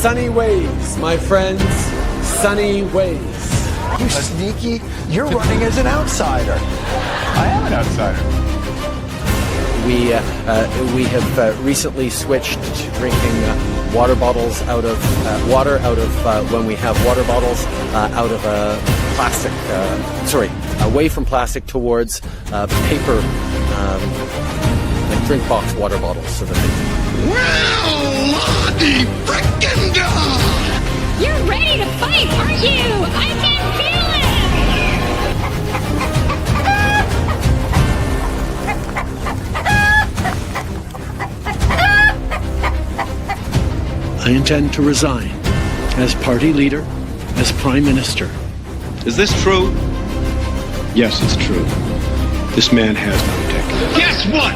Sunny ways, my friends. Sunny ways. You sneaky. You're running as an outsider. I am an outsider. We have recently switched to drinking water bottles out of when we have water bottles out of plastic. Away from plastic towards paper, like drink box water bottles. So that Well, Lottie frickin' God! You're ready to fight, aren't you? I can feel I intend to resign as party leader, as prime minister. Is this true? Yes, it's true. This man has no integrity. Guess what?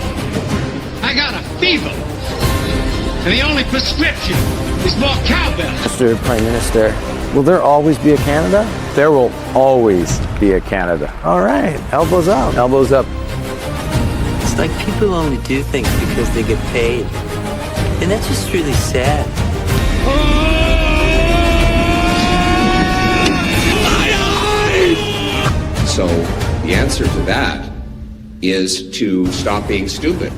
I got a fever. And the only prescription is more cowbell. Mr. Prime Minister, will there always be a Canada? There will always be a Canada. All right, elbows up. Elbows up. It's like people only do things because they get paid. And that's just really sad. So the answer to that is to stop being stupid.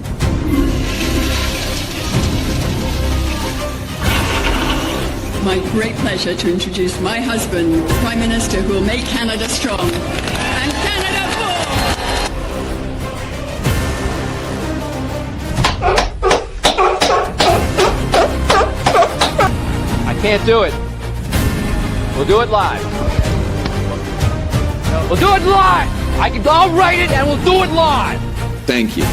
My great pleasure to introduce my husband, the Prime Minister who will make Canada strong. And Canada full! I can't do it. We'll do it live. We'll do it live! I'll write it and we'll do it live! Thank you.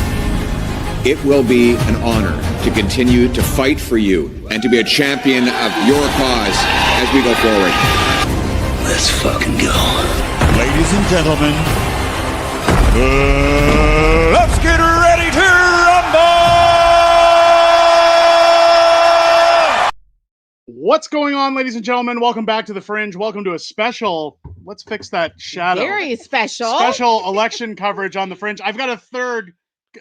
It will be an honor to continue to fight for you and to be a champion of your cause as we go forward. Let's fucking go. Ladies and gentlemen, let's get ready to rumble! What's going on, ladies and gentlemen? Welcome back to The Fringe. Welcome to a special, let's fix that shadow. Very special. Special election coverage on The Fringe. I've got a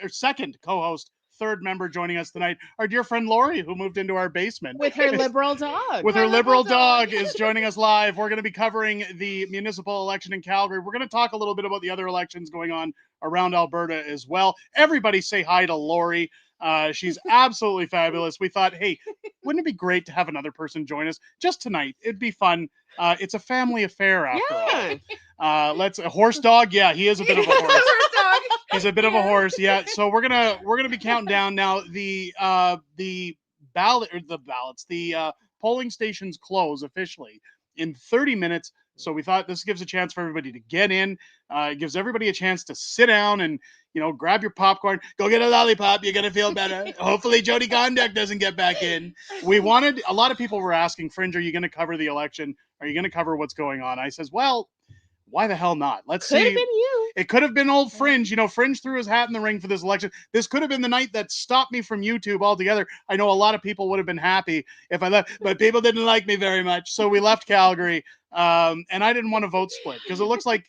second co-host, third member joining us tonight. Our dear friend Lori, who moved into our basement. With her liberal dog. With her liberal dog is joining us live. We're going to be covering the municipal election in Calgary. We're going to talk a little bit about the other elections going on around Alberta as well. Everybody say hi to Lori. She's absolutely fabulous. We thought, hey, wouldn't it be great to have another person join us just tonight? It'd be fun. It's a family affair after all. Let's a horse dog. Yeah, he is a bit of a horse. He's a bit of a horse. Yeah. So we're gonna be counting down now. The polling stations close officially in 30 minutes. So we thought this gives a chance for everybody to get in. It gives everybody a chance to sit down and, grab your popcorn, go get a lollipop. You're going to feel better. Hopefully Jyoti Gondek doesn't get back in. A lot of people were asking, Fringe, are you going to cover the election? Are you going to cover what's going on? I says, well, why the hell not? Let's see. Could have been you. It could have been old Fringe. Fringe threw his hat in the ring for this election. This could have been the night that stopped me from YouTube altogether. I know a lot of people would have been happy if I left, but people didn't like me very much. So we left Calgary. And I didn't want to vote split because it looks like,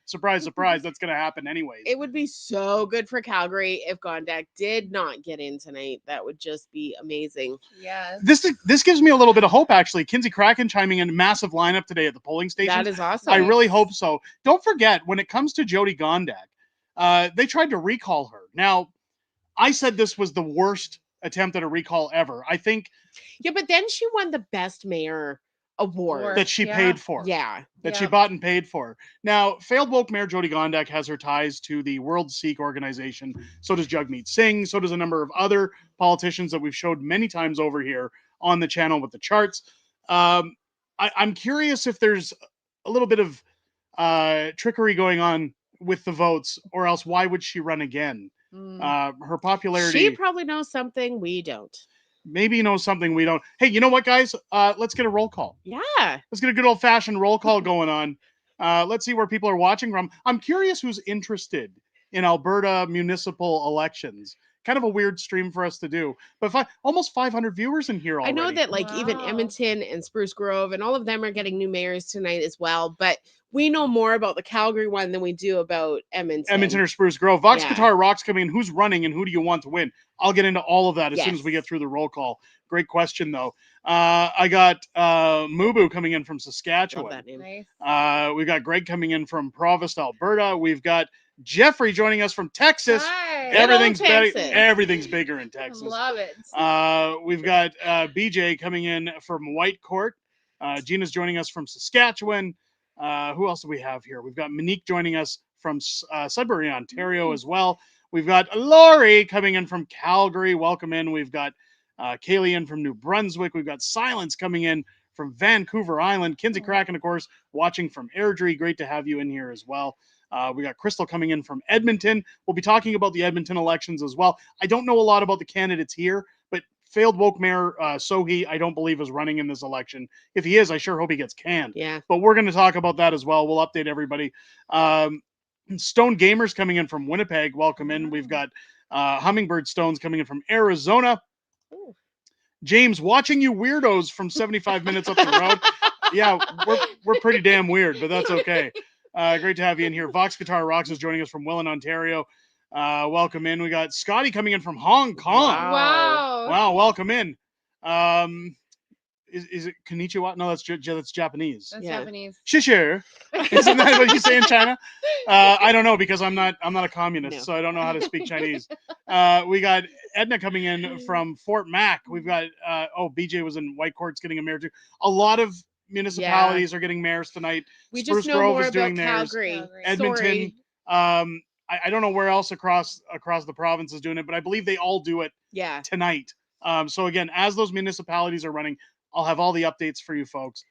surprise, surprise, that's going to happen anyways. It would be so good for Calgary if Gondek did not get in tonight. That would just be amazing. Yeah. This gives me a little bit of hope, actually. Kinsey Kraken chiming in, massive lineup today at the polling station. That is awesome. I really hope so. Don't forget, when it comes to Jyoti Gondek, they tried to recall her. Now, I said this was the worst attempt at a recall ever. I think. Yeah, but then she won the best mayor award that she paid for. Yeah. That she bought and paid for. Now, failed woke Mayor Jyoti Gondek has her ties to the World Sikh organization. So does Jagmeet Singh. So does a number of other politicians that we've showed many times over here on the channel with the charts. I'm curious if there's a little bit of trickery going on with the votes, or else why would she run again? Her popularity. She probably knows something we don't. Maybe knows something we don't. Hey, you know what, guys? Let's get a roll call. Yeah. Let's get a good old-fashioned roll call going on. Let's see where people are watching from. I'm curious who's interested in Alberta municipal elections, kind of a weird stream for us to do. But almost 500 viewers in here I already. know that like even Edmonton and Spruce Grove and all of them are getting new mayors tonight as well. But we know more about the Calgary one than we do about Edmonton. Or Spruce Grove. Vox Yeah. Guitar Rock's coming in. Who's running and who do you want to win? I'll get into all of that as soon as we get through the roll call. Great question, though. I got Mubu coming in from Saskatchewan. Love that name. We've got Greg coming in from Provost, Alberta. We've got Jeffrey joining us from Texas. Hi. Everything's bigger in Texas. Love it. We've got BJ coming in from Whitecourt. Gina's joining us from Saskatchewan. Who else do we have here? We've got Monique joining us from Sudbury, Ontario as well. We've got Lori coming in from Calgary. Welcome in. We've got Kaylee in from New Brunswick. We've got Silence coming in from Vancouver Island. Kinsey Kraken, of course, watching from Airdrie. Great to have you in here as well. We got Crystal coming in from Edmonton. We'll be talking about the Edmonton elections as well. I don't know a lot about the candidates here, but failed woke mayor Sohi, I don't believe is running in this election. If he is, I sure hope he gets canned. Yeah. But we're going to talk about that as well. We'll update everybody. Stone Gamers coming in from Winnipeg. Welcome in. We've got Hummingbird Stones coming in from Arizona. Ooh. James, watching you weirdos from 75 minutes up the road. Yeah, we're pretty damn weird, but that's okay. Great to have you in here. Vox Guitar Rocks is joining us from Welland, Ontario. Welcome in. We got Scotty coming in from Hong Kong. Wow. Welcome in. Is it konnichiwa? No, that's Japanese. That's Japanese. Shishu. Isn't that what you say in China? I don't know because I'm not a communist, so I don't know how to speak Chinese. We got Edna coming in from Fort Mac. We've got BJ was in Whitecourt's getting a mayor too. A lot of municipalities are getting mayors tonight. We Spruce just know Grove more is doing about theirs. Calgary. Edmonton. Sorry. I don't know where else across the province is doing it, but I believe they all do it tonight. So again, as those municipalities are running, I'll have all the updates for you folks.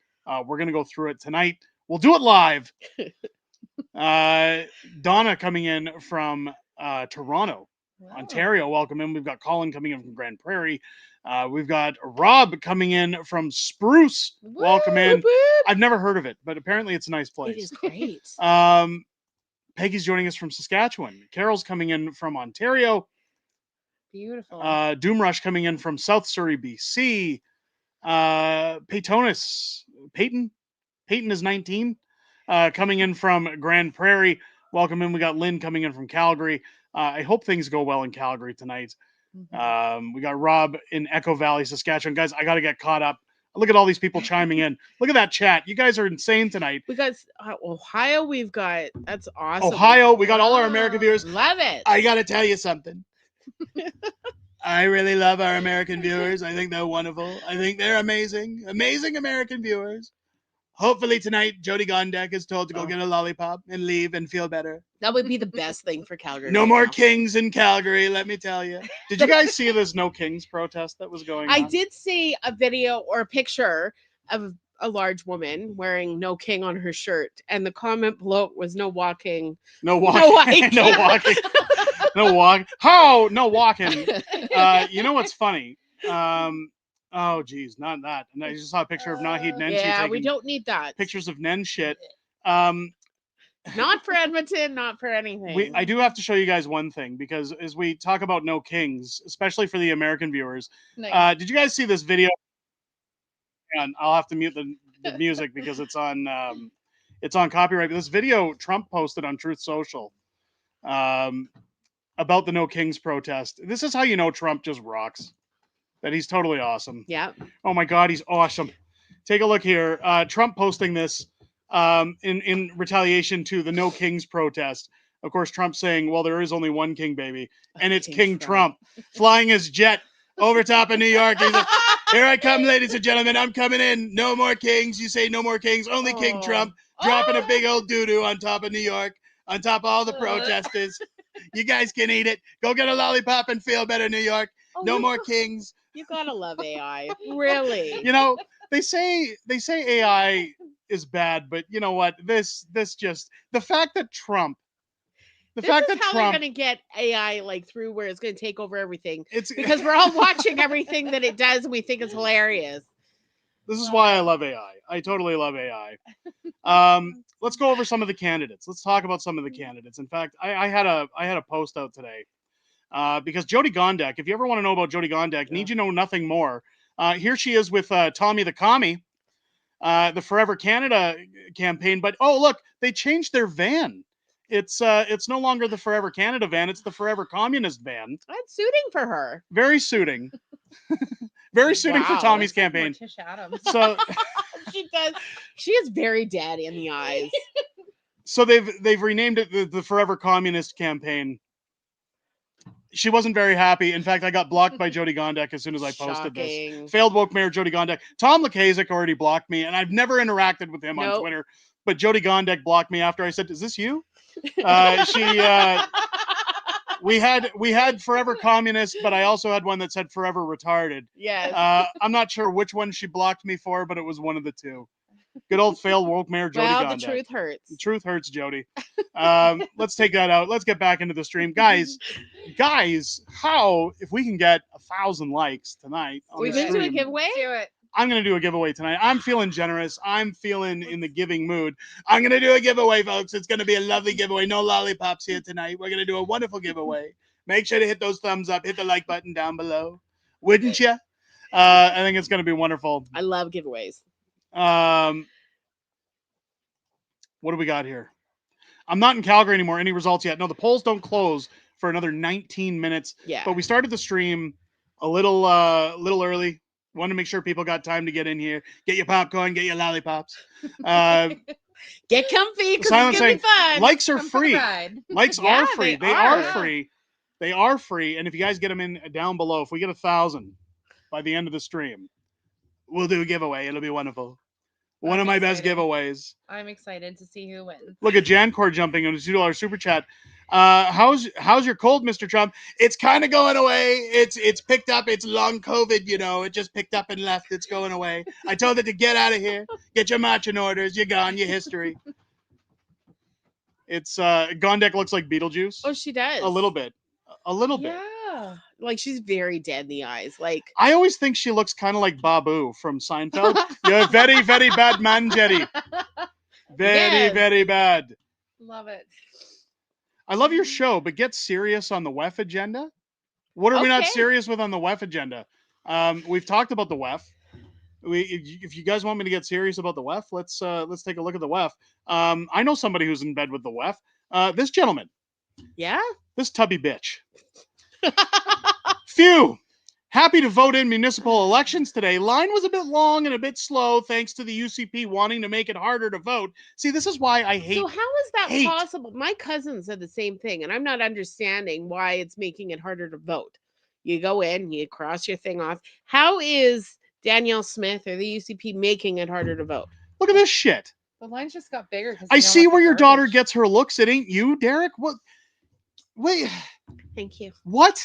We're going to go through it tonight. We'll do it live. Donna coming in from Toronto, Ontario. Welcome in. We've got Colin coming in from Grand Prairie. We've got Rob coming in from Spruce. Welcome in. I've never heard of it, but apparently it's a nice place. It is great. Peggy's joining us from Saskatchewan. Carol's coming in from Ontario. Beautiful. Doomrush coming in from South Surrey, BC. Peyton is 19, coming in from Grand Prairie. Welcome in. We got Lynn coming in from Calgary. I hope things go well in Calgary tonight. We got Rob in Echo Valley, Saskatchewan. Guys, I got to get caught up. Look at all these people chiming in. Look at that chat. You guys are insane tonight. We got Ohio. That's awesome. Ohio. We got all our American viewers. Love it. I got to tell you something. I really love our American viewers. I think they're wonderful. I think they're amazing. Amazing American viewers. Hopefully tonight, Jyoti Gondek is told to go get a lollipop and leave and feel better. That would be the best thing for Calgary. No more kings in Calgary, let me tell you. Did you guys see this No Kings protest that was going on? I did see a video or a picture of a large woman wearing No King on her shirt, and the comment below was no walking. No walking. No walking. No walk. How? No walking. You know what's funny? Oh, geez, not that. And I just saw a picture of Nahid Nenshi. Yeah, we don't need that. Pictures of Nen shit. Not for Edmonton, not for anything. I do have to show you guys one thing, because as we talk about No Kings, especially for the American viewers, did you guys see this video? And I'll have to mute the music because it's on copyright. But this video Trump posted on Truth Social about the No Kings protest. This is how you know Trump just rocks. That he's totally awesome. Yeah. Oh my God, he's awesome. Take a look here. Trump posting this in retaliation to the No Kings protest. Of course, Trump saying, well, there is only one king, baby. And it's King Trump flying his jet over top of New York. He's like, here I come, ladies and gentlemen. I'm coming in. No more kings. You say no more kings. Only King Trump. Dropping a big old doo-doo on top of New York. On top of all the protesters. You guys can eat it. Go get a lollipop and feel better, New York. No more kings. You gotta love AI. Really. You know, they say AI is bad, but you know what? This just the fact that Trump they're gonna get AI like through where it's gonna take over everything. It's because we're all watching everything that it does and we think it's hilarious. This is why I love AI. I totally love AI. Let's go over some of the candidates. Let's talk about some of the candidates. In fact, I had a post out today because Jyoti Gondek, if you ever want to know about Jyoti Gondek, need you know nothing more. Here she is with Tommy the Commie, the Forever Canada campaign. But oh, look, they changed their van. It's no longer the Forever Canada van. It's the Forever Communist van. That's suiting for her. Very suiting. Very suiting for Tommy's campaign. So she does. She is very dead in the eyes. So they've renamed it the Forever Communist campaign. She wasn't very happy. In fact, I got blocked by Jyoti Gondek as soon as I posted this. Failed woke mayor Jyoti Gondek. Tom Lukaszuk already blocked me, and I've never interacted with him on Twitter. But Jyoti Gondek blocked me after I said, "Is this you?" We had Forever Communist, but I also had one that said Forever Retarded. Yes. I'm not sure which one she blocked me for, but it was one of the two. Good old failed woke mayor Jyoti Gondek. Well, the truth hurts. The truth hurts, Jyoti. Let's take that out. Let's get back into the stream. Guys, how, if we can get 1,000 likes tonight on we the can stream, do a giveaway? Do it. I'm going to do a giveaway tonight. I'm feeling generous. I'm feeling in the giving mood. I'm going to do a giveaway, folks. It's going to be a lovely giveaway. No lollipops here tonight. We're going to do a wonderful giveaway. Make sure to hit those thumbs up. Hit the like button down below. Wouldn't you? I think it's going to be wonderful. I love giveaways. What do we got here? I'm not in Calgary anymore. Any results yet? No, the polls don't close for another 19 minutes. Yeah. But we started the stream a little early. Want to make sure people got time to get in here. Get your popcorn, get your lollipops. Get comfy because it's going to be fun. Likes are free. Likes are free. They are free. They are free. And if you guys get them in down below, if we get 1,000 by the end of the stream, we'll do a giveaway. It'll be wonderful. One of my best giveaways. I'm excited to see who wins. Look at Jancor jumping on a $2 super chat. How's your cold, Mr. Trump? It's kind of going away. It's picked up. It's long COVID, you know. It just picked up and left. It's going away. I told it to get out of here. Get your marching orders. You're gone. Your history. It's Gondek looks like Beetlejuice. Oh, she does. A little bit. A little bit. Yeah. Like she's very dead in the eyes. Like I always think she looks kind of like Babu from Seinfeld. You're a very, very bad man, Jerry. Very, very bad. Love it. I love your show, but get serious on the WEF agenda. What are we not serious with on the WEF agenda? We've talked about the WEF. If you guys want me to get serious about the WEF, let's take a look at the WEF. I know somebody who's in bed with the WEF. This gentleman. Yeah? This tubby bitch. Phew. Happy to vote in municipal elections today. Line was a bit long and a bit slow thanks to the UCP wanting to make it harder to vote. See, this is why I hate. So how is that possible? My cousin said the same thing, and I'm not understanding why it's making it harder to vote. You go in, you cross your thing off. How is Danielle Smith or the UCP making it harder to vote? Look at this shit. The lines just got bigger. I see where your daughter gets her looks. It ain't you, Derek. What? Wait. Thank you. What?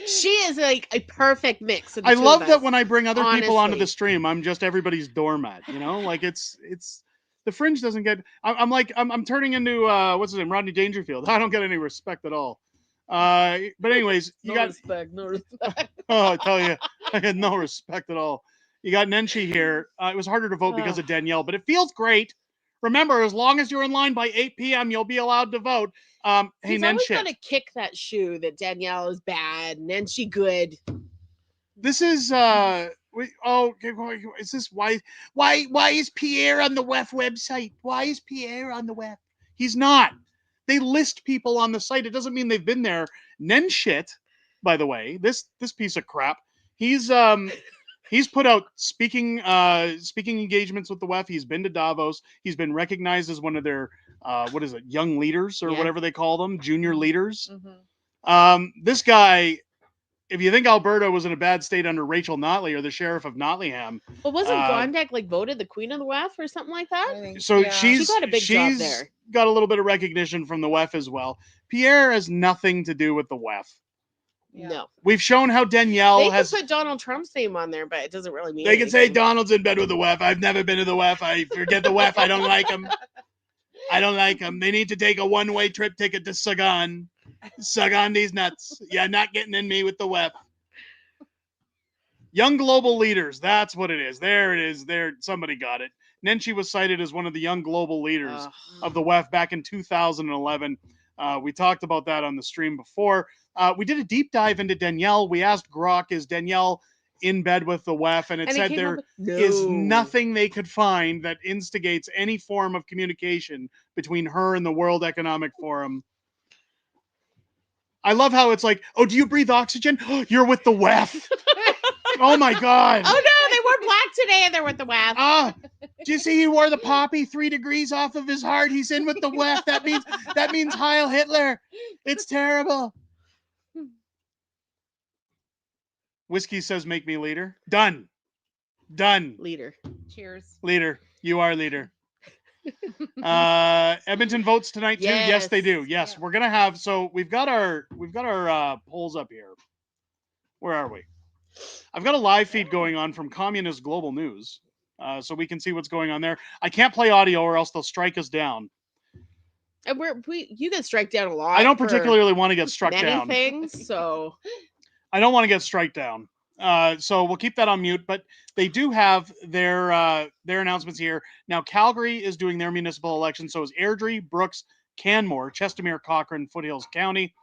She is like a perfect mix. I love that when I bring other people onto the stream, I'm just everybody's doormat. You know, like it's the Fringe doesn't get. I'm turning into what's his name, Rodney Dangerfield. I don't get any respect at all. But anyways, you got respect, no respect. Oh, I tell you, I had no respect at all. You got Nenshi here. It was harder to vote because of Danielle, but it feels great. Remember, as long as you're in line by 8 p.m., you'll be allowed to vote. Hey, He's always going to kick that shoe that Danielle is bad and then she good. This is is this why is Pierre on the WEF website? Why is Pierre on the WEF? He's not. They list people on the site. It doesn't mean they've been there. Nenshit, by the way, this piece of crap. He's put out speaking engagements with the WEF. He's been to Davos. He's been recognized as one of their young leaders or whatever they call them, junior leaders. Mm-hmm. This guy, if you think Alberta was in a bad state under Rachel Notley or the sheriff of Nottingham, well, wasn't Gondek like voted the queen of the WEF or something like that? So she got a big job there. Got a little bit of recognition from the WEF as well. Pierre has nothing to do with the WEF. Yeah. No. We've shown how Danielle has put Donald Trump's name on there, but it doesn't really mean they can say Donald's in bed with the WEF. I've never been to the WEF. I forget the WEF. I don't like them. I don't like them. They need to take a one-way trip ticket to Sagan. Sagan these nuts. Yeah, not getting in me with the WEF. Young global leaders. That's what it is. There it is. There, somebody got it. Nenshi was cited as one of the young global leaders of the WEF back in 2011. We talked about that on the stream before. We did a deep dive into Danielle. We asked Grok, is Danielle in bed with the WEF? And it said there is nothing they could find that instigates any form of communication between her and the World Economic Forum. I love how it's like, oh, do you breathe oxygen? You're with the WEF. Oh my God. Oh no, they wore black today and they're with the WEF. Do you see he wore the poppy 3 degrees off of his heart? He's in with the WEF. That means Heil Hitler. It's terrible. Whiskey says, make me leader. Done. Leader. Cheers. Leader. You are leader. Edmonton votes tonight too. Yes, they do. Yes, yeah. We're gonna have. So we've got our polls up here. Where are we? I've got a live feed going on from Communist Global News, so we can see what's going on there. I can't play audio or else they'll strike us down. And you get strike down a lot. I don't particularly want to get struck down. Many things, so I don't want to get struck down. So we'll keep that on mute, but they do have their announcements here. Now, Calgary is doing their municipal election. So is Airdrie, Brooks, Canmore, Chestermere, Cochrane, Foothills County,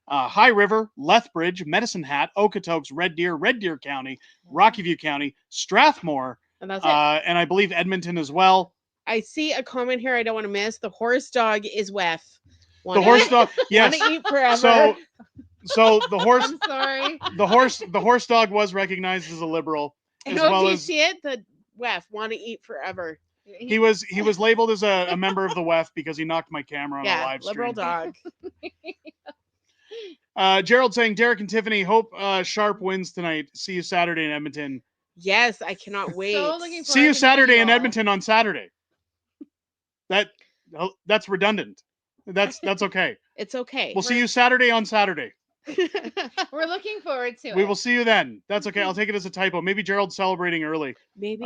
High River, Lethbridge, Medicine Hat, Okotoks, Red Deer County, Rocky View County, Strathmore, and that's it. And I believe Edmonton as well. I see a comment here I don't want to miss. The horse dog is WEF. The horse dog, yes. Want to eat forever. So the horse. I'm sorry. The horse dog was recognized as a liberal. As well as see it, the WEF want to eat forever. He was labeled as a member of the WEF because he knocked my camera on a live stream. Liberal dog. Gerald saying, Derek and Tiffany, hope Sharp wins tonight. See you Saturday in Edmonton. Yes, I cannot wait. So see you Saturday in Edmonton on Saturday. That's redundant. That's okay. It's okay. We'll see you Saturday on Saturday. We're looking forward to it. We will see you then. That's okay. I'll take it as a typo. Maybe Gerald's celebrating early. Maybe.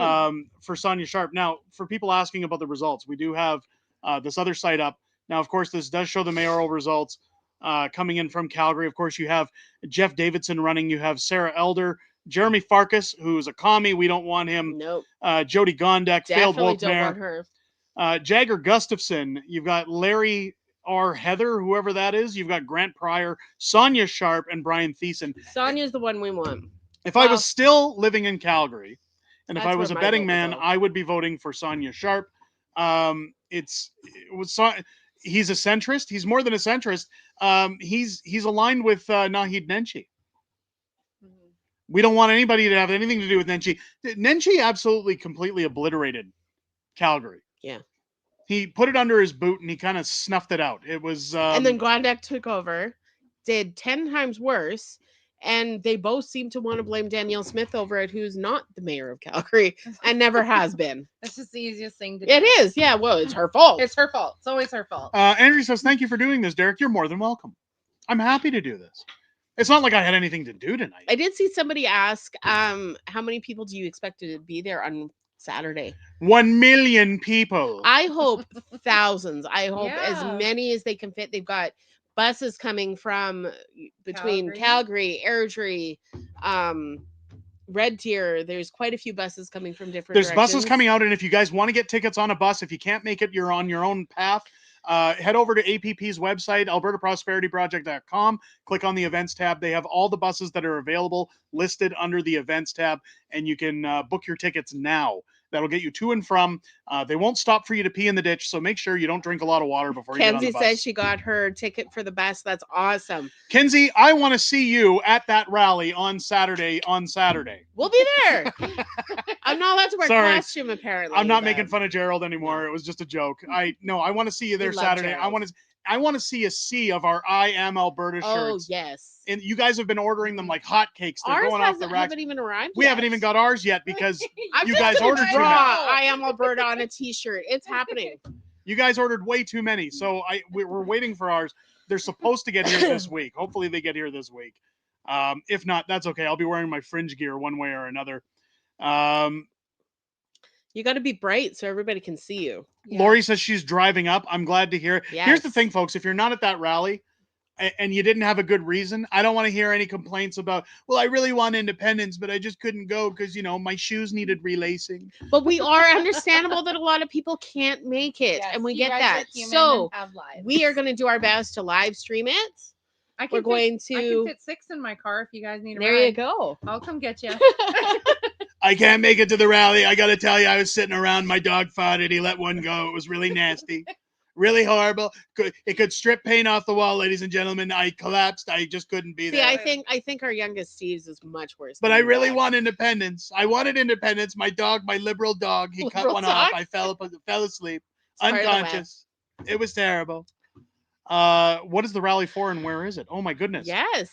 For Sonia Sharp. Now, for people asking about the results, we do have this other site up. Now, of course, this does show the mayoral results coming in from Calgary. Of course, you have Jeff Davidson running. You have Sarah Elder, Jeremy Farkas, who's a commie. We don't want him. Nope. Jyoti Gondek, failed Wolf don't Mayor. want her. Jagger Gustafson. You've got Larry R. Heather, whoever that is. You've got Grant Pryor, Sonia Sharp, and Brian Thiessen. Sonia's the one we want. If I was still living in Calgary, and if I was a betting man, I would be voting for Sonia Sharp. He's a centrist. He's more than a centrist. He's aligned with Naheed Nenshi. We don't want anybody to have anything to do with Nenshi. Nenshi absolutely completely obliterated Calgary. Yeah. He put it under his boot and he kind of snuffed it out. It was and then Gondek took over, did 10 times worse, and they both seem to want to blame Danielle Smith over it, who's not the mayor of Calgary and never has been. That's just the easiest thing to do. It is, yeah. Well, it's her fault. It's her fault. It's always her fault. Andrew says, thank you for doing this, Derek. You're more than welcome. I'm happy to do this. It's not like I had anything to do tonight. I did see somebody ask, how many people do you expect to be there on Saturday? 1 million people. I hope thousands. I hope as many as they can fit. They've got buses coming from between Calgary, Airdrie, Red Deer. There's quite a few buses coming from different directions. Buses coming out, and if you guys want to get tickets on a bus, if you can't make it, you're on your own path. Head over to APP's website, albertaprosperityproject.com. Click on the events tab. They have all the buses that are available listed under the events tab, and you can book your tickets now. That'll get you to and from. They won't stop for you to pee in the ditch, so make sure you don't drink a lot of water before you get on the bus. Kenzie says she got her ticket for the bus. That's awesome. Kenzie, I want to see you at that rally on Saturday. We'll be there. I'm not allowed to wear costume, apparently. I'm not making fun of Gerald anymore. It was just a joke. I want to see you there Saturday. Gerald. I want to see a sea of our I Am Alberta shirts. Oh, yes. And you guys have been ordering them like hotcakes. They're going off the racks. Haven't even arrived We yet. haven't even got ours yet because I'm you just guys gonna ordered too draw many. I Am Alberta on a t-shirt. It's happening. You guys ordered way too many. So we're waiting for ours. They're supposed to get here this week. Hopefully they get here this week. If not, that's okay. I'll be wearing my fringe gear one way or another. You got to be bright so everybody can see you. Yeah. Lori says she's driving up. I'm glad to hear it. Yes. Here's the thing, folks. If you're not at that rally, and you didn't have a good reason, I don't want to hear any complaints about, well, I really want independence, but I just couldn't go because, my shoes needed relacing. But we are understandable that a lot of people can't make it, and we you get guys that. are human So and have lives. we are going to do our best to live stream it. I We're going I can to. fit 6 in my car if you guys need a There ride. you go. I'll come get you. I can't make it to the rally. I got to tell you, I was sitting around. My dog farted. He let one go. It was really nasty. Really horrible. It could strip paint off the wall, ladies and gentlemen. I collapsed. I just couldn't be there. See, I think our youngest Steve's is much worse. But than I your really dog. want independence. I wanted independence. My dog, my liberal dog, he cut Liberal one dog? off. I fell asleep, It's part of the unconscious. It was terrible. What is the rally for and where is it? Oh my goodness. Yes.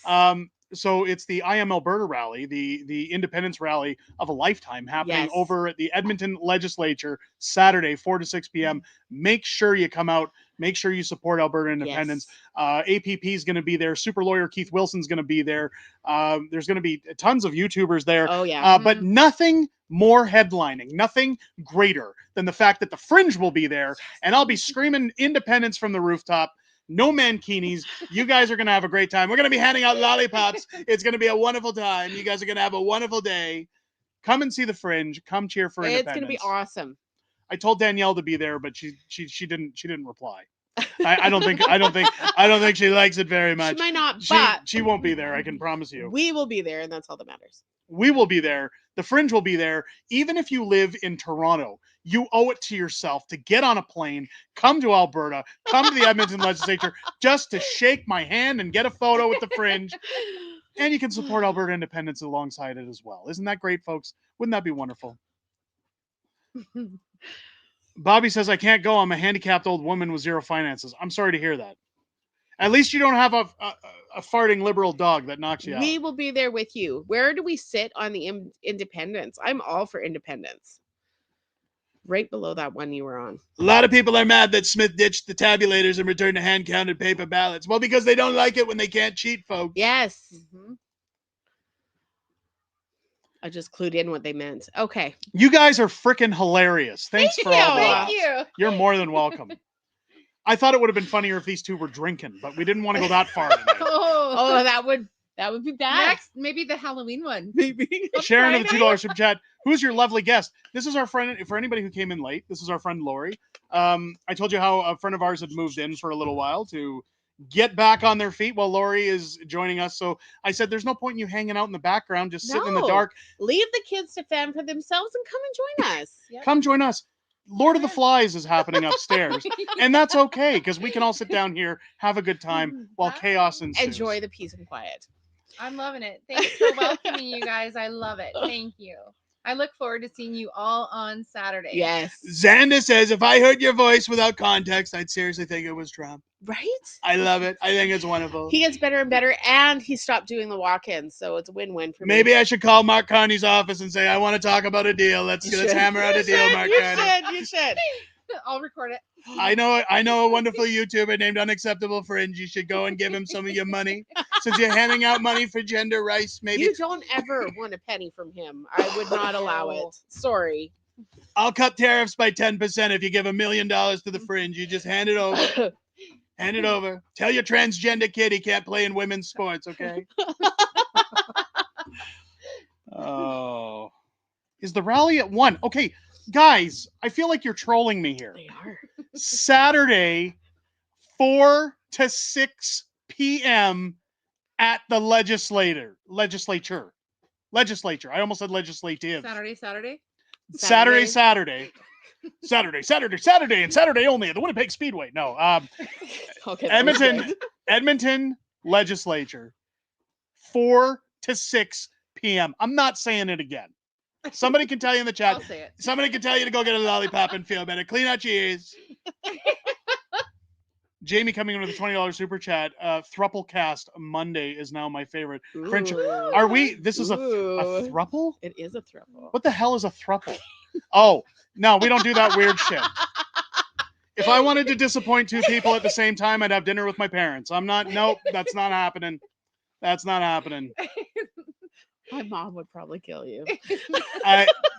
So it's the I Am Alberta rally, the independence rally of a lifetime happening over at the Edmonton Legislature Saturday, 4 to 6 p.m. Make sure you come out. Make sure you support Alberta independence. APP is going to be there. Super lawyer Keith Wilson's going to be there. There's going to be tons of YouTubers there. Oh, yeah. But nothing more headlining, nothing greater than the fact that the Fringe will be there, and I'll be screaming independence from the rooftop. No mankinis. You guys are going to have a great time. We're going to be handing out lollipops. It's going to be a wonderful time. You guys are going to have a wonderful day. Come and see the Fringe. Come cheer for independence. It's going to be awesome. I told Danielle to be there, but she didn't reply. I don't think she likes it very much. She might not, but she won't be there. I can promise you. We will be there, and that's all that matters. We will be there. The Fringe will be there. Even if you live in Toronto, you owe it to yourself to get on a plane, come to Alberta, come to the Edmonton Legislature just to shake my hand and get a photo with the Fringe. And you can support Alberta independence alongside it as well. Isn't that great, folks? Wouldn't that be wonderful? Bobby says, I can't go. I'm a handicapped old woman with zero finances. I'm sorry to hear that. At least you don't have a farting liberal dog that knocks you out. We will be there with you. Where do we sit on the independence? I'm all for independence. Right below that one you were on. A lot of people are mad that Smith ditched the tabulators and returned to hand-counted paper ballots. Well, because they don't like it when they can't cheat, folks. Yes. I just clued in what they meant. Okay. You guys are freaking hilarious. Thanks for all that. Thank you. You're more than welcome. I thought it would have been funnier if these two were drinking, but we didn't want to go that far tonight. Oh, that would be bad. Next, maybe the Halloween one. Maybe. Sharon of the $2 super chat. Who's your lovely guest? This is our friend. For anybody who came in late, this is our friend Lori. I told you how a friend of ours had moved in for a little while to get back on their feet while Lori is joining us. So I said, there's no point in you hanging out in the background, just sitting in the dark. Leave the kids to fend for themselves and come and join us. Come join us. Lord of the Flies is happening upstairs, and that's okay because we can all sit down here, have a good time while chaos ensues. Enjoy the peace and quiet. I'm loving it. Thanks for welcoming you guys. I love it. Thank you. I look forward to seeing you all on Saturday. Yes. Xanda says, if I heard your voice without context, I'd seriously think it was Trump. Right? I love it. I think it's wonderful. He gets better and better, and he stopped doing the walk-ins, so it's a win-win for me. Maybe I should call Mark Carney's office and say, I want to talk about a deal. Let's hammer out a deal, Mark Carney. You should. I'll record it. I know a wonderful YouTuber named Unacceptable Fringe. You should go and give him some of your money. Since you're handing out money for gender rights, maybe. You don't ever want a penny from him. I would not allow it. Sorry. I'll cut tariffs by 10% if you give $1 million to the Fringe. You just hand it over. Hand it over. Tell your transgender kid he can't play in women's sports, okay? Oh. Is the rally at 1? Okay, guys, I feel like you're trolling me here. They are. Saturday, 4 to 6 p.m. at the legislature. I almost said legislative. Saturday. Saturday, and Saturday only at the Winnipeg Speedway. No, Okay, Edmonton Legislature, 4 to 6 p.m. I'm not saying it again. Somebody can tell you in the chat. I'll say it. Somebody can tell you to go get a lollipop and feel better. Clean out your ears. Jamie coming in with a $20 super chat. Thruple cast Monday is now my favorite. French. Are we? This is a thruple? It is a thruple. What the hell is a thruple? Oh, no, we don't do that weird shit. If I wanted to disappoint two people at the same time, I'd have dinner with my parents. Nope, that's not happening. That's not happening. My mom would probably kill you.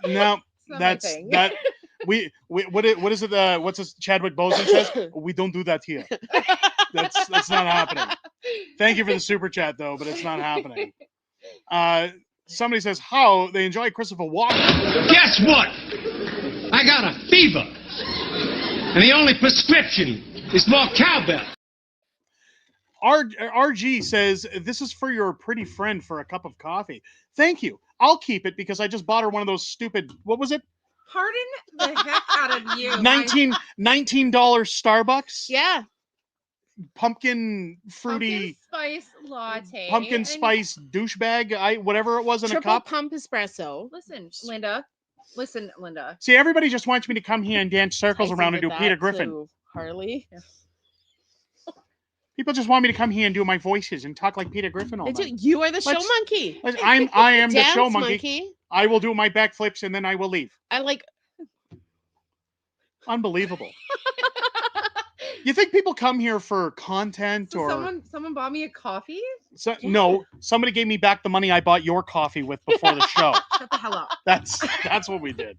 No, that's that. What is it? What's this? Chadwick Boseman says we don't do that here. That's not happening. Thank you for the super chat, though, but it's not happening. Somebody says how they enjoy Christopher Walken. Guess what? I got a fever. And the only prescription is more cowbell. RG says, this is for your pretty friend for a cup of coffee. Thank you. I'll keep it because I just bought her one of those stupid, what was it? Pardon the heck out of you. $19 Starbucks. Yeah. Pumpkin fruity. Pumpkin spice latte. Pumpkin spice douchebag. Whatever it was in Triple a cup. pump espresso. Listen, Linda. See, everybody just wants me to come here and dance circles I around and did do Peter that Griffin. to Harley. Yeah. People just want me to come here and do my voices and talk like Peter Griffin all night. You are the show monkey. I am the Dance show monkey. I will do my backflips and then I will leave. Unbelievable. You think people come here for content or someone bought me a coffee? No, somebody gave me back the money I bought your coffee with before the show. Shut the hell up. That's what we did.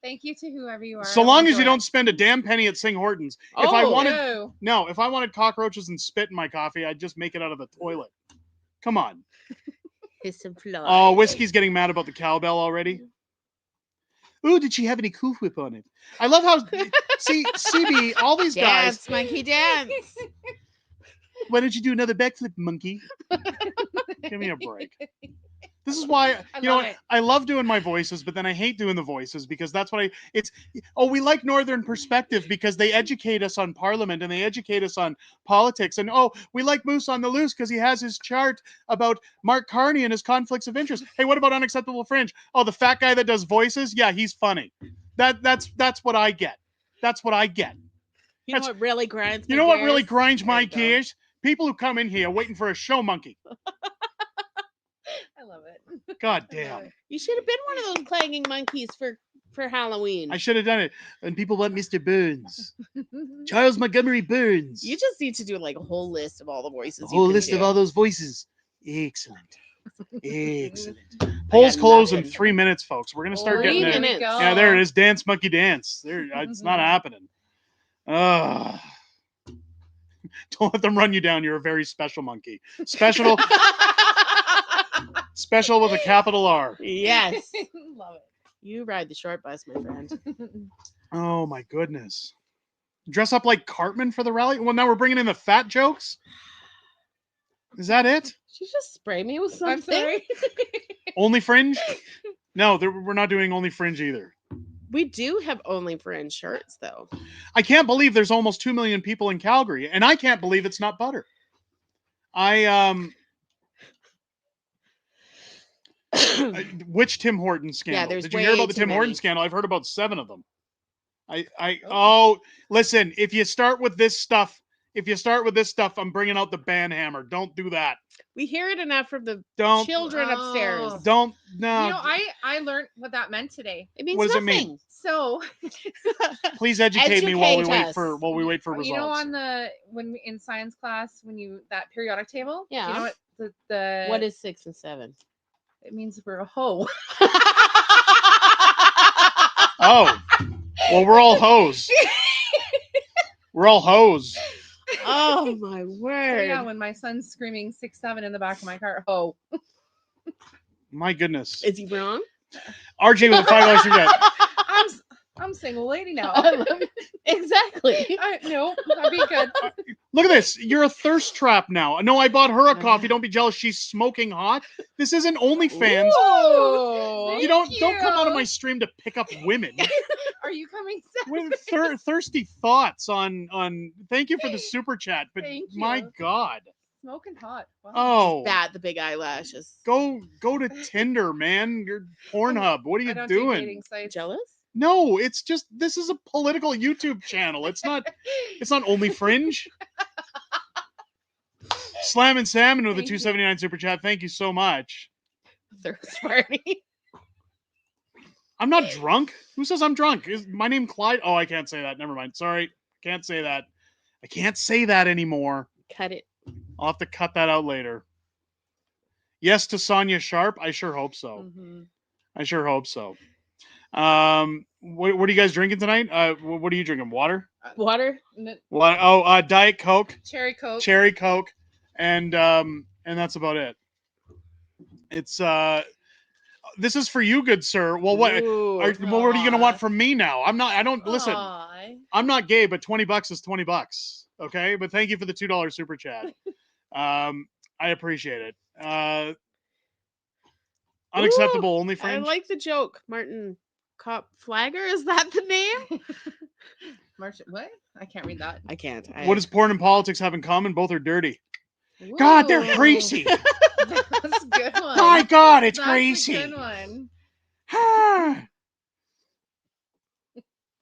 Thank you to whoever you are. So long as you don't spend a damn penny at Sing Hortons. If I wanted cockroaches and spit in my coffee, I'd just make it out of the toilet. Come on. Oh, Whiskey's getting mad about the cowbell already. Ooh, did she have any Cool Whip on it? I love how CB, all these guys. Dance, monkey, dance. Why don't you do another backflip, monkey? Give me a break. This is why I love doing my voices, but then I hate doing the voices because that's what we like Northern Perspective because they educate us on Parliament and they educate us on politics. And we like Moose on the Loose because he has his chart about Mark Carney and his conflicts of interest. Hey, what about Unacceptable Fringe? Oh, the fat guy that does voices? Yeah, he's funny. That's what I get. That's what I get. You know what really grinds my gears? What really gears? grinds my gears? People who come in here waiting for a show monkey. I love it. God damn. You should have been one of those clanging monkeys for Halloween. I should have done it. And people want Mr. Burns. Charles Montgomery Burns. You just need to do like a whole list of all the voices. A whole list of all those voices. Excellent. Excellent. Polls close in 3 minutes, folks. We're going to start getting it. Yeah, there it is. Dance, monkey, dance. There, it's not happening. Don't let them run you down. You're a very special monkey. Special with a capital R. Yes. Love it. You ride the short bus, my friend. Oh, my goodness. Dress up like Cartman for the rally? Well, now we're bringing in the fat jokes? Is that it? Did you just spray me with something? I'm sorry. Only Fringe? No, we're not doing Only Fringe either. We do have Only Fringe shirts, though. I can't believe there's almost 2 million people in Calgary, and I can't believe it's not butter. Which Tim Hortons scandal? Yeah, Did you hear about the Tim Hortons scandal? I've heard about 7 of them. Listen, if you start with this stuff, I'm bringing out the ban hammer. Don't do that. We hear it enough from the children upstairs. No. I learned what that meant today. It means what does nothing. it mean? So please educate me while we wait for results. You know, in science class, that periodic table. Yeah. You know what what is 6 and 7? It means we're a hoe. Oh, well, we're all hoes. We're all hoes. Oh my word! So yeah, when my son's screaming 6-7 in the back of my car, ho. My goodness. Is he wrong? RJ with a $5 forget. I'm single lady now. Exactly. No, that'd be good. Look at this. You're a thirst trap now. No, I bought her a coffee. Don't be jealous. She's smoking hot. This isn't OnlyFans. Whoa, don't come out of my stream to pick up women. Are you coming? With thirsty thoughts on. Thank you for the super chat, but my God. Smoking hot. Wow. Oh, that the big eyelashes. Go to Tinder, man. You're Pornhub. What are you doing? Dating sites. Jealous? No, it's just this is a political YouTube channel. It's not Only Fringe. Slam and Salmon with a $2.79 super chat. Thank you so much. Thirst party. I'm not drunk. Who says I'm drunk? Is my name Clyde? Oh, I can't say that. Never mind. Sorry. Can't say that. I can't say that anymore. Cut it. I'll have to cut that out later. Yes to Sonia Sharp? I sure hope so. Mm-hmm. I sure hope so. What are you guys drinking tonight? What are you drinking? Water? Water? What? Oh, Diet Coke. Cherry Coke. Cherry Coke, and that's about it. It's this is for you, good sir. Well, what are you going to want from me now? I don't listen. I'm not gay, but $20 is $20. Okay, but thank you for the $2 super chat. I appreciate it. Unacceptable only I fringe. like the joke. Martin Cop Flagger, is that the name? What? I can't read that. I can't. What does porn and politics have in common? Both are dirty. Ooh. God, they're greasy. That's a good one. My God, it's That's greasy. A good one.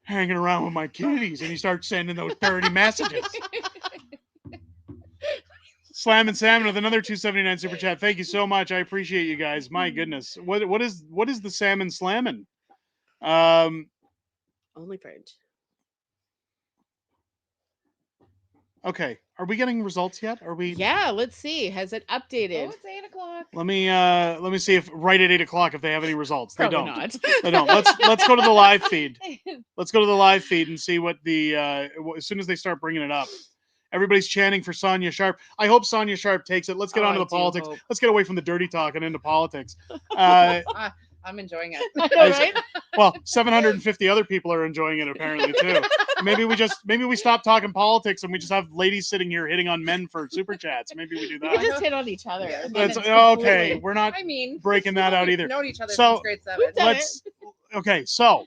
Hanging around with my kitties, and you start sending those dirty messages. Slam and Salmon with another 279 super chat. Thank you so much. I appreciate you guys. My goodness, what is the salmon slamming? Only fringe. Okay, are we getting results yet? Are we? Yeah, let's see. Has it updated? Oh, it's 8 o'clock. Let me see if right at 8 o'clock if they have any results. Probably they don't. Not. They don't. Let's go to the live feed. Let's go to the live feed and see what the as soon as they start bringing it up. Everybody's chanting for Sonia Sharp. I hope Sonia Sharp takes it. Let's get on to the politics. Hope. Let's get away from the dirty talk and into politics. I'm enjoying it. Right? Well, 750 other people are enjoying it apparently too. Maybe we stop talking politics and we just have ladies sitting here hitting on men for super chats. Maybe we do that. We just hit on each other. That's okay. We're not breaking that out either. We've known each other So since grade 7. so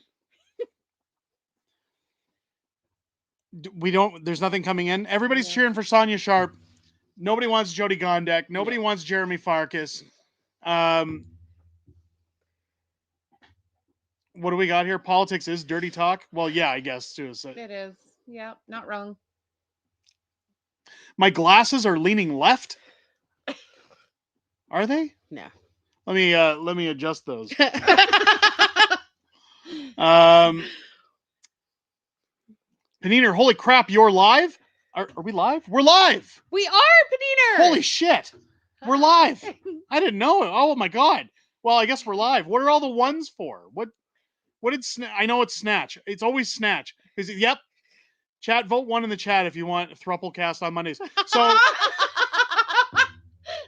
there's nothing coming in. Everybody's cheering for Sonia Sharp. Nobody wants Jyoti Gondek. Nobody wants Jeremy Farkas. What do we got here? Politics is dirty talk. Well, yeah, I guess too. So. It is. Yeah, not wrong. My glasses are leaning left. Are they? No. Let me adjust those. Paniner, holy crap, you're live? Are we live? We're live. We are, Paniner. Holy shit. We're live. I didn't know it. Oh my God. Well, I guess we're live. What are all the ones for? What did I know it's Snatch. It's always Snatch. Yep. Chat, vote 1 in the chat if you want Thruple Cast on Mondays. So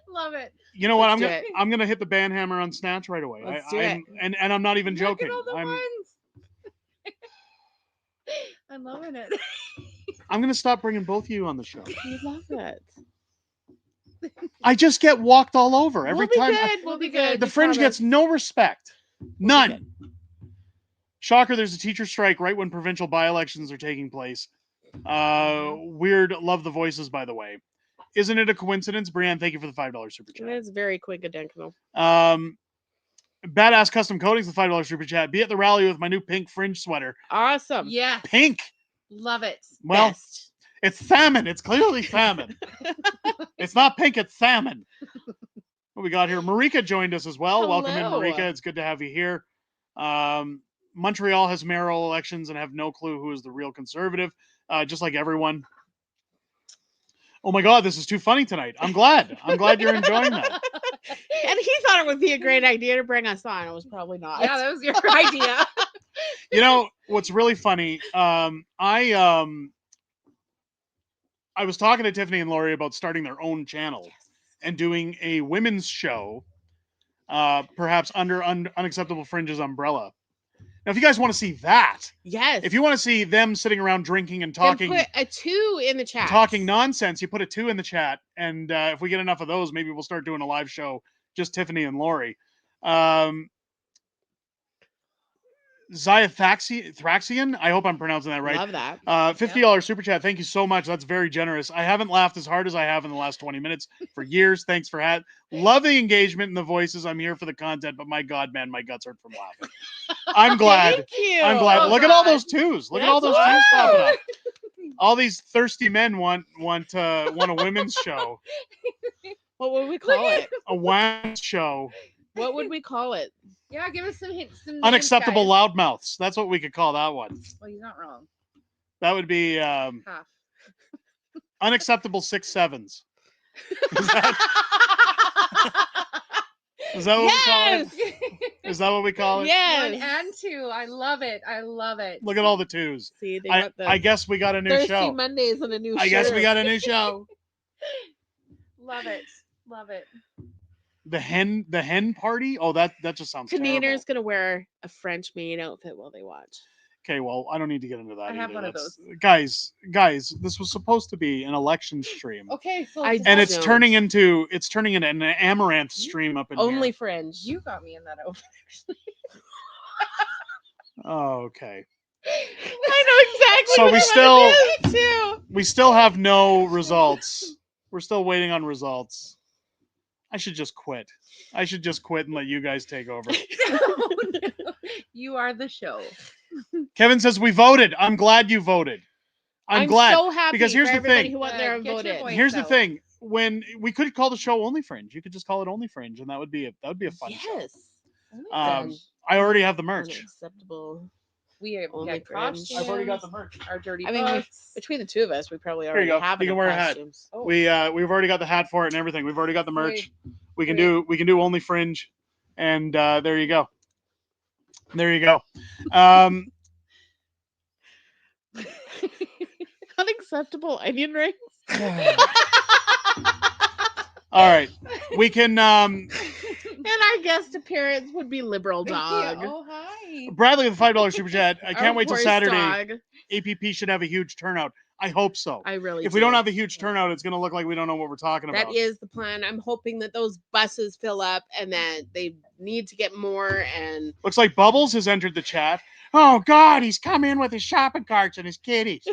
love it. You know what? I'm gonna hit the band hammer on Snatch right away. Let's do it. And I'm not even joking. Look at all the ones. I'm loving it. I'm gonna stop bringing both of you on the show. We love it. I just get walked all over every time. We'll be good. The fringe gets no respect. None. Shocker, there's a teacher strike right when provincial by-elections are taking place. Weird. Love the voices, by the way. Isn't it a coincidence? Brianne, thank you for the $5 super chat. It's very quick, identical. Badass Custom Coatings, the $5 super chat. Be at the rally with my new pink fringe sweater. Awesome. Yeah. Pink. Love it. Well, Best. It's salmon. It's clearly salmon. It's not pink, it's salmon. What we got here? Marika joined us as well. Hello. Welcome in, Marika. It's good to have you here. Montreal has mayoral elections and have no clue who is the real conservative, just like everyone. Oh my God, this is too funny tonight. I'm glad you're enjoying that. And he thought it would be a great idea to bring us on. It was probably not. Yeah, that was your idea. You know, what's really funny, I was talking to Tiffany and Lori about starting their own channel and doing a women's show, perhaps under Unacceptable Fringe's umbrella. Now, if you guys want to see that, yes. If you want to see them sitting around drinking and talking, then put a 2 in the chat. Talking nonsense, you put a 2 in the chat, and if we get enough of those, maybe we'll start doing a live show, just Tiffany and Lori. Thraxian, I hope I'm pronouncing that right. Love that. $50 super chat. Thank you so much. That's very generous. I haven't laughed as hard as I have in the last 20 minutes for years. Thanks for that. Love the engagement and the voices. I'm here for the content, but my God, man, my guts hurt from laughing. I'm glad. Thank you. I'm glad. Look at all those 2s. Look at all those 2s popping up. All these thirsty men want a women's show. What would we call it? A women's show. What would we call it? Yeah, give us some hints. Some Unacceptable names, loudmouths. That's what we could call that one. Well, he's not wrong. That would be Half. Unacceptable 6 7s. Is that... Is that what we call it? Is that what we call it? Yes. 1 and 2. I love it. I love it. Look at all the twos. See, they I, want the I guess we got a new Thirsty show. Mondays and a new I guess we got a new show. Love it. Love it. The hen party? Oh, that just sounds terrible. Tanina's gonna wear a French maid outfit while they watch. Okay, well, I don't need to get into that. I have either. one of That's- those. Guys, this was supposed to be an election stream. Okay, so And it's turning into an amaranth stream up in Only here. French. you got me in that outfit actually. Oh, okay. I know exactly. So what we you still wanna do, too. we still have no results. We're still waiting on results. I should just quit. I should just quit and let you guys take over. No. You are the show. Kevin says we voted. I'm glad you voted. I'm glad so happy because here's for the everybody thing. who went there and Get your voted. voice Here's the out. thing. When we could call the show Only Fringe, you could just call it Only Fringe, and that would be a fun show. Yes. I already have the merch. Unacceptable. We have Only got Fringe. costumes. I've already got the merch. Our dirty I mean, books. between the two of us, we probably Here already you go. have You can enough wear a hat. costumes. Oh. We've already got the hat for it and everything. We've already got the merch. We can Great. do Only Fringe, and there you go. There you go. Unacceptable onion rings. All right, we can. And our guest appearance would be Liberal Dog. Yeah. Oh, hi. Bradley with $5 super chat. I can't Our wait till horse Saturday. dog. APP should have a huge turnout. I hope so. I really If we don't do. have a huge turnout, it's going to look like we don't know what we're talking about. That is the plan. I'm hoping that those buses fill up and that they need to get more. And Looks like Bubbles has entered the chat. Oh God, he's come in with his shopping carts and his kitties.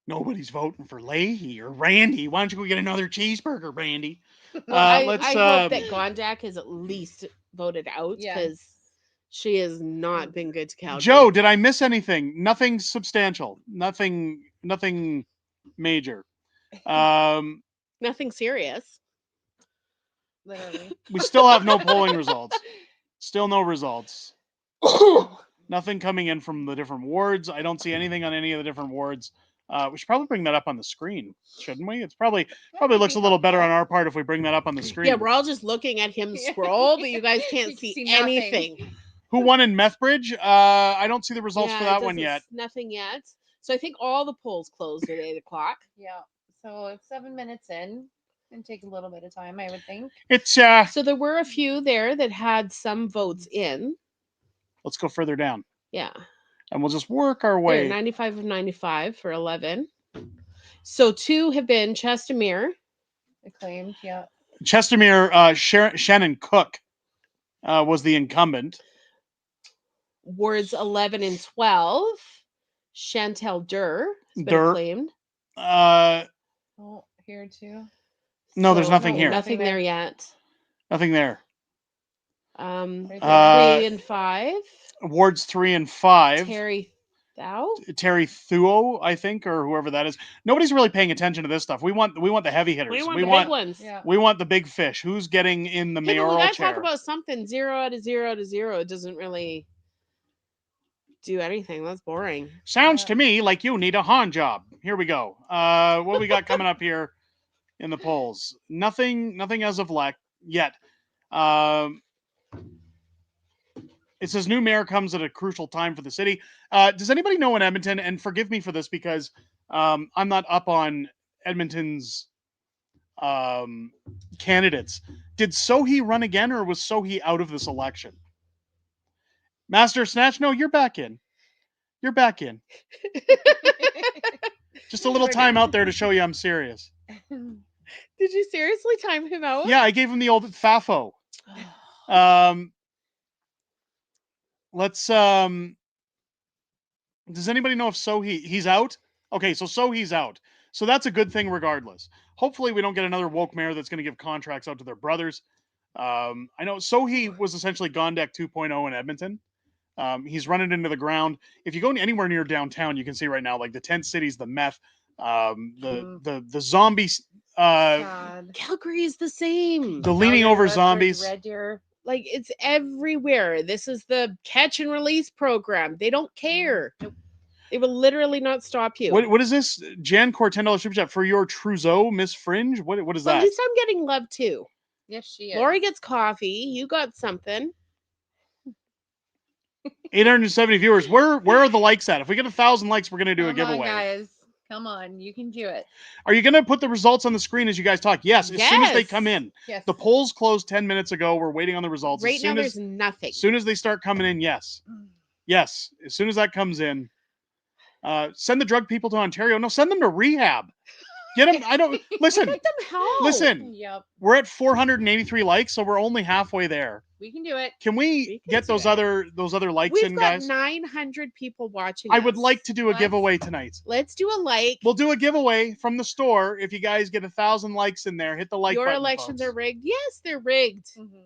Nobody's voting for Leahy or Randy. Why don't you go get another cheeseburger, Randy? I let's. hope that Gondak is at least voted out Yeah. because she has not been good to Calgary. Joe, did I miss anything? Nothing substantial. Nothing major. Nothing serious. Literally. We still have no polling results. Still no results. Nothing coming in from the different wards. I don't see anything on any of the different wards. We should probably bring that up on the screen, shouldn't we? It's probably looks a little better on our part if we bring that up on the screen. Yeah, we're all just looking at him scroll, but you guys can't You see, see nothing. anything. Who won in Methbridge? I don't see the results Yeah, for it that one doesn't- yet. Nothing yet. So I think all the polls closed at 8 o'clock. Yeah. So it's 7 minutes in. And take a little bit of time, I would think. It's So there were a few there that had some votes in. let's go further down. Yeah. And we'll just work our There, way. 95 of 95 for 11. So 2 have been Chestermere. Acclaimed, yeah. Chestermere, Shannon Cook was the incumbent. Wards 11 and 12. Chantel Durr has been Durr. acclaimed. Oh, here too. No, there's So, nothing here. Nothing there yet. Nothing there. Right 3 and 5. Wards 3 and 5. Terry Thou. Terry Thuo, I think, or whoever that is. Nobody's really paying attention to this stuff. We want the heavy hitters. We want the big ones. Yeah. We want the big fish. Who's getting in the People mayoral gotta chair? talk about something. 0 out of 0 out of 0. It doesn't really do anything. That's boring. Sounds to me like you need a Han job. Here we go. What we got coming up here in the polls? Nothing as of yet. It says new mayor comes at a crucial time for the city. Does anybody know in Edmonton? And forgive me for this because I'm not up on Edmonton's candidates. Did Sohi run again, or was Sohi out of this election? Master Snatch, no, you're back in. You're back in. Just a little time out there to show you I'm serious. Did you seriously time him out? Yeah, I gave him the old FAFO. Let's does anybody know if he's out? Okay, so Sohi's out. So that's a good thing regardless. Hopefully we don't get another woke mayor that's going to give contracts out to their brothers. I know Sohi was essentially Gondek 2.0 in Edmonton. He's running into the ground. If you go anywhere near downtown, you can see right now, like the tent cities, the meth, the zombies. Calgary is the same. The leaning over zombies. Red Deer. Like it's everywhere. This is the catch and release program. They don't care. It will literally not stop you. What is this? Jan Core $10 super chat for your trousseau, Miss Fringe. What is Well, that? at least I'm getting love too. Yes, she is. Lori gets coffee. You got something. 870 viewers. Where are the likes at? If we get 1,000 likes, we're gonna do a Come on, giveaway. guys. Come on, you can do it. Are you gonna put the results on the screen as you guys talk? Yes, as soon as they come in. Yes. The polls closed 10 minutes ago. We're waiting on the results. Right now, there's nothing. As soon as they start coming in, yes. Yes. As soon as that comes in. Send the drug people to Ontario. No, send them to rehab. Get them. I don't listen. Get them help. Listen. Yep. We're at 483 likes, so we're only halfway there. We can do it. Can we get those other likes We've in, got guys? 900 people watching. I would us. like to do a giveaway tonight. Let's do a like. We'll do a giveaway from the store if you guys get 1,000 likes in there. Hit the like Your button, elections folks. are rigged. Yes, they're rigged. Mm-hmm.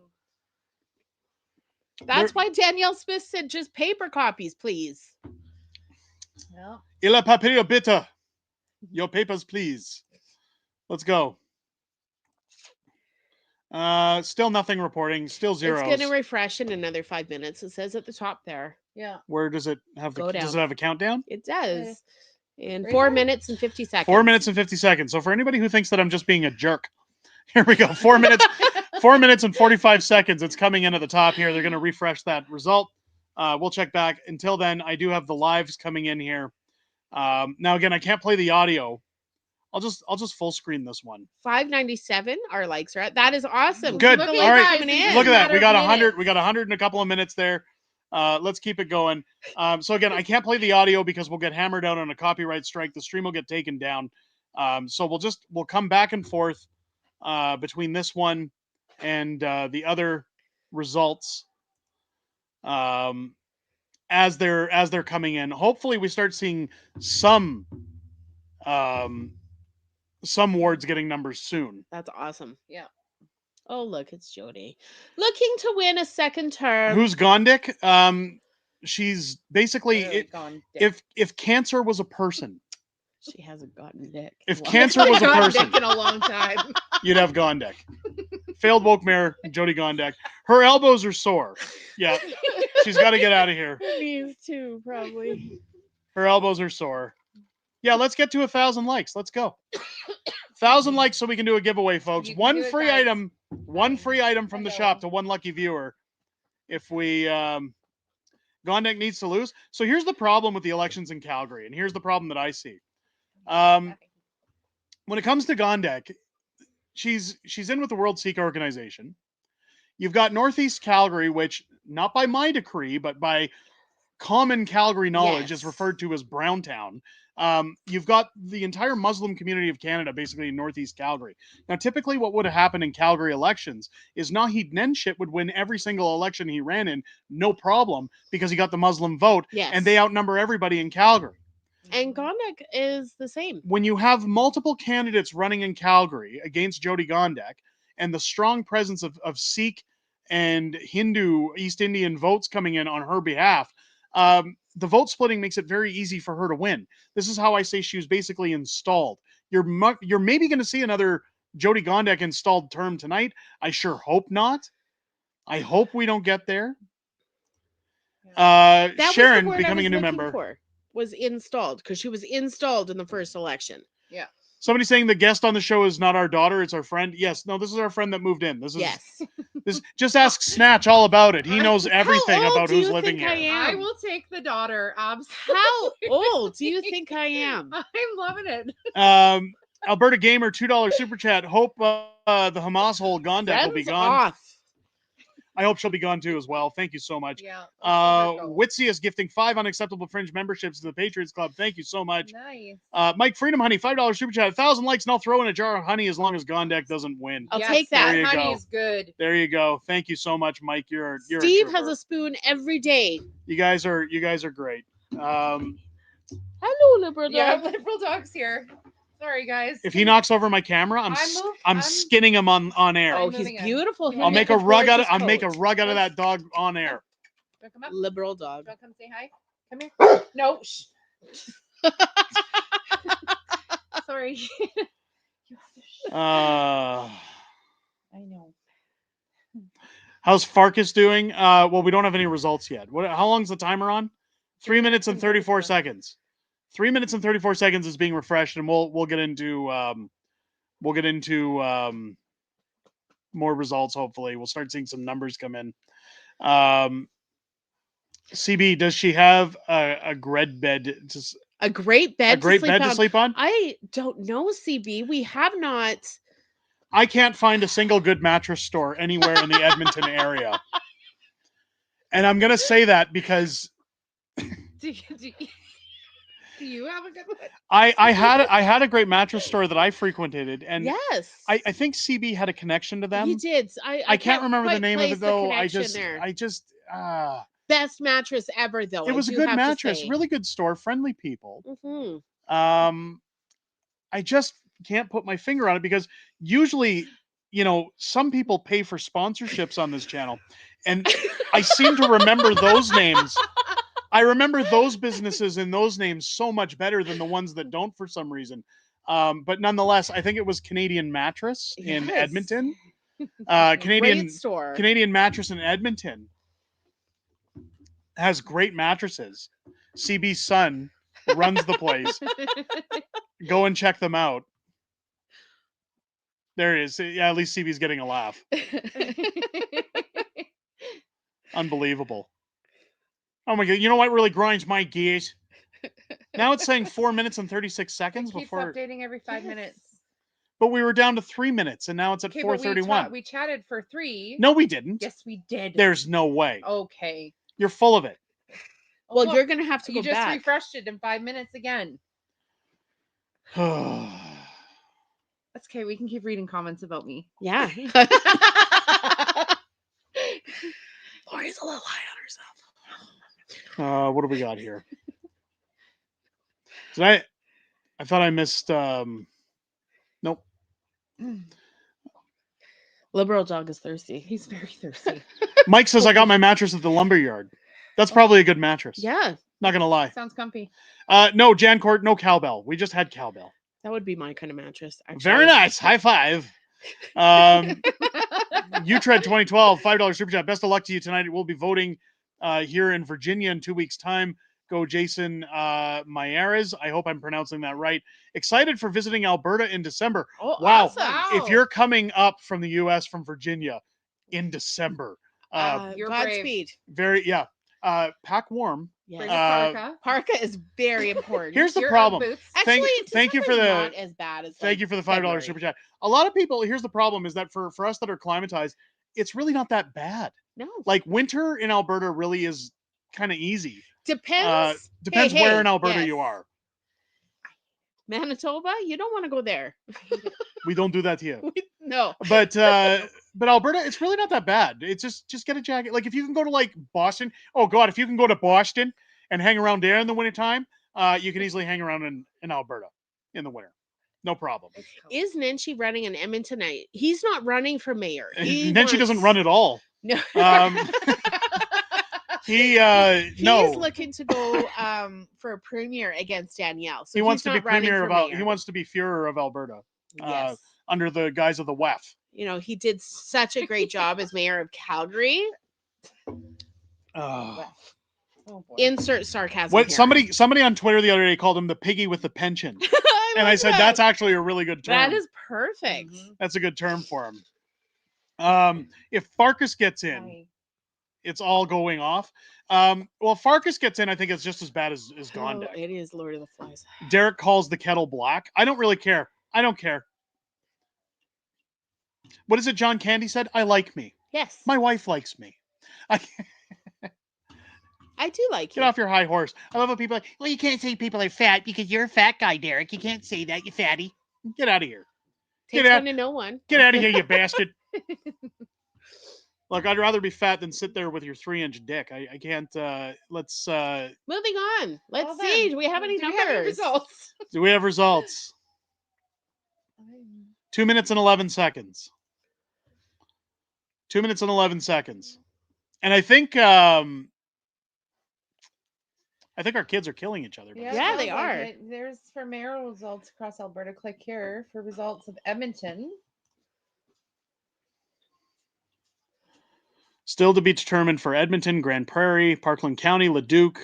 That's why Danielle Smith said just paper copies, please. Yeah. Il a papier bitte. Your papers, please. Let's go. Still nothing reporting. Still zeros. It's going to refresh in another 5 minutes. It says at the top there. Yeah. Where does it have Go does down. it have a countdown? It does. In Right 4 there. minutes and 50 seconds. 4 minutes and 50 seconds. So for anybody who thinks that I'm just being a jerk, here we go. 4 minutes, 4 minutes and 45 seconds. It's coming in at the top here. They're going to refresh that result. We'll check back. Until then, I do have the lives coming in here. Now again, I can't play the audio. I'll just full screen this one. 597 our likes are at. That is awesome. Good. Keep the All likes right. coming in. Look at that. Matter We got of 100. minutes. We got 100 in a couple of minutes there. Let's keep it going. So again, I can't play the audio because we'll get hammered out on a copyright strike. The stream will get taken down. So we'll come back and forth between this one and the other results as they're coming in. Hopefully, we start seeing some wards getting numbers soon. That's awesome. Yeah. Oh, look, it's Jody. Looking to win a second term. Who's Gondek? She's basically Literally gone dick. if cancer was a person, She hasn't gotten dick. if cancer was a Gone person, dick in a long time. you'd have Gondek. Failed woke mayor Jyoti Gondek. Her elbows are sore. Yeah, she's got to get out of here. These two, probably. Her elbows are sore. Yeah, let's get to 1,000 likes. Let's go. 1,000 likes so we can do a giveaway, folks. You can One do it, free guys. item. One free item from the know. shop to one lucky viewer. If we Gondek needs to lose. So here's the problem with the elections in Calgary, and here's the problem that I see. When it comes to Gondek, she's in with the World Sikh Organization. You've got Northeast Calgary, which not by my decree, but by common Calgary knowledge is referred to as Browntown. You've got the entire Muslim community of Canada basically in Northeast Calgary. Now, typically what would have happened in Calgary elections is Naheed Nenshit would win every single election he ran in, no problem, because he got the Muslim vote, Yes. and they outnumber everybody in Calgary. And Gondek is the same. When you have multiple candidates running in Calgary against Jyoti Gondek and the strong presence of Sikh and Hindu East Indian votes coming in on her behalf, the vote splitting makes it very easy for her to win. This is how I say she was basically installed. You're maybe going to see another Jyoti Gondek installed term tonight. I sure hope not. I hope we don't get there. That was the Sharon word I becoming was a new looking member. for, was installed, because she was installed in the first election. Yeah. Somebody saying the guest on the show is not our daughter, it's our friend. Yes, no, this is our friend that moved in. This is Yes. this. Just ask Snatch all about it. He knows everything old about do who's you living think I here. am? I will take the daughter. Absolutely. How old do you think I am? I'm loving it. Alberta Gamer $2 super chat. Hope the Hamas hole Gondek will be Friends gone. off. I hope she'll be gone too as well. Thank you so much. Yeah. Witzius gifting 5 unacceptable fringe memberships to the Patriots Club. Thank you so much. Nice. Mike Freedom Honey $5 super chat. 1,000 likes and I'll throw in a jar of honey as long as Gondek doesn't win. I'll take that. There you Honey go. is good. There you go. Thank you so much, Mike. You're Steve a has trooper. a spoon every day. You guys are great. Hello, liberal dog. Yeah, liberal dogs here. Sorry, guys. If he knocks over my camera, I'm skinning him on air. Oh, he's beautiful. I'll make a rug out of that dog on air. Wanna come up? Liberal dog. Wanna come say hi? Come here. No. Shh. Sorry. I know. How's Farkas doing? Well, we don't have any results yet. How long's the timer on? 3 minutes and 34 seconds. 3 minutes and 34 seconds is being refreshed, and we'll get into more results. Hopefully, we'll start seeing some numbers come in. CB, does she have a great bed? A great bed to sleep on? I don't know, CB. We have not. I can't find a single good mattress store anywhere in the Edmonton area. And I'm going to say that because Do you have a good one? I had a great mattress store that I frequented, and yes, I think CB had a connection to them. He did. I can't remember the name of it though. I just best mattress ever though. It was a good mattress, really good store, friendly people. Mm-hmm. I just can't put my finger on it because usually, some people pay for sponsorships on this channel, and I seem to remember those names. I remember those businesses and those names so much better than the ones that don't for some reason. But nonetheless, I think it was Canadian Mattress in Edmonton. Canadian Mattress in Edmonton has great mattresses. CB's son runs the place. Go and check them out. There it is. Yeah, at least CB's getting a laugh. Unbelievable. Oh my God. You know what really grinds my gears? Now it's saying 4 minutes and 36 seconds Keeps before updating every 5 minutes. But we were down to 3 minutes and now it's at 4:31. We chatted for 3. No, we didn't. Yes, we did. There's no way. Okay. You're full of it. Well, you're going to have to go back. You just back. refreshed it in 5 minutes again. That's okay. We can keep reading comments about me. Yeah. Lori's a little high on herself. What do we got here? I thought I missed. Nope. Liberal dog is thirsty. He's very thirsty. Mike says I got my mattress at the lumberyard. That's probably a good mattress. Yeah. Not gonna lie. Sounds comfy. No, Jancourt, no cowbell. We just had cowbell. That would be my kind of mattress. Actually. Very nice. High five. Utread 2012, $5 super chat. Best of luck to you tonight. We'll be voting here in Virginia in 2 weeks' time. Go Jason Mayeres. I hope I'm pronouncing that right. Excited for visiting Alberta in December. Oh, wow. Awesome. If you're coming up from the U.S. from Virginia in December, you're Godspeed. Very, yeah. Pack warm. Yeah. Parka is very important. Here's the problem. Actually, thank you for the not as bad as thank you for the $5 super chat. A lot of people. Here's the problem: is that for us that are climatized, it's really not that bad. No, like winter in Alberta really is kind of easy. Depends. Depends where in Alberta you are. Manitoba, you don't want to go there. We don't do that here. No. But Alberta, it's really not that bad. It's just get a jacket. Like if you can go to like Boston, oh God, if you can go to Boston and hang around there in the wintertime, you can easily hang around in Alberta in the winter. No problem. Is Nenshi running in Edmonton? He's not running for mayor. Nenshi doesn't run at all. No. He's looking to go for a premier against Danielle. So he wants to be premier of he wants to be Führer of Alberta. Yes. Under the guise of the WEF. You know, he did such a great job as mayor of Calgary. Insert sarcasm. What here. somebody on Twitter the other day called him the piggy with the pension. I said that's actually a really good term. That is perfect. That's a good term for him. If Farkas gets in, it's all going off. Well, Farkas gets in, I think it's just as bad as Gondek. Oh, it is Lord of the Flies. Derek calls the kettle black. I don't really care. I don't care. What is it John Candy said? I like me. Yes. My wife likes me. I do like Get off your high horse. I love when people are like, well, you can't say people are fat because you're a fat guy, Derek. You can't say that, you fatty. Get out of here. Takes one to know one. Get out of here, you bastard. Look, I'd rather be fat than sit there with your 3-inch dick. I can't. Let's. Moving on. Let's see. Do we have any numbers? We have any results? Do we have results? 2 minutes and 11 seconds. 2 minutes and 11 seconds. And I think our kids are killing each other. Yeah, they are. There's for mayoral results across Alberta. Click here for results of Edmonton. Still to be determined for Edmonton, Grand Prairie, Parkland County, Leduc.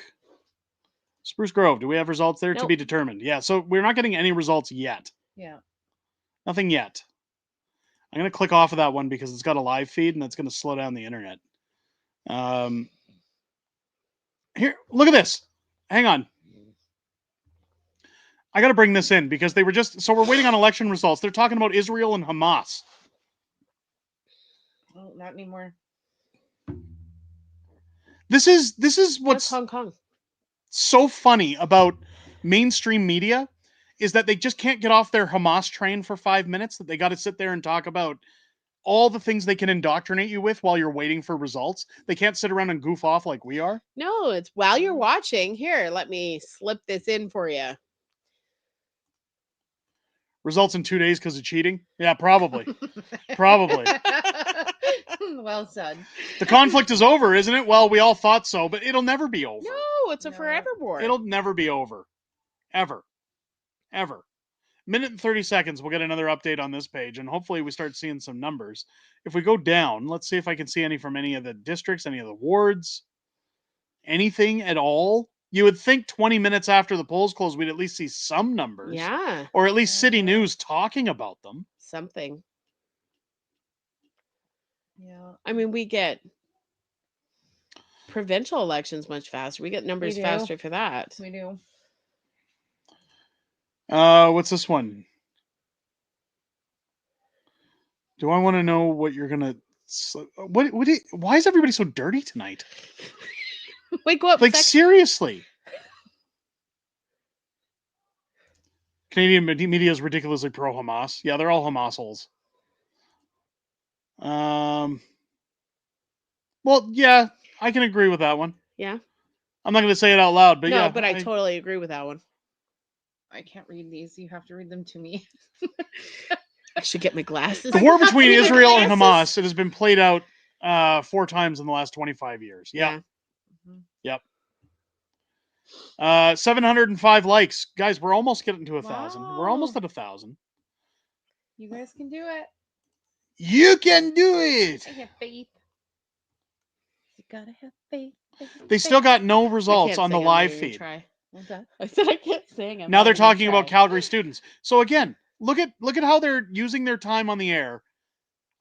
Spruce Grove, do we have results there? To Nope. be determined. Yeah, so we're not getting any results yet. Yeah. Nothing yet. I'm going to click off of that one because it's got a live feed and that's going to slow down the internet. Here, look at this. Hang on. I got to bring this in because they were just... So we're waiting on election results. They're talking about Israel and Hamas. Oh, not anymore. This is That's what's Hong Kong. so funny about mainstream media is that they just can't get off their Hamas train for 5 minutes, that they got to sit there and talk about all the things they can indoctrinate you with while you're waiting for results. They can't sit around and goof off like we are. No, it's while you're watching. Here, let me slip this in for you. Results in 2 days because of cheating? Yeah, probably. Probably. Well said. The conflict is over, isn't it? Well, we all thought so, but it'll never be over. No, it's a forever war. It'll never be over. Ever. Ever. Minute and 30 seconds, we'll get another update on this page, and hopefully we start seeing some numbers. If we go down, let's see if I can see any from any of the districts, any of the wards, anything at all. You would think 20 minutes after the polls close, we'd at least see some numbers. Yeah. Or at least City News talking about them. Something. Yeah. I mean, we get provincial elections much faster. We get numbers do. faster for that. We do. What's this one? Do I want to know what you're gonna? Why is everybody so dirty tonight? Wait, go up. Like seriously. Canadian media is ridiculously pro Hamas. Yeah, they're all Hamas holes. Well, yeah, I can agree with that one. Yeah. I'm not going to say it out loud, but no, yeah. but I totally agree with that one. I can't read these. You have to read them to me. I should get my glasses. The war between Israel and Hamas, it has been played out 4 times in the last 25 years. Yeah. Yep. 705 likes. Guys, we're almost getting to 1,000. We're almost at 1,000. You guys can do it. You can do it. I have faith. You gotta have faith. They still got no results on the live feed. Okay. I said I can't sing. Now they're talking about Calgary students. So again, look at how they're using their time on the air.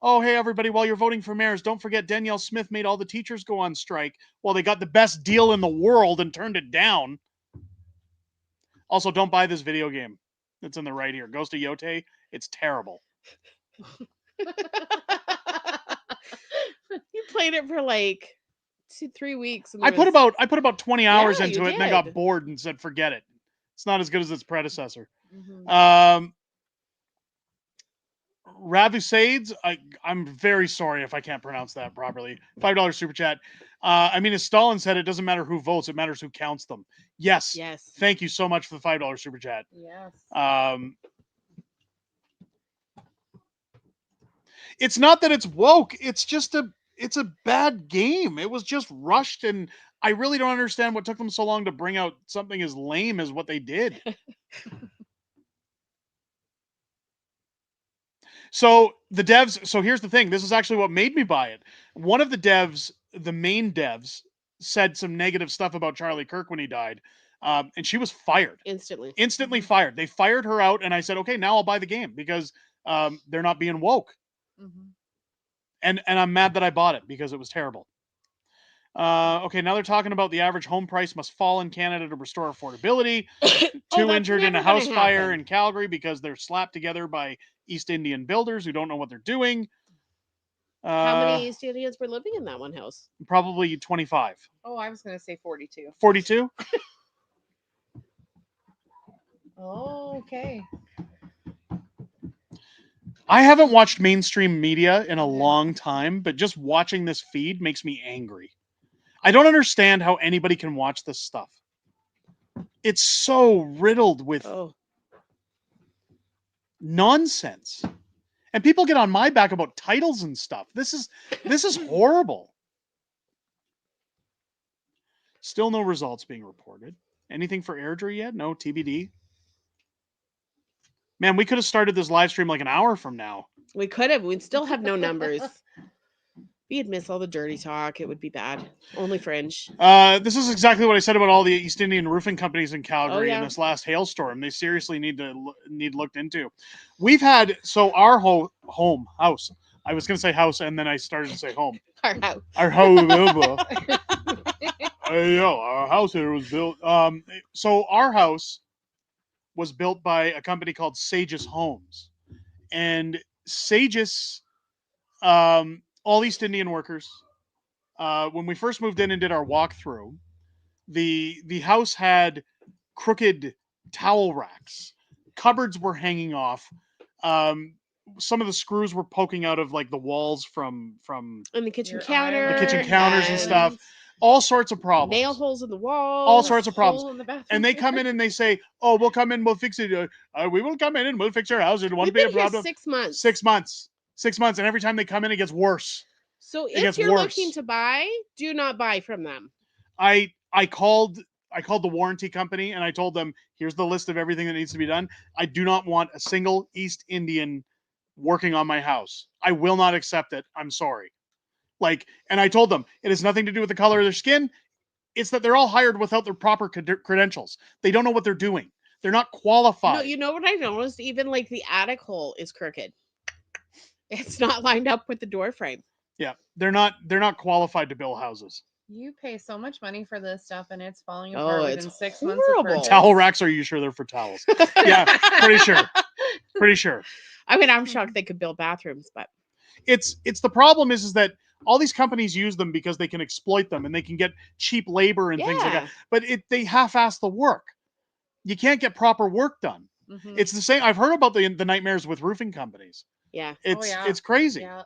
Oh, hey, everybody, while you're voting for mayors, don't forget Danielle Smith made all the teachers go on strike while they got the best deal in the world and turned it down. Also, don't buy this video game. It's in the right here. Ghost of Yote. It's terrible. You played it for like 2-3 weeks. And I put about 20 hours into you it and then got did. bored and said, forget it. It's not as good as its predecessor. Mm-hmm. Ravusades, I'm very sorry if I can't pronounce that properly. $5 super chat. I mean, as Stalin said, it doesn't matter who votes, it matters who counts them. Yes. Yes. Thank you so much for the $5 super chat. Yes. It's not that it's woke. It's a bad game. It was just rushed, and I really don't understand what took them so long to bring out something as lame as what they did. So the devs, so here's the thing. This is actually what made me buy it. One of the devs, the main devs, said some negative stuff about Charlie Kirk when he died. And she was fired. Instantly fired. They fired her out, and I said, okay, now I'll buy the game because they're not being woke. Mm-hmm. And I'm mad that I bought it because it was terrible. Okay, now they're talking about the average home price must fall in Canada to restore affordability. Two injured in a house fire in Calgary because they're slapped together by East Indian builders who don't know what they're doing. How many East Indians were living in that one house? Probably 25. Oh, I was going to say 42. 42? Oh, okay. I haven't watched mainstream media in a long time, but just watching this feed makes me angry. I don't understand how anybody can watch this stuff. It's so riddled with nonsense. And people get on my back about titles and stuff. This is horrible. Still no results being reported. Anything for Airdrie yet? No, TBD. Man, we could have started this live stream like an hour from now. We could have. We'd still have no numbers. You'd miss all the dirty talk. It would be bad. Only fringe. This is exactly what I said about all the East Indian roofing companies in Calgary in yeah. this last hailstorm. They seriously need looked into. We've had our house. I was going to say house, and then I started to say home. Our house. Our house. Our house here was built. So our house was built by a company called Sages Homes, and Sages, all East Indian workers. When we first moved in and did our walkthrough, the house had crooked towel racks. Cupboards were hanging off. Some of the screws were poking out of like the walls from and the kitchen counter, and stuff. All sorts of problems. Nail holes in the wall. All sorts of problems. Hole in the bathroom. And they come in and they say, "Oh, we'll come in, we'll fix it. We will come in and we'll fix your house. It won't be a problem." 6 months. 6 months. 6 months, and every time they come in, it gets worse. So if you're looking to buy, do not buy from them. I called the warranty company and I told them, here's the list of everything that needs to be done. I do not want a single East Indian working on my house. I will not accept it. I'm sorry. And I told them, it has nothing to do with the color of their skin. It's that they're all hired without their proper credentials. They don't know what they're doing. They're not qualified. No, you know what I noticed? Even like the attic hole is crooked. It's not lined up with the door frame. Yeah, they're not qualified to build houses. You pay so much money for this stuff, and it's falling apart within 6 months. Horrible. Towel racks? Are you sure they're for towels? Yeah, pretty sure. Pretty sure. I mean, I'm shocked they could build bathrooms, but it's the problem is that all these companies use them because they can exploit them and they can get cheap labor and things like that. But they half-ass the work. You can't get proper work done. Mm-hmm. It's the same. I've heard about the nightmares with roofing companies. Yeah, it's crazy. Yeah.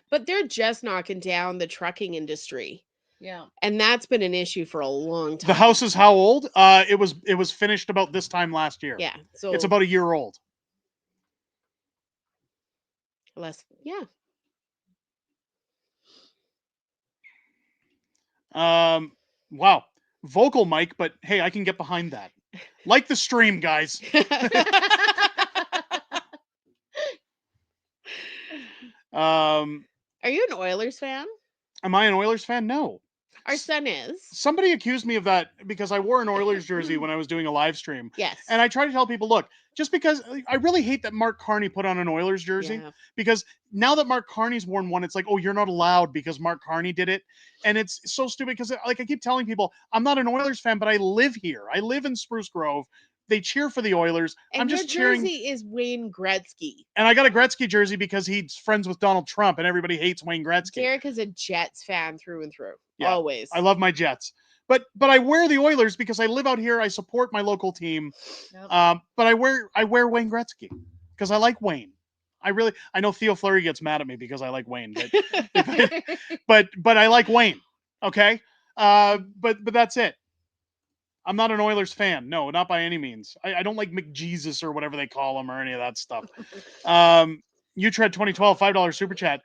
But they're just knocking down the trucking industry. Yeah. And that's been an issue for a long time. The house is how old? It was finished about this time last year. Yeah. So it's about a year old. Yeah. Wow. Vocal mic, but hey, I can get behind that. Like the stream, guys. Are you an Oilers fan? Am I an Oilers fan? No. Our son is. Somebody accused me of that because I wore an Oilers jersey when I was doing a live stream. Yes. And I try to tell people, look, just because I really hate that Mark Carney put on an Oilers jersey, because now that Mark Carney's worn one, it's like, oh, you're not allowed because Mark Carney did it. And it's so stupid because I keep telling people, I'm not an Oilers fan, but I live here. I live in Spruce Grove. They cheer for the Oilers. And I'm just cheering. Jersey is Wayne Gretzky. And I got a Gretzky jersey because he's friends with Donald Trump and everybody hates Wayne Gretzky. Derek is a Jets fan through and through. Yeah, always. I love my Jets. But I wear the Oilers because I live out here. I support my local team. Yep. But I wear Wayne Gretzky because I like Wayne. I know Theo Fleury gets mad at me because I like Wayne, but I like Wayne. Okay. But that's it. I'm not an Oilers fan. No, not by any means. I don't like McJesus or whatever they call him or any of that stuff. Utread 2012, $5 super chat.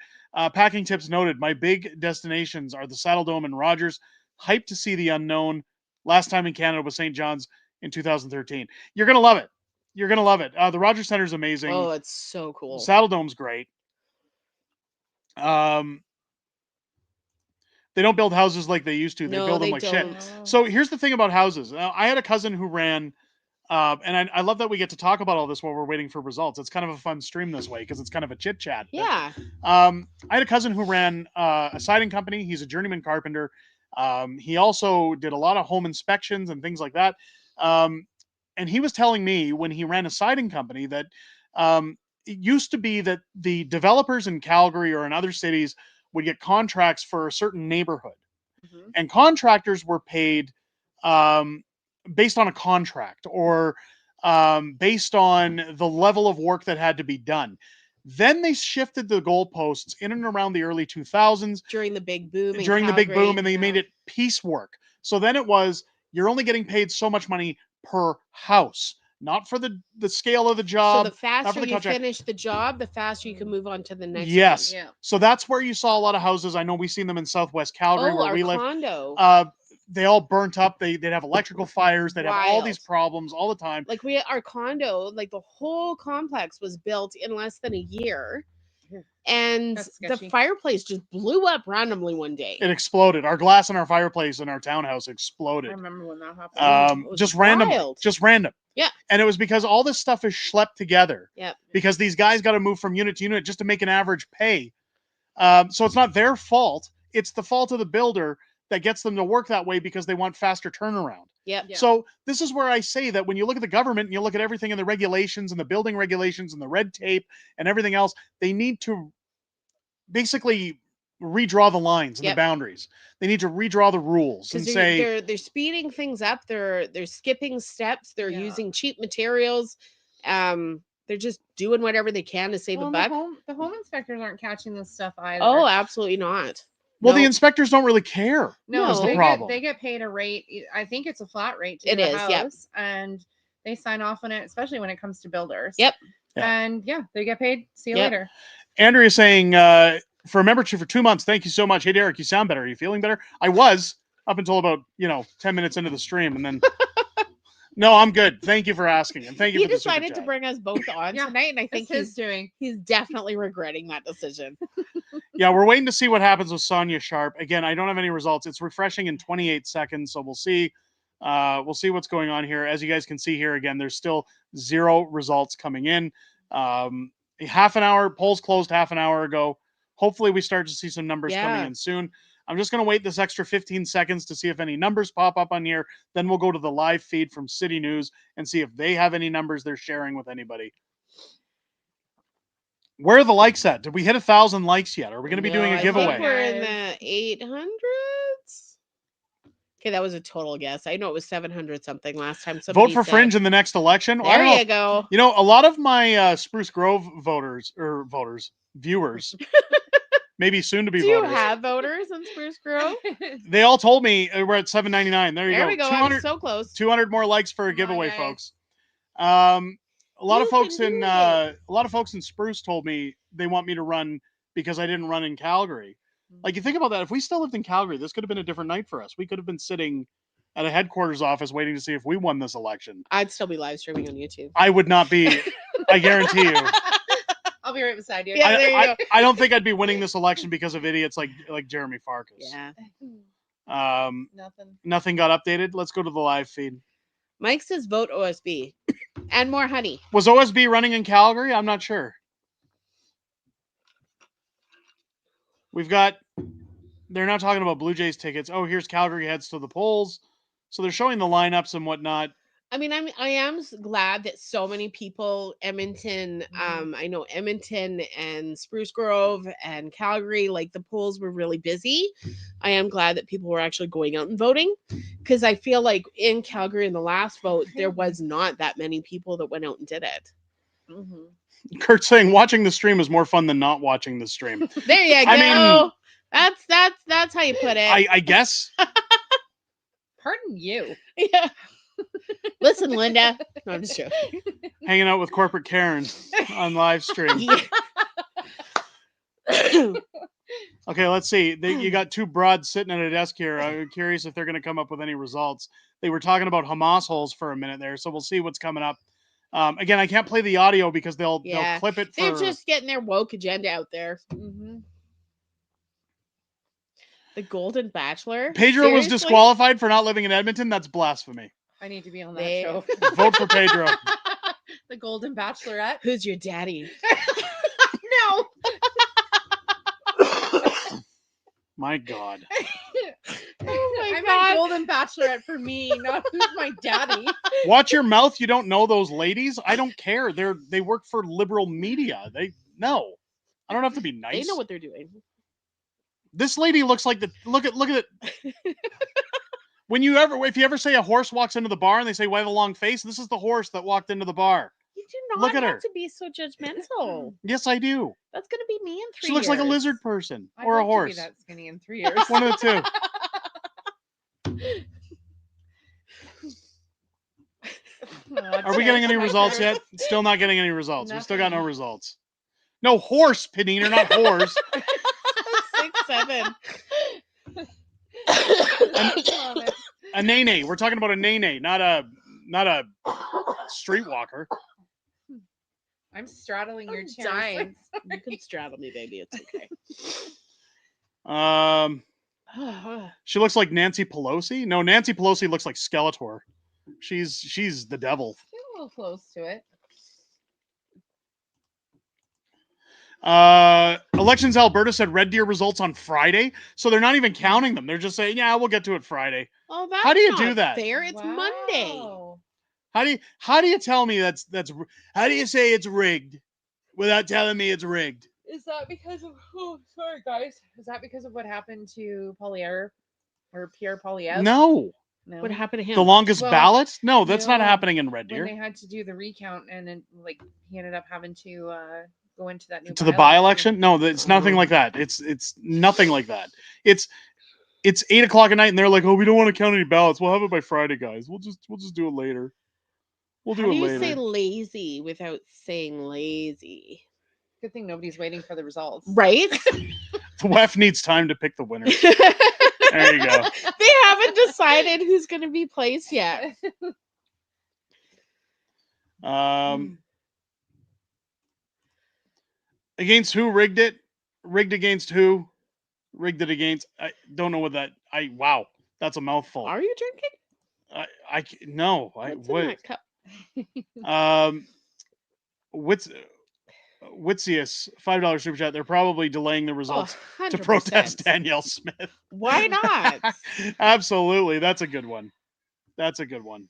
Packing tips noted. My big destinations are the Saddle Dome and Rogers. Hyped to see the unknown. Last time in Canada was St. John's in 2013. You're going to love it. You're going to love it. The Rogers Center is amazing. Oh, it's so cool. Saddle Dome's great. They don't build houses like they used to. They build them like shit. So here's the thing about houses. I had a cousin who ran, and I love that we get to talk about all this while we're waiting for results. It's kind of a fun stream this way because it's kind of a chit chat. Yeah. I had a cousin who ran a siding company. He's a journeyman carpenter. He also did a lot of home inspections and things like that. And he was telling me when he ran a siding company that it used to be that the developers in Calgary or in other cities would get contracts for a certain neighborhood. Mm-hmm. And contractors were paid based on a contract or based on the level of work that had to be done. Then they shifted the goalposts in and around the early 2000s. During the big boom. During the big boom, and they made it piecework. So then it was, you're only getting paid so much money per house, not for the scale of the job. So the faster you finish the job, the faster you can move on to the next one. Yes. Yeah. So that's where you saw a lot of houses. I know we've seen them in Southwest Calgary where we live. Condo. They all burnt up. They'd have electrical fires. They'd have all these problems all the time. Like our condo, like the whole complex was built in less than a year. and That's the sketchy. fireplace just blew up randomly one day. It exploded. Our glass in our fireplace in our townhouse I exploded. remember when that happened. It was Just random. wild. Just random. Yeah. And it was because all this stuff is schlepped together. Yep. Because these guys got to move from unit to unit just to make an average pay. So it's not their fault. It's the fault of the builder that gets them to work that way because they want faster turnaround. Yep. Yeah. So this is where I say that when you look at the government and you look at everything in the regulations and the building regulations and the red tape and everything else, they need to basically redraw the lines and the Yep. boundaries. They need to redraw the rules and Because say, they're speeding things up. They're skipping steps. They're Yeah. using cheap materials. They're just doing whatever they can to save a buck. The home inspectors aren't catching this stuff either. Oh, absolutely not. well, the No. inspectors don't really care. no, That's the they problem. Get paid a rate. I think it's a flat rate to It the is, house, yep. and they sign off on it, especially when it comes to builders. Yep. Yeah. And yeah, they get paid. See you Yep. later. Andrea saying, for a membership for 2 months, thank you so much. Hey, Derek, you sound better. Are you feeling better? I was up until about, 10 minutes into the stream. And then, no, I'm good. Thank you for asking. And thank you He for the super decided to chat. bring us both on Yeah, tonight, and I think It's his doing. he's definitely regretting that decision. Yeah, we're waiting to see what happens with Sonia Sharp. Again, I don't have any results. It's refreshing in 28 seconds, so we'll see. We'll see what's going on here. As you guys can see here, again, there's still 0 results coming in. Half an hour, polls closed half an hour ago. Hopefully we start to see some numbers coming Yeah. in soon. I'm just going to wait this extra 15 seconds to see if any numbers pop up on here. Then we'll go to the live feed from City News and see if they have any numbers they're sharing with anybody. Where are the likes at? Did we hit 1,000 likes yet? Are we going to be doing No, a I giveaway? think we're in the 800s. Okay, that was a total guess. I know it was 700 something last time. Vote Somebody for said. Fringe in the next election. I There don't know. you go. You know, a lot of my Spruce Grove viewers, maybe soon to be Do you voters. have voters in Spruce Grove? They all told me we're at $7.99. There you There go. we go. I 200, was so close. 200 more likes for a giveaway, yay. folks. A lot You of folks can in do a lot of folks in Spruce told me they want me to run because I didn't run in Calgary. Like, you think about that. If we still lived in Calgary, this could have been a different night for us. We could have been sitting at a headquarters office waiting to see if we won this election. I'd still be live streaming on YouTube. I would not be. I guarantee you. I'll be right beside you. Yeah, there you go. I don't think I'd be winning this election because of idiots like Jeremy Farkas. Yeah. Nothing got updated. Let's go to the live feed. Mike says vote OSB and more honey. Was OSB running in Calgary? I'm not sure. We've got, they're now talking about Blue Jays tickets. Oh, here's Calgary heads to the polls. So they're showing the lineups and whatnot. I mean, I am glad that so many people, Edmonton, I know Edmonton and Spruce Grove and Calgary, like the polls were really busy. I am glad that people were actually going out and voting, because I feel like in Calgary in the last vote, there was not that many people that went out and did it. Mm-hmm. Kurt's saying watching the stream is more fun than not watching the stream. There you go. I mean, that's how you put it. I guess. Pardon you. Yeah. Listen, Linda. No, I'm just joking. Hanging out with corporate Karen on live stream. Okay, let's see. You got two broads sitting at a desk here. I'm curious if they're going to come up with any results. They were talking about Hamas holes for a minute there, so we'll see what's coming up. Again, I can't play the audio because they'll clip it. They're just getting their woke agenda out there. Mm-hmm. The Golden Bachelor. Pedro was disqualified for not living in Edmonton. That's blasphemy. I need to be on that show. Vote for Pedro. The Golden Bachelorette. Who's your daddy? No. My God. Oh my I God. meant Golden Bachelorette for me, not who's my daddy. Watch your mouth. You don't know those ladies. I don't care. They work for liberal media. I don't have to be nice. They know what they're doing. This lady looks like look at it. If you ever say a horse walks into the bar and they say, "Why the long face?" This is the horse that walked into the bar. You do not Look at have her. to be so judgmental. Yes, I do. That's gonna be me in 3 years. She looks like a lizard person I'd or a love to horse. be that skinny in 3 years. One of the two. Are we getting any results yet? Still not getting any results. We still got no results. No horse, Panina, not horse. 6, 7. A nene. We're talking about a nene, not a streetwalker. I'm straddling your I'm chair. dying. You can straddle me, baby. It's okay. She looks like Nancy Pelosi. No, Nancy Pelosi looks like Skeletor. She's the devil. Get a little close to it. Elections Alberta said Red Deer results on Friday, so they're not even counting them. They're just saying, yeah, we'll get to it Friday. Oh, that's how do you not do that? fair. It's Monday. How do you tell me that's how do you say it's rigged without telling me it's rigged? Is that because of? Oh, sorry, guys. Is that because of what happened to Pierre Poilievre? No. What happened to him? The longest ballot? No, that's not happening in Red Deer. When they had to do the recount, and then like he ended up having to go into that new To the by-election? No, it's nothing like that. It's nothing like that. It's 8:00 at night, and they're like, "Oh, we don't want to count any ballots. We'll have it by Friday, guys. We'll just do it later. We'll do it later." How do you say lazy without saying lazy? Good thing nobody's waiting for the results, right? The WEF needs time to pick the winner. There you go. They haven't decided who's going to be placed yet. Against who rigged it? Rigged against who? Rigged it against? I don't know what that. Wow, that's a mouthful. Are you drinking? No. What's What? in that cup? Witzius, $5 super chat. They're probably delaying the results to 100%. protest Danielle Smith. Why not? Absolutely, that's a good one. That's a good one.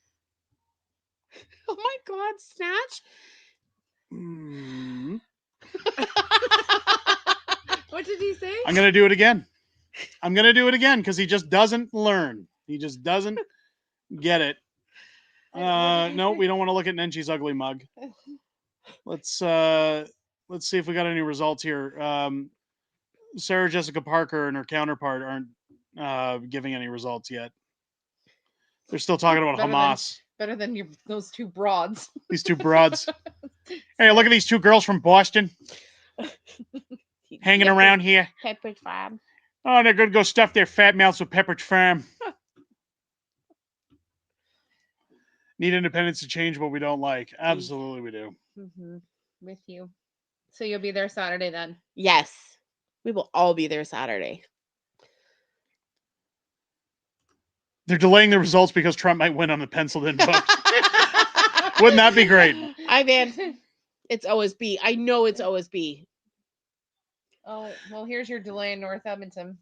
Oh my God, Snatch! What did he say? I'm gonna do it again. I'm gonna do it again because he just doesn't learn. He just doesn't get it. No, we don't want to look at Nenchi's ugly mug. Let's see if we got any results here. Sarah Jessica Parker and her counterpart aren't giving any results yet. They're still talking about Hamas. Better than those two broads. These two broads. Hey, look at these two girls from Boston hanging around here. Pepperidge Farm. Oh, they're going to go stuff their fat mouths with Pepperidge Farm. Need independence to change what we don't like. Absolutely, we do. Mm-hmm. With you. So you'll be there Saturday then? Yes. We will all be there Saturday. They're delaying the results because Trump might win on the penciled in vote. Wouldn't that be great? It's OSB. I know it's OSB. Oh, well, here's your delay in North Edmonton.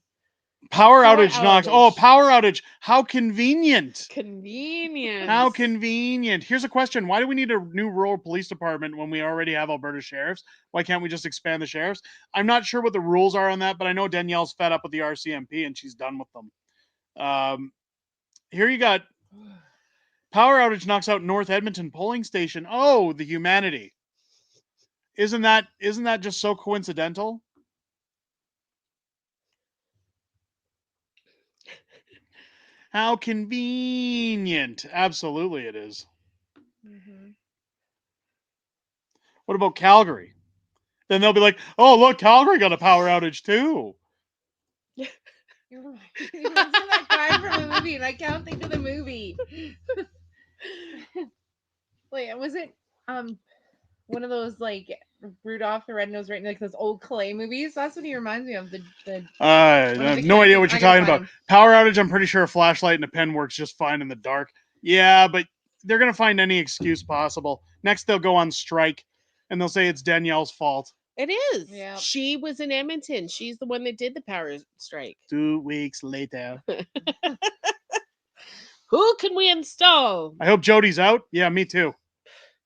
Power outage knocks. Oh, power outage. How convenient. Convenient. How convenient. Here's a question. Why do we need a new rural police department when we already have Alberta sheriffs? Why can't we just expand the sheriffs? I'm not sure what the rules are on that, but I know Danielle's fed up with the RCMP and she's done with them. Here you got power outage knocks out North Edmonton polling station. Oh, the humanity. Isn't that just so coincidental? How convenient. Absolutely it is. Mm-hmm. What about Calgary? Then they'll be like, oh, look, Calgary got a power outage too. You're that guy from the movie, and I can't think of the movie. Wait, was it one of those like Rudolph the Red-Nosed Reindeer, like those old clay movies? That's what he reminds me of. I have no idea what you're talking about. Power outage, I'm pretty sure a flashlight and a pen works just fine in the dark. Yeah, but they're gonna find any excuse possible. Next, they'll go on strike, and they'll say it's Danielle's fault. It is. Yeah. She was in Edmonton. She's the one that did the power strike. 2 weeks later. Who can we install? I hope Jody's out. Yeah, me too.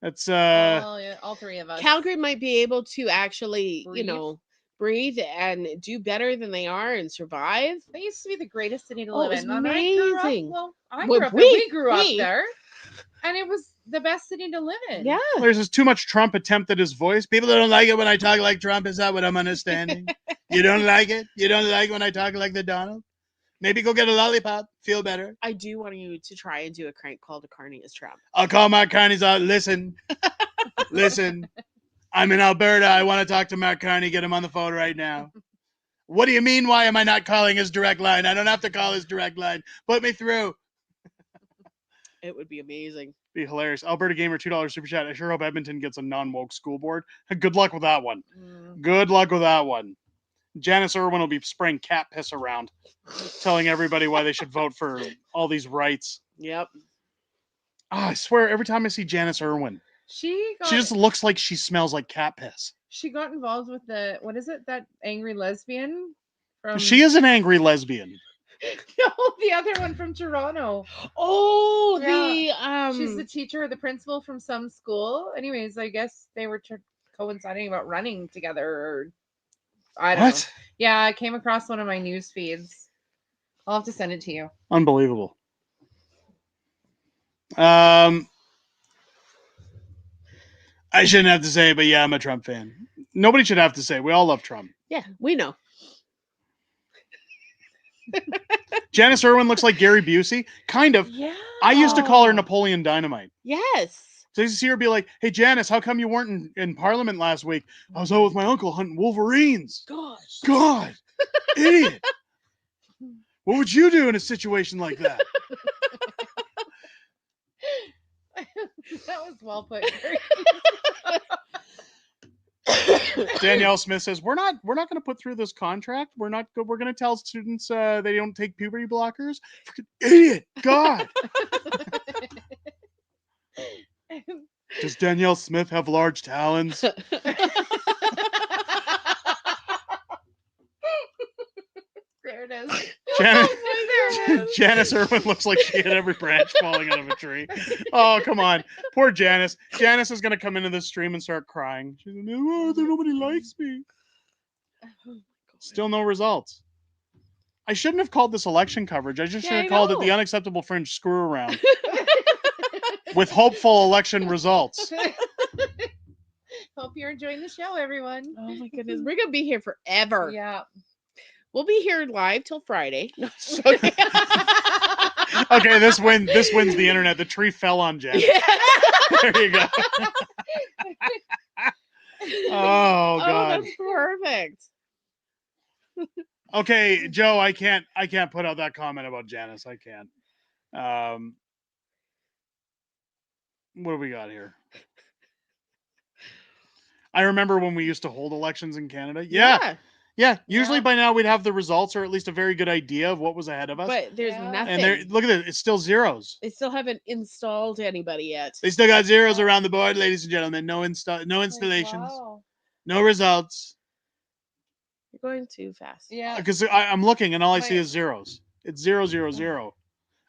That's yeah, all three of us. Calgary might be able to actually, breathe and do better than they are and survive. They used to be the greatest city to live in. Amazing. We grew up there. And it was the best city to live in. Yeah. There's just too much Trump attempt at his voice. People don't like it when I talk like Trump. Is that what I'm understanding? You don't like it? You don't like when I talk like the Donald? Maybe go get a lollipop. Feel better. I do want you to try and do a crank call to Carney as Trump. I'll call Mark Carney's out. Listen. Listen. I'm in Alberta. I want to talk to Mark Carney. Get him on the phone right now. What do you mean? Why am I not calling his direct line? I don't have to call his direct line. Put me through. It would be amazing. Be hilarious. Alberta Gamer, $2 super chat. I sure hope Edmonton gets a non-woke school board. Good luck with that one. Good luck with that one. Janice Irwin will be spraying cat piss around, telling everybody why they should vote for all these rights. Yep. I swear, every time I see Janice Irwin, She just looks like she smells like cat piss. She got involved with that angry lesbian from... She is an angry lesbian. No, the other one from Toronto. Oh, yeah. She's the teacher or the principal from some school. Anyways, I guess they were coinciding about running together, or I don't know. Yeah, I came across one of my news feeds. I'll have to send it to you. Unbelievable. I shouldn't have to say, but yeah, I'm a Trump fan. Nobody should have to say. We all love Trump. Yeah, we know. Janice Irwin looks like Gary Busey. Kind of. Yeah. I used to call her Napoleon Dynamite. Yes. So I used to see her be like, hey, Janice, how come you weren't in Parliament last week? I was out with my uncle hunting wolverines. Gosh. God. Idiot. What would you do in a situation like that? That was well put. Danielle Smith says, we're not going to put through this contract. We're going to tell students they don't take puberty blockers. Freaking idiot. God. Does Danielle Smith have large talons? There it is. Janice Irwin looks like she had every branch falling out of a tree. Oh, come on. Poor Janice. Janice is going to come into this stream and start crying. She's like, oh, nobody likes me. Still no results. I shouldn't have called this election coverage. I just should have called it the unacceptable fringe screw around. With hopeful election results. Hope you're enjoying the show, everyone. Oh my goodness. We're going to be here forever. Yeah. We'll be here live till Friday. No, okay, this wins the internet. The tree fell on Jen. Yeah. There you go. Oh God. That's perfect. Okay, Joe, I can't put out that comment about Janice. I can't. What do we got here? I remember when we used to hold elections in Canada. Yeah. Usually by now we'd have the results, or at least a very good idea of what was ahead of us. But there's nothing. And look at it. It's still zeros. They still haven't installed anybody yet. They still got zeros around the board, ladies and gentlemen. No installations. Wow. No results. You're going too fast. Yeah. Because I'm looking and all I see is zeros. It's 0, 0, 0.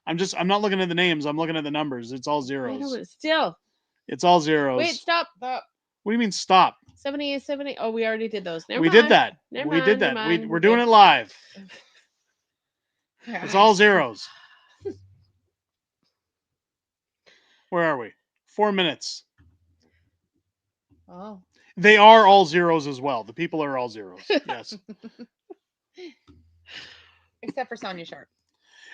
I'm not looking at the names. I'm looking at the numbers. It's all zeros. I know, but still. It's all zeros. Wait, stop. What do you mean stop? 78, 70. Oh, we already did those. We did that. We're doing it live. It's all zeros. Where are we? 4 minutes. Oh. They are all zeros as well. The people are all zeros. Yes. Except for Sonia Sharp.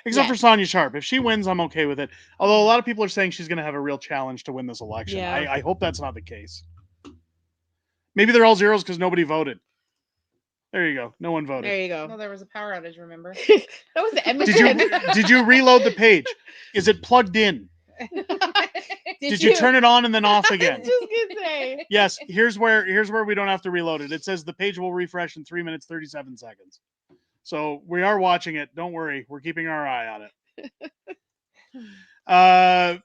Except for Sonia Sharp. If she wins, I'm okay with it. Although a lot of people are saying she's going to have a real challenge to win this election. Yeah. I hope that's not the case. Maybe they're all zeros because nobody voted. There you go. No one voted. There you go. No, there was a power outage, remember? That was the Edmonton. Did you reload the page? Is it plugged in? Did you turn it on and then off again? I was just gonna say. Yes, here's where we don't have to reload it. It says the page will refresh in 3 minutes 37 seconds. So we are watching it. Don't worry, we're keeping our eye on it.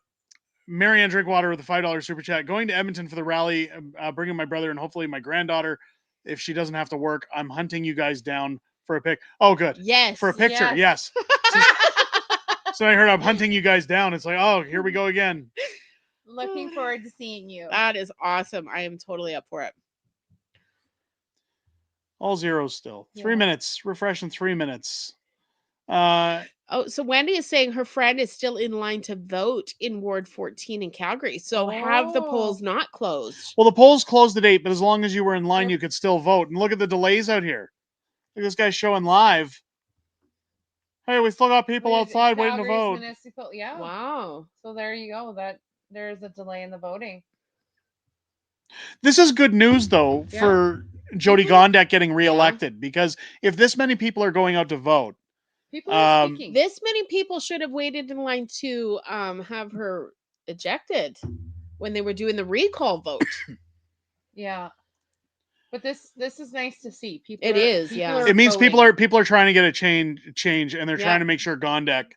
Marianne Drinkwater with a $5 super chat. Going to Edmonton for the rally, bringing my brother and hopefully my granddaughter. If she doesn't have to work, I'm hunting you guys down for a pic. Oh, good. Yes. For a picture. Yes. So I heard I'm hunting you guys down. It's like, oh, here we go again. Looking forward to seeing you. That is awesome. I am totally up for it. All zeros still. 3 minutes. Refresh in 3 minutes. So Wendy is saying her friend is still in line to vote in Ward 14 in Calgary. So have the polls not closed? Well, the polls closed at 8, but as long as you were in line, you could still vote. And look at the delays out here. Look at this guy showing live. Hey, we still got people outside waiting to vote. Yeah. Wow. So there you go. That there's a delay in the voting. This is good news, though, for Jyoti Gondek getting reelected, because if this many people are going out to vote, people are speaking. This many people should have waited in line to have her ejected when they were doing the recall vote. Yeah. But this is nice to see. People It are, is, people yeah. are It means voting. people are trying to get a change, and they're Yeah. trying to make sure Gondek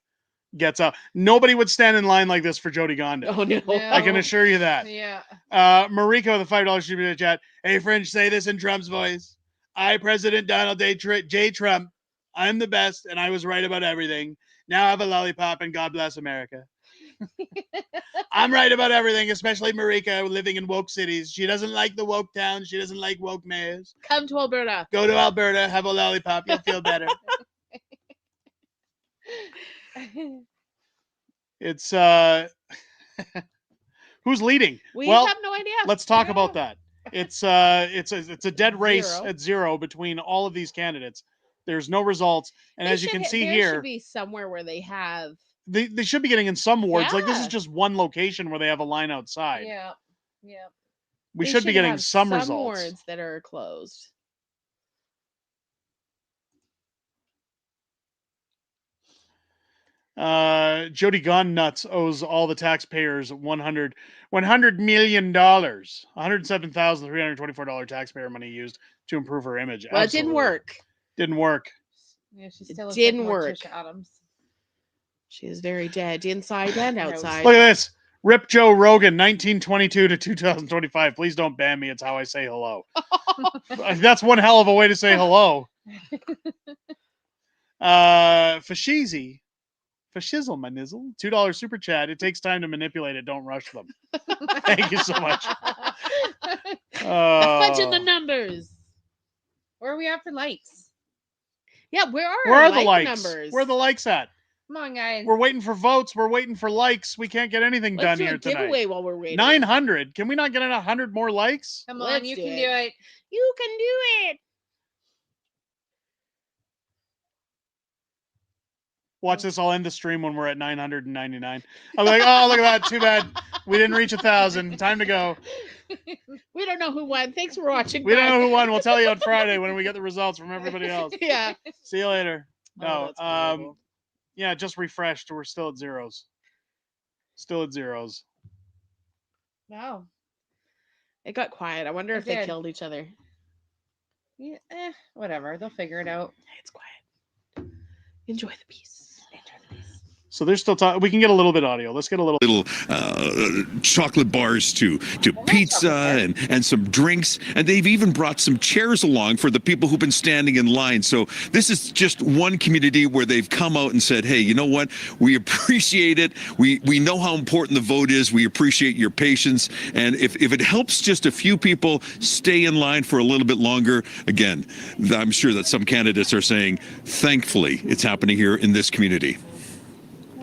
gets out. Nobody would stand in line like this for Jyoti Gondek. Oh no. I can assure you that. Yeah. Mariko with the $5 super chat. Hey, Fringe, say this in Trump's voice. I, President Donald J. Trump, I'm the best, and I was right about everything. Now have a lollipop, and God bless America. I'm right about everything, especially Marika living in woke cities. She doesn't like the woke towns. She doesn't like woke mayors. Come to Alberta. Go to Alberta, have a lollipop. You'll feel better. It's who's leading? We well, have no idea. Let's talk about that. It's a dead race Zero. at zero between all of these candidates. There's no results, and They as you should can see there here, should be somewhere where they have. they should be getting in some wards. Like this is Yeah. just one location where they have a line outside. Yeah. Yeah. We They should be getting have some results. wards that are closed. Jyoti Gondek owes all the taxpayers $100 million, $107,324 taxpayer money used to improve her image. Well, Absolutely. it didn't work. Didn't work. Yeah, she still looks didn't like work. Morticia Adams. She is very dead inside and outside. Look at this. Rip Joe Rogan, 1922 to 2025. Please don't ban me. It's how I say hello. That's one hell of a way to say hello. Fashizi. Fashizzle, my nizzle. $2 super chat. It takes time to manipulate it. Don't rush them. Thank you so much. Fudging the numbers. Where are we at for likes? Yeah, where are Where our are the like likes? numbers? Where are the likes at? Come on, guys. We're waiting for votes. We're waiting for likes. We can't get anything Let's done do here a tonight. giveaway while we're waiting. 900. Can we not get 100 more likes? Come on, Let's you do can it. do it. You can do it. Watch this. I'll end the stream when we're at 999. I'm like, oh, look at that. Too bad. We didn't reach 1,000. Time to go. We don't know who won. Thanks for watching. We don't guys. know who won. We'll tell you on Friday when we get the results from everybody else. Yeah. See you later. Oh, No. that's horrible. Yeah, just refreshed. We're still at zeros. Still at zeros. Wow. It got quiet. I wonder if they did. killed each other. Yeah, whatever. They'll figure it out. It's quiet. Enjoy the peace. So there's still time. We can get a little bit audio. Let's get a little chocolate bars to pizza and some drinks, and they've even brought some chairs along for the people who've been standing in line. So this is just one community where they've come out and said, hey, you know what, we appreciate it, we know how important the vote is, we appreciate your patience, and if it helps just a few people stay in line for a little bit longer, again, I'm sure that some candidates are saying thankfully it's happening here in this community.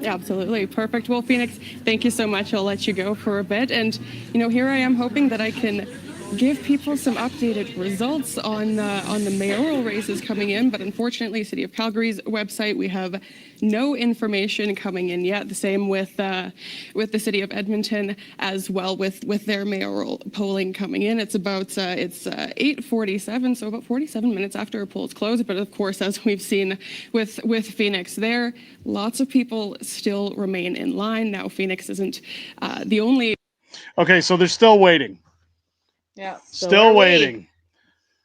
Yeah, absolutely. Perfect. Well, Phoenix, thank you so much. I'll let you go for a bit. And, you know, here I am hoping that I can give people some updated results on the mayoral races coming in. But unfortunately, City of Calgary's website, we have no information coming in yet. The same with the City of Edmonton as well with their mayoral polling coming in. It's about 8:47, so about 47 minutes after our polls close. But of course, as we've seen with Phoenix there, lots of people still remain in line. Now, Phoenix isn't the only. Okay, so they're still waiting. Yeah. Still waiting.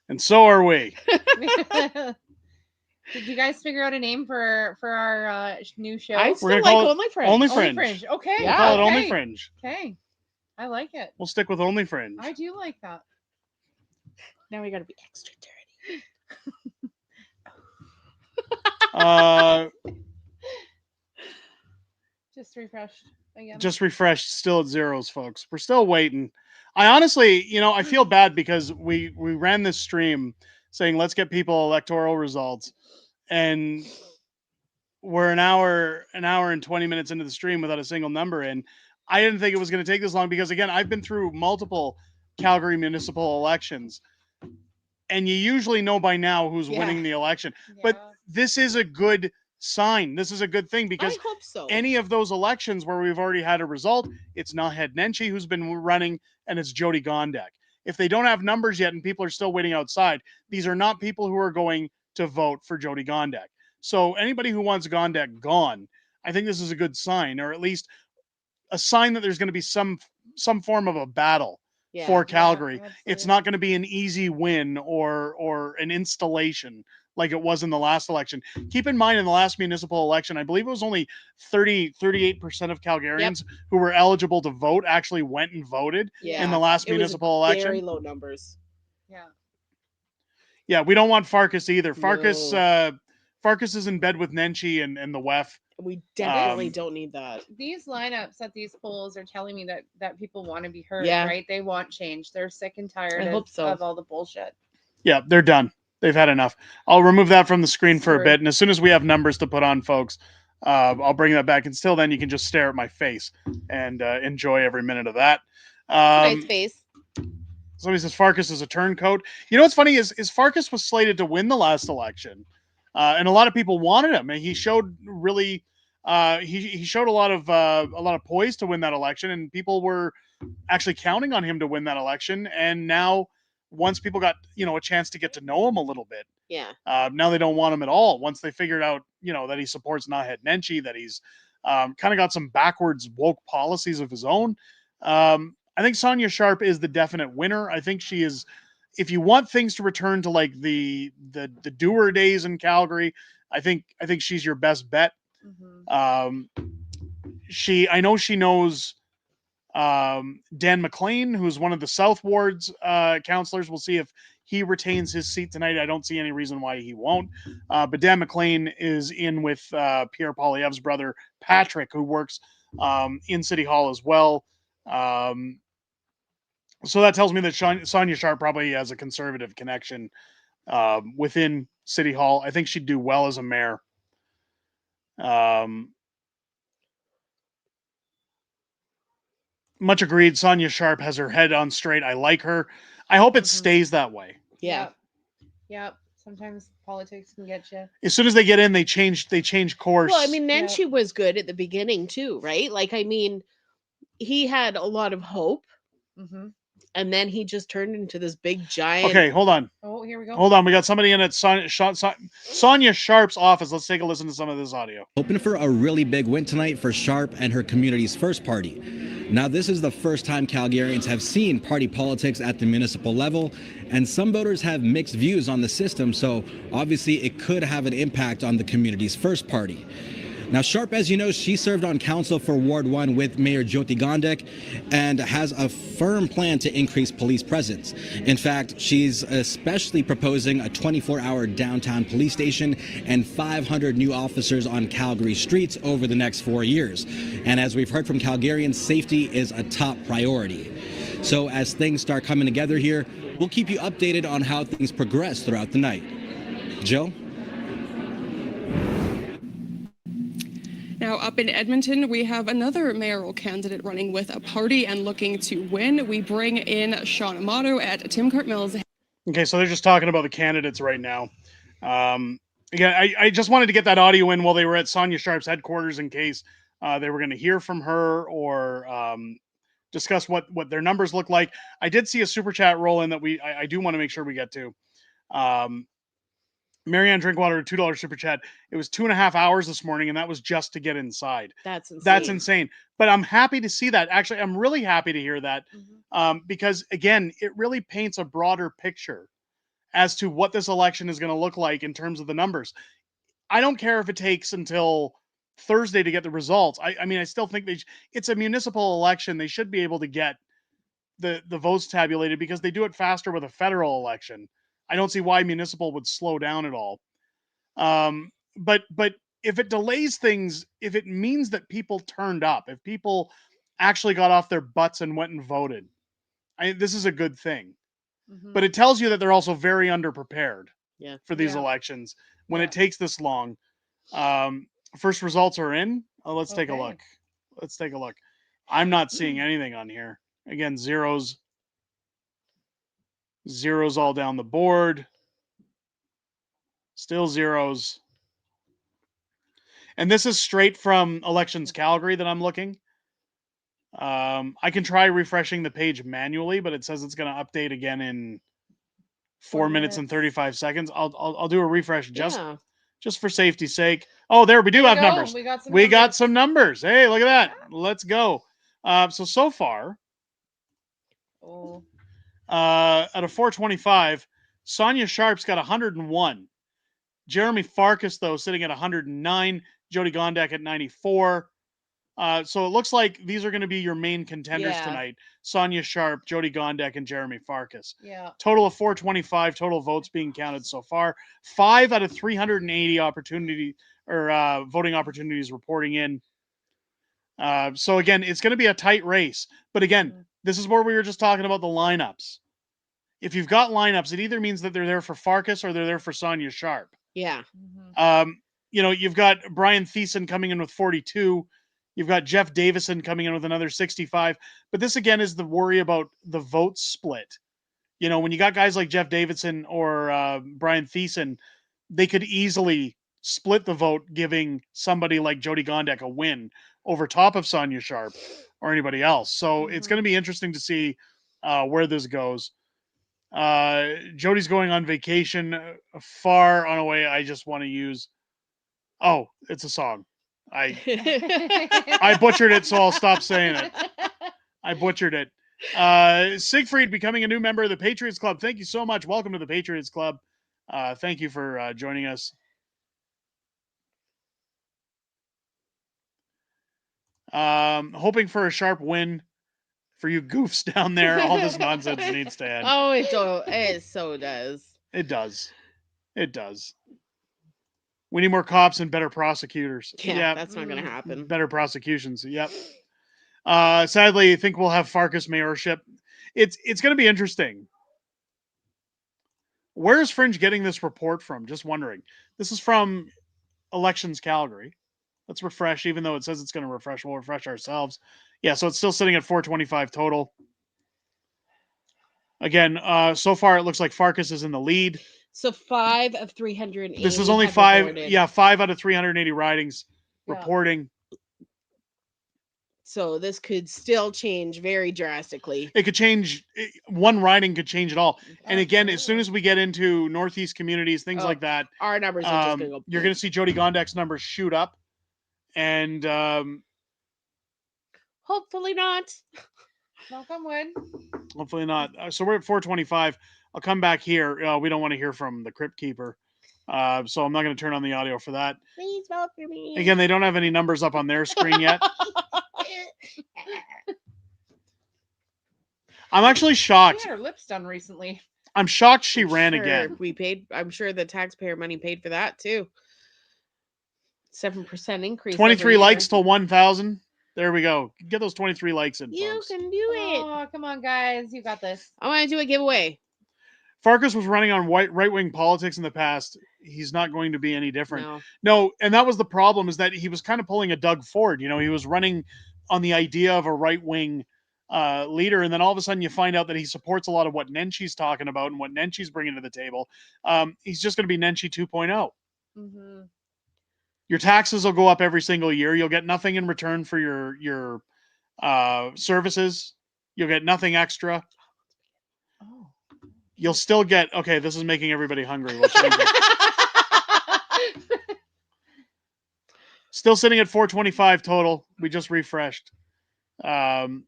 And so are we. Did you guys figure out a name for our new show? I still like Only Fringe. Only Only Fringe. Fringe. Okay. We'll call it okay. Only Fringe. Okay. I like it. We'll stick with Only Fringe. I do like that. Now we got to be extra dirty. Just refreshed again. Just refreshed, still at zeros, folks. We're still waiting. I honestly, I feel bad because we ran this stream saying let's get people electoral results, and we're an hour and 20 minutes into the stream without a single number in. I didn't think it was going to take this long because, again, I've been through multiple Calgary municipal elections, and you usually know by now who's winning the election. Yeah. But this is a good sign. This is a good thing because I hope so. any of those elections where we've already had a result, it's Naheed Nenshi who's been running, and it's Jyoti Gondek. If they don't have numbers yet and people are still waiting outside, these are not people who are going to vote for Jyoti Gondek. So anybody who wants Gondek gone, I think this is a good sign, or at least a sign that there's going to be some form of a battle Yeah. for Calgary. Yeah, It's not going to be an easy win or an installation like it was in the last election. Keep in mind, in the last municipal election, I believe it was only 38% of Calgarians who were eligible to vote actually went and voted in the last municipal election. Very low numbers. Yeah. Yeah, we don't want Farkas either. Farkas No. Farkas is in bed with Nenshi and the WEF. We definitely don't need that. These lineups at these polls are telling me that people want to be heard, Yeah. right? They want change. They're sick and tired I hope so. of all the bullshit. Yeah, they're done. They've had enough. I'll remove that from the screen for a bit, and as soon as we have numbers to put on, folks, I'll bring that back. And still, then you can just stare at my face and enjoy every minute of that. Nice face. Somebody says Farkas is a turncoat. You know what's funny is Farkas was slated to win the last election, and a lot of people wanted him, and he showed really he showed a lot of poise to win that election, and people were actually counting on him to win that election. And now, once people got a chance to get to know him a little bit, now they don't want him at all. Once they figured out that he supports Naheed Nenshi, that he's kind of got some backwards woke policies of his own. I think Sonia Sharp is the definite winner. I think she is. If you want things to return to like the doer days in Calgary, I think she's your best bet. Mm-hmm. I know she knows Dan McLean, who's one of the South Ward's councillors. We'll see if he retains his seat tonight. I don't see any reason why he won't. But Dan McLean is in with Pierre Poilievre's brother, Patrick, who works in City Hall as well. So that tells me that Sonia Sharp probably has a conservative connection within City Hall. I think she'd do well as a mayor. Much agreed. Sonia Sharp has her head on straight. I like her. I hope it stays that way. Yeah. Yep. Sometimes politics can get you. As soon as they get in, they change course. Well, I mean, Nenshi was good at the beginning too, right? Like, I mean, he had a lot of hope, and then he just turned into this big giant. Okay, hold on. Oh, here we go. Hold on. We got somebody in at Sonia Sharp's office. Let's take a listen to some of this audio. Hoping for a really big win tonight for Sharp and her community's first party. Now, this is the first time Calgarians have seen party politics at the municipal level, and some voters have mixed views on the system, so obviously it could have an impact on the community's first party. Now, Sharp, as you know, she served on council for Ward 1 with Mayor Jyoti Gondek and has a firm plan to increase police presence. In fact, she's especially proposing a 24-hour downtown police station and 500 new officers on Calgary streets over the next 4 years. And as we've heard from Calgarians, safety is a top priority. So as things start coming together here, we'll keep you updated on how things progress throughout the night. Jill? Now, up in Edmonton, we have another mayoral candidate running with a party and looking to win. We bring in Sean Amato at Tim Cartmill's. Okay, so they're just talking about the candidates right now. Again, I just wanted to get that audio in while they were at Sonia Sharp's headquarters in case they were going to hear from her or discuss what their numbers look like. I did see a super chat roll in that I do want to make sure we get to. Marianne Drinkwater, a $2 super chat. It was 2.5 hours this morning, and that was just to get inside. That's insane. That's insane. But I'm happy to see that. Actually, I'm really happy to hear that because, again, it really paints a broader picture as to what this election is going to look like in terms of the numbers. I don't care if it takes until Thursday to get the results. I mean, I still think it's a municipal election. They should be able to get the votes tabulated because they do it faster with a federal election. I don't see why municipal would slow down at all. But if it delays things, if it means that people turned up, if people actually got off their butts and went and voted, this is a good thing. But it tells you that they're also very underprepared for these elections when it takes this long. First results are in. Let's take a look. Let's take a look. I'm not seeing anything on here. Again, zeros all down the board. Still zeros. And this is straight from Elections Calgary that I'm looking. I can try refreshing the page manually, but it says it's going to update again in 4 minutes and 35 seconds. I'll do a refresh just for safety's sake. Oh, there we do have numbers. We got some numbers. Hey, look at that. Let's go. So far, Oh. out of 425, Sonia Sharp's got 101. Jeremy Farkas, though, sitting at 109. Jyoti Gondek at 94. So it looks like these are going to be your main contenders tonight. Sonia Sharp, Jyoti Gondek, and Jeremy Farkas. Yeah. Total of 425 total votes being counted so far. 5 out of 380 voting opportunities reporting in. So again, it's going to be a tight race. But again, this is where we were just talking about the lineups. If you've got lineups, it either means that they're there for Farkas or they're there for Sonia Sharp. Yeah. You've got Brian Thiessen coming in with 42. You've got Jeff Davison coming in with another 65. But this, again, is the worry about the vote split. When you got guys like Jeff Davison or Brian Thiessen, they could easily split the vote, giving somebody like Jyoti Gondek a win over top of Sonia Sharp or anybody else. So it's going to be interesting to see where this goes. Jody's going on vacation far on away. I just want to use. Oh, it's a song. I butchered it, so I'll stop saying it. I butchered it. Siegfried becoming a new member of the Patriots Club. Thank you so much. Welcome to the Patriots Club. Thank you for joining us. Hoping for a sharp win for you goofs down there. All this nonsense needs to end. Oh, it so does. It does. It does. We need more cops and better prosecutors. Yeah, that's not going to happen. Better prosecutions. Yep. Sadly, I think we'll have Farkas mayorship. It's going to be interesting. Where is Fringe getting this report from? Just wondering. This is from Elections Calgary. Let's refresh, even though it says it's going to refresh. We'll refresh ourselves. Yeah, so it's still sitting at 425 total. Again, so far it looks like Farkas is in the lead. So 5 of 380. This is only 5. Yeah, 5 out of 380 ridings reporting. So this could still change very drastically. It could change. One riding could change it all. And again, as soon as we get into Northeast communities, things like that, our numbers are just going to go. You're going to see Jyoti Gondek's numbers shoot up. And hopefully not. Knock on wood. Hopefully not. So we're at 425. I'll come back here. We don't want to hear from the Crypt Keeper. So I'm not going to turn on the audio for that. Please vote for me. Again, they don't have any numbers up on their screen yet. I'm actually shocked. She had her lips done recently. I'm shocked she ran again. We paid. I'm sure the taxpayer money paid for that too. 7% increase. 23 likes till 1,000. There we go. Get those 23 likes in, You folks. can do it. Oh, come on, guys. You got this. I want to do a giveaway. Farkas was running on right-wing politics in the past. He's not going to be any different. No, and that was the problem, is that he was kind of pulling a Doug Ford. He was running on the idea of a right-wing leader, and then all of a sudden you find out that he supports a lot of what Nenchi's talking about and what Nenchi's bringing to the table. He's just going to be Nenchi 2.0. Mm-hmm. Your taxes will go up every single year. You'll get nothing in return for your services. You'll get nothing extra. Oh. You'll still get, okay, this is making everybody hungry. We'll change it. Still sitting at 425 total. We just refreshed. So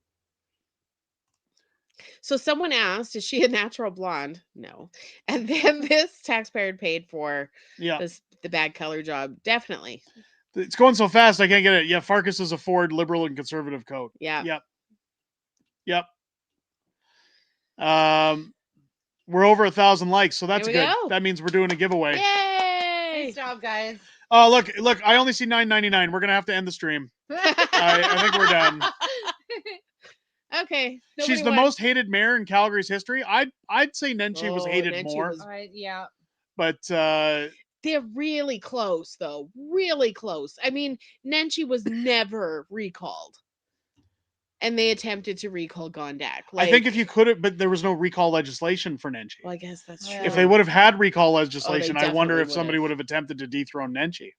someone asked, is she a natural blonde? No. And then this taxpayer paid for the bad color job. Definitely. It's going so fast, I can't get it. Yeah, Farkas is a Ford liberal and conservative coat. Yeah. Yep. We're over 1,000 likes, so that's good. Go. That means we're doing a giveaway. Yay! Nice job, guys. Oh, look, I only see $9.99. We're going to have to end the stream. I think we're done. Okay. She's the most hated mayor in Calgary's history. I'd say Nenchi was hated more. Yeah. But they're really close, though. Really close. I mean, Nenchi was never recalled. And they attempted to recall Gondek. I think if you could have, but there was no recall legislation for Nenchi. Well, I guess that's true. If they would have had recall legislation, I wonder if definitely somebody would have attempted to dethrone Nenchi.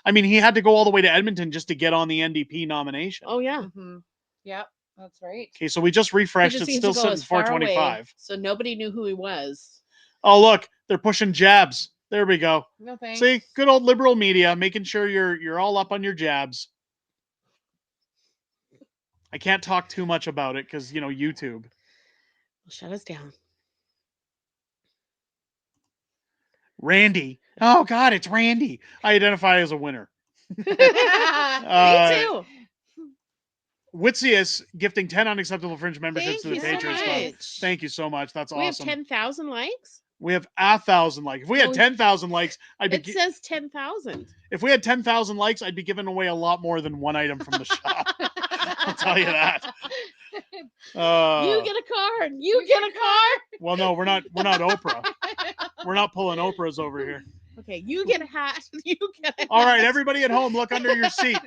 I mean, he had to go all the way to Edmonton just to get on the NDP nomination. Oh, yeah. Mm-hmm. Yep, that's right. Okay, so we just refreshed. He It's still sitting at 425. So nobody knew who he was. Oh, look, they're pushing jabs. There we go. No thanks. See, good old liberal media, making sure you're all up on your jabs. I can't talk too much about it because, YouTube. Shut us down. Randy. Oh, God, it's Randy. I identify as a winner. Me too. Witzius gifting 10 unacceptable fringe memberships Thank to the you so Patriots Club. much. Thank you so much. That's We have awesome. 10,000 likes? We have 1,000 likes. If we had 10,000 likes, It says 10,000. If we had 10,000 likes, I'd be giving away a lot more than one item from the shop. I'll tell you that. You get a card. You get a card. Well, no, we're not Oprah. We're not pulling Oprahs over here. Okay, you get a hat. You get a hat. All right, everybody at home, look under your seat.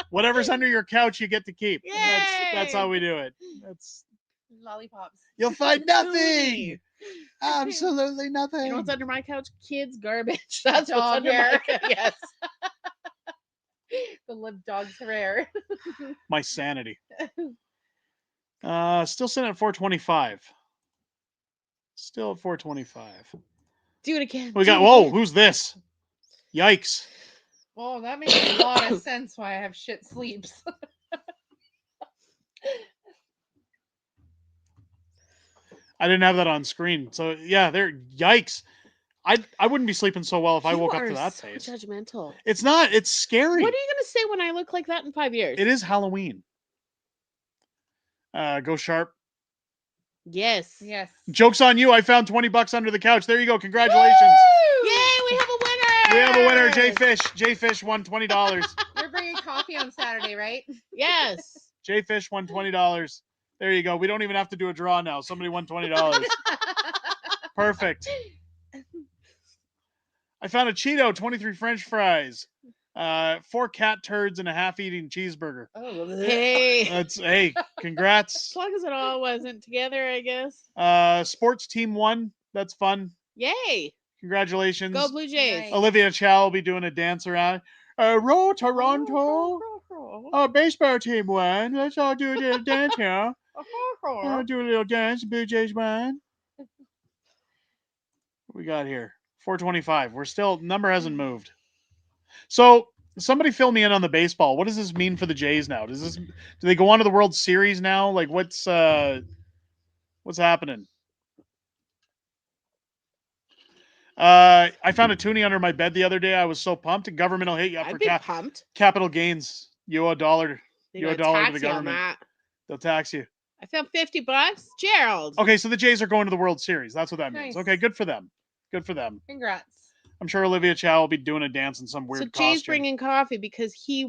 Whatever's under your couch, you get to keep. That's how we do it. That's lollipops. You'll find nothing. Absolutely nothing. You know what's under my couch? Kids' garbage. That's what's Dog under hair. my couch. Yes. The live dog's hair. My sanity. Still sitting at 425. Still at 425. Do it again. We got, whoa, who's this? Yikes. Well, that makes a lot of sense why I have shit sleeps. I didn't have that on screen. So yeah, yikes. I wouldn't be sleeping so well if I woke up to that so pace. judgmental. It's not, it's scary. What are you gonna say when I look like that in 5 years? It is Halloween. Go Sharp. Yes. Yes. Joke's on you. I found $20 under the couch. There you go. Congratulations. Woo! Yay, we have a winner. We have a winner, Jay Fish. Jay Fish won $20. You're bringing coffee on Saturday, right? Yes. Jay Fish won $20. There you go. We don't even have to do a draw now. Somebody won $20. Perfect. I found a Cheeto, 23 French fries, 4 cat turds, and a half-eating cheeseburger. Oh, hey. Hey, congrats. As long as it all wasn't together, I guess. Sports team won. That's fun. Yay. Congratulations. Go Blue Jays. Nice. Olivia Chow will be doing a dance around. Row Toronto. Baseball team won. Let's all do a little dance here. I'll do a little dance. Blue Jays won. What we got here? 425. We're still, number hasn't moved. So somebody fill me in on the baseball. What does this mean for the Jays now? Do they go on to the World Series now? Like what's happening? I found a toonie under my bed the other day. I was so pumped. And government will hit you up for pumped. capital gains. You owe $1. You owe $1 to the government. That. They'll tax you. I found $50. Gerald. Okay, so the Jays are going to the World Series. That's what that means. Nice. Okay, good for them. Good for them. Congrats. I'm sure Olivia Chow will be doing a dance in some weird So Jay's costume. bringing coffee because he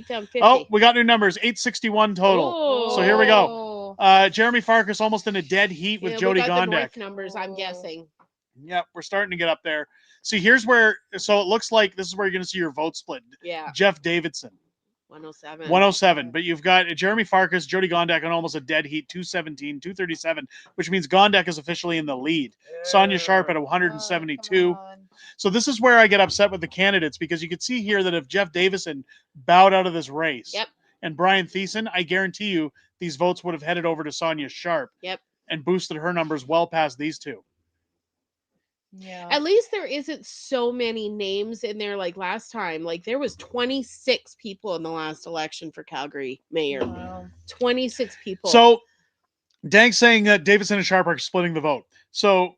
found 50. Oh, we got new numbers. 861 total. Oh. So here we go. Jeremy Farkas almost in a dead heat with Jyoti we got the Gondek. North numbers, I'm guessing. Yep, we're starting to get up there. See, here's where, so it looks like this is where you're going to see your vote split. Yeah. Jeff Davidson. 107. 107. But you've got Jeremy Farkas, Jyoti Gondek on almost a dead heat, 217, 237, which means Gondek is officially in the lead. Sonia Sharp at 172. So this is where I get upset with the candidates because you can see here that if Jeff Davison bowed out of this race and Brian Thiessen, I guarantee you these votes would have headed over to Sonia Sharp and boosted her numbers well past these two. Yeah. At least there isn't so many names in there like last time. Like there was 26 people in the last election for Calgary mayor. Wow. 26 people. So Dank's saying that Davison and Sharp are splitting the vote. So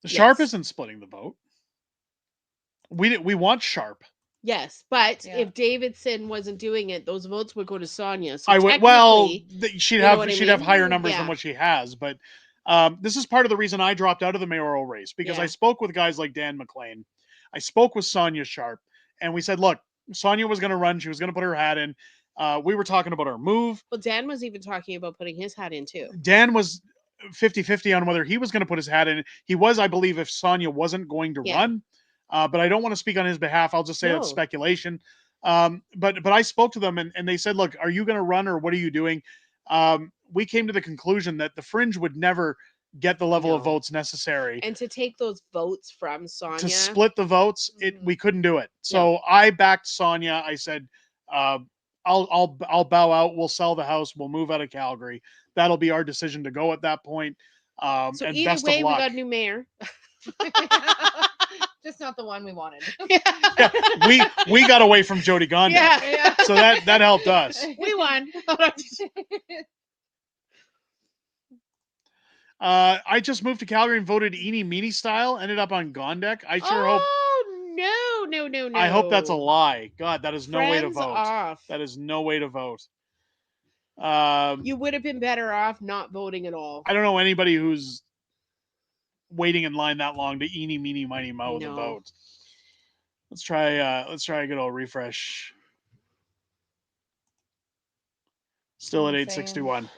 Sharp isn't splitting the vote. We want Sharp. Yes, but if Davidson wasn't doing it, those votes would go to Sonia. So I would. Well, she'd have have higher numbers than what she has, but this is part of the reason I dropped out of the mayoral race because I spoke with guys like Dan McLean. I spoke with Sonia Sharp, and we said, look, Sonia was going to run. She was going to put her hat in. We were talking about our move. Well, Dan was even talking about putting his hat in too. Dan was 50-50 on whether he was going to put his hat in. He was, I believe, if Sonia wasn't going to run. But I don't want to speak on his behalf. I'll just say that's speculation. But I spoke to them, and they said, look, are you going to run or what are you doing? We came to the conclusion that the fringe would never get the level of votes necessary. And to take those votes from Sonia. To split the votes, we couldn't do it. So I backed Sonia. I said, I'll bow out. We'll sell the house. We'll move out of Calgary. That'll be our decision to go at that point. So and either best way, of luck. we got a new mayor. Just not the one we wanted. We got away from Jyoti Gondek. Yeah. So that helped us. We won. I just moved to Calgary and voted eeny meeny style. Ended up on Gondek. I sure hope. Oh no! I hope that's a lie. God, that is no way to Friends vote. off. That is no way to vote. You would have been better off not voting at all. I don't know anybody who's waiting in line that long to eeny meeny miny moe the vote. Let's try a good old refresh. Still at 861.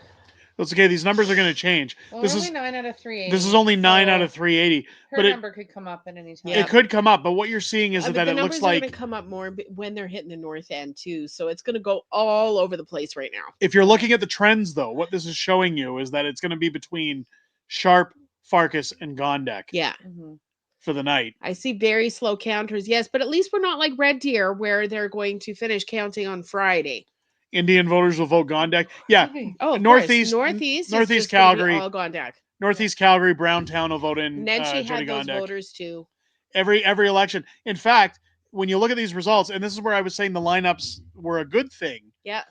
That's okay. These numbers are going to change. Well, this we're is only 9 out of 380. This is only 9 out of 380. Her But number could come up at any time. It could come up, but what you're seeing is that it looks like going to come up more when they're hitting the north end too. So it's going to go all over the place right now. if you're looking at the trends, though, what this is showing you is that it's going to be between Sharp, Farkas, and Gondek. Yeah. For the night. I see very slow counters. Yes, but at least we're not like Red Deer where they're going to finish counting on Friday. Indian voters will vote Gondek. Yeah. Oh, Northeast Northeast Calgary. All Gondek. Northeast Calgary, Browntown will vote in. And then she had Jyoti those Gondek. voters too. Every election. In fact, when you look at these results, and this is where I was saying the lineups were a good thing. Yeah.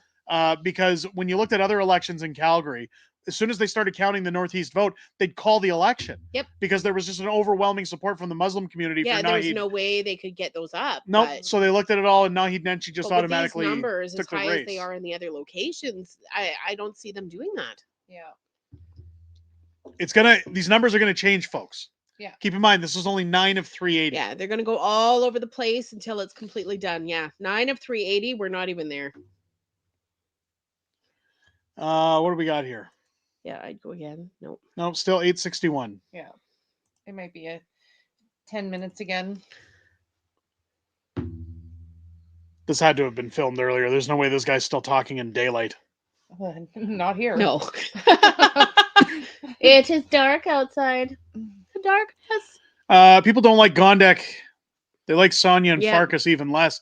Because when you looked at other elections in Calgary, as soon as they started counting the Northeast vote, they'd call the election. Yep. Because there was just an overwhelming support from the Muslim community. Yeah, for there was Naheed. no way they could get those up. Nope. But, So they looked at it all, and Naheed Nenshi just but with automatically these numbers took as the high race. as they are in the other locations, I don't see them doing that. Yeah. These numbers are gonna change, folks. Yeah. Keep in mind, this is only 9 of 380. Yeah, they're going to go all over the place until it's completely done. Yeah, 9 of 380. We're not even there. What do we got here? Yeah, I'd go again. Nope. No, still 861. Yeah. It might be a 10 minutes again. This had to have been filmed earlier. There's no way this guy's still talking in daylight. Not here. No. It is dark outside. The darkness. People don't like Gondek. They like Sonia and Yeah. Farkas even less.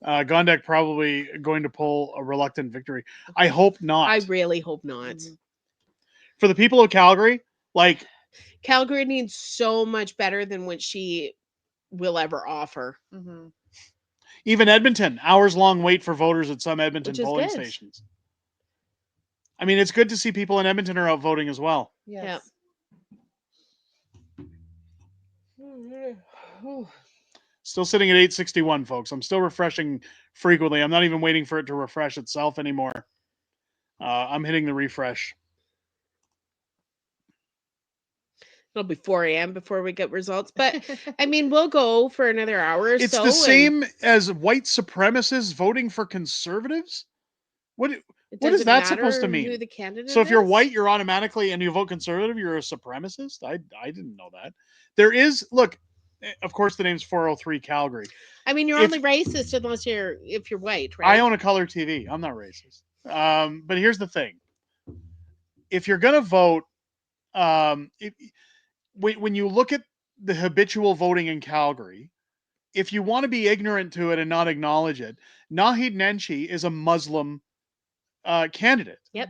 Gondek probably going to pull a reluctant victory. I hope not. I really hope not. For the people of Calgary, like Calgary needs so much better than what she will ever offer. Mm-hmm. even Edmonton, hours-long wait for voters at some Edmonton Which is polling good. stations. I mean, it's good to see people in Edmonton are out voting as well. Yes. Still sitting at 861, folks. I'm still refreshing frequently. I'm not even waiting for it to refresh itself anymore. I'm hitting the refresh. It'll be 4 a.m. before we get results. But, I mean, we'll go for another hour or It's so. the same as white supremacists voting for conservatives? What is that supposed to mean? Who the candidate So if you're is? white, you're automatically, and you vote conservative, you're a supremacist? I didn't know that. There is, look, of course the name's 403 Calgary. I mean, you're If- only racist if you're white, right? I own a color TV. I'm not racist. But here's the thing. If you're going to vote, when you look at the habitual voting in Calgary, if you want to be ignorant to it and not acknowledge it, Naheed Nenshi is a Muslim candidate. Yep.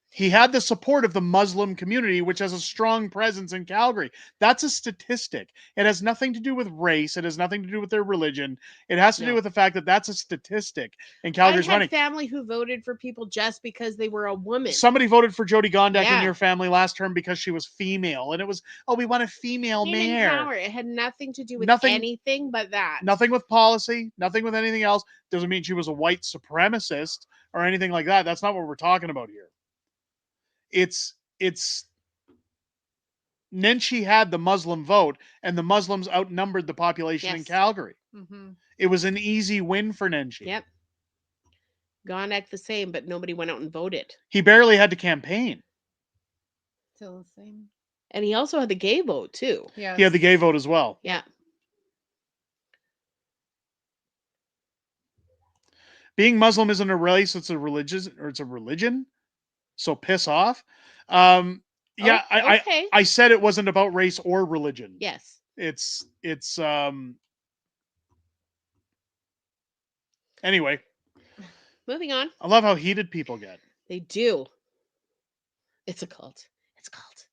He had the support of the Muslim community, which has a strong presence in Calgary. That's a statistic. It has nothing to do with race. It has nothing to do with their religion. It has to do with the fact that that's a statistic in Calgary's I had running. family who voted for people just because they were a woman. Somebody voted for Jyoti Gondek Yeah. in your family last term because she was female. And it was, we want a female Women in mayor. power. It had nothing to do with Nothing- anything but that. Nothing with policy, nothing with anything else. Doesn't mean she was a white supremacist or anything like that. That's not what we're talking about here. It's Nenshi had the Muslim vote, and the Muslims outnumbered the population in Yes. Calgary. Mm-hmm. It was an easy win for Nenshi. Yep. Gondek the same, but nobody went out and voted. He barely had to campaign. Still the same. And he also had the gay vote too. Yeah. He had the gay vote as well. Yeah. Being Muslim isn't a race; it's a religion. So piss off. Yeah, okay. I said it wasn't about race or religion. Yes. It's anyway. Moving on. I love how heated people get. They do. It's a cult. It's a cult.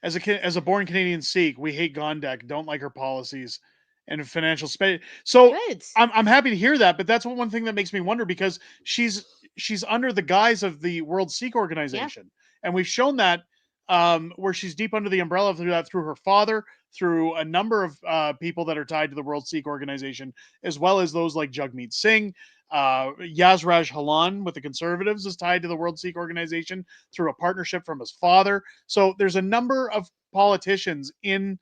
As a born Canadian Sikh, we hate Gondek, don't like her policies and financial space. So Good. I'm happy to hear that, but that's one thing that makes me wonder, because she's under the guise of the World Sikh Organization, and we've shown that where she's deep under the umbrella through her father, through a number of people that are tied to the World Sikh Organization, as well as those like Jagmeet Singh. Yasraj Halan with the Conservatives is tied to the World Sikh Organization through a partnership from his father. So there's a number of politicians in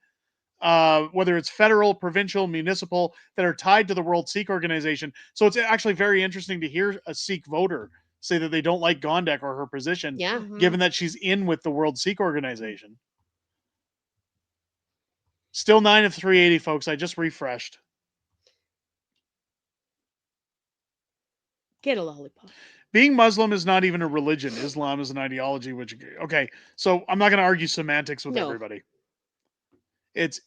whether it's federal, provincial, municipal, that are tied to the World Sikh Organization. So it's actually very interesting to hear a Sikh voter say that they don't like Gondek or her position, given that she's in with the World Sikh Organization. Still 9 of 380, folks. I just refreshed. Get a lollipop. Being Muslim is not even a religion. Islam is an ideology, which, okay. So I'm not going to argue semantics with everybody.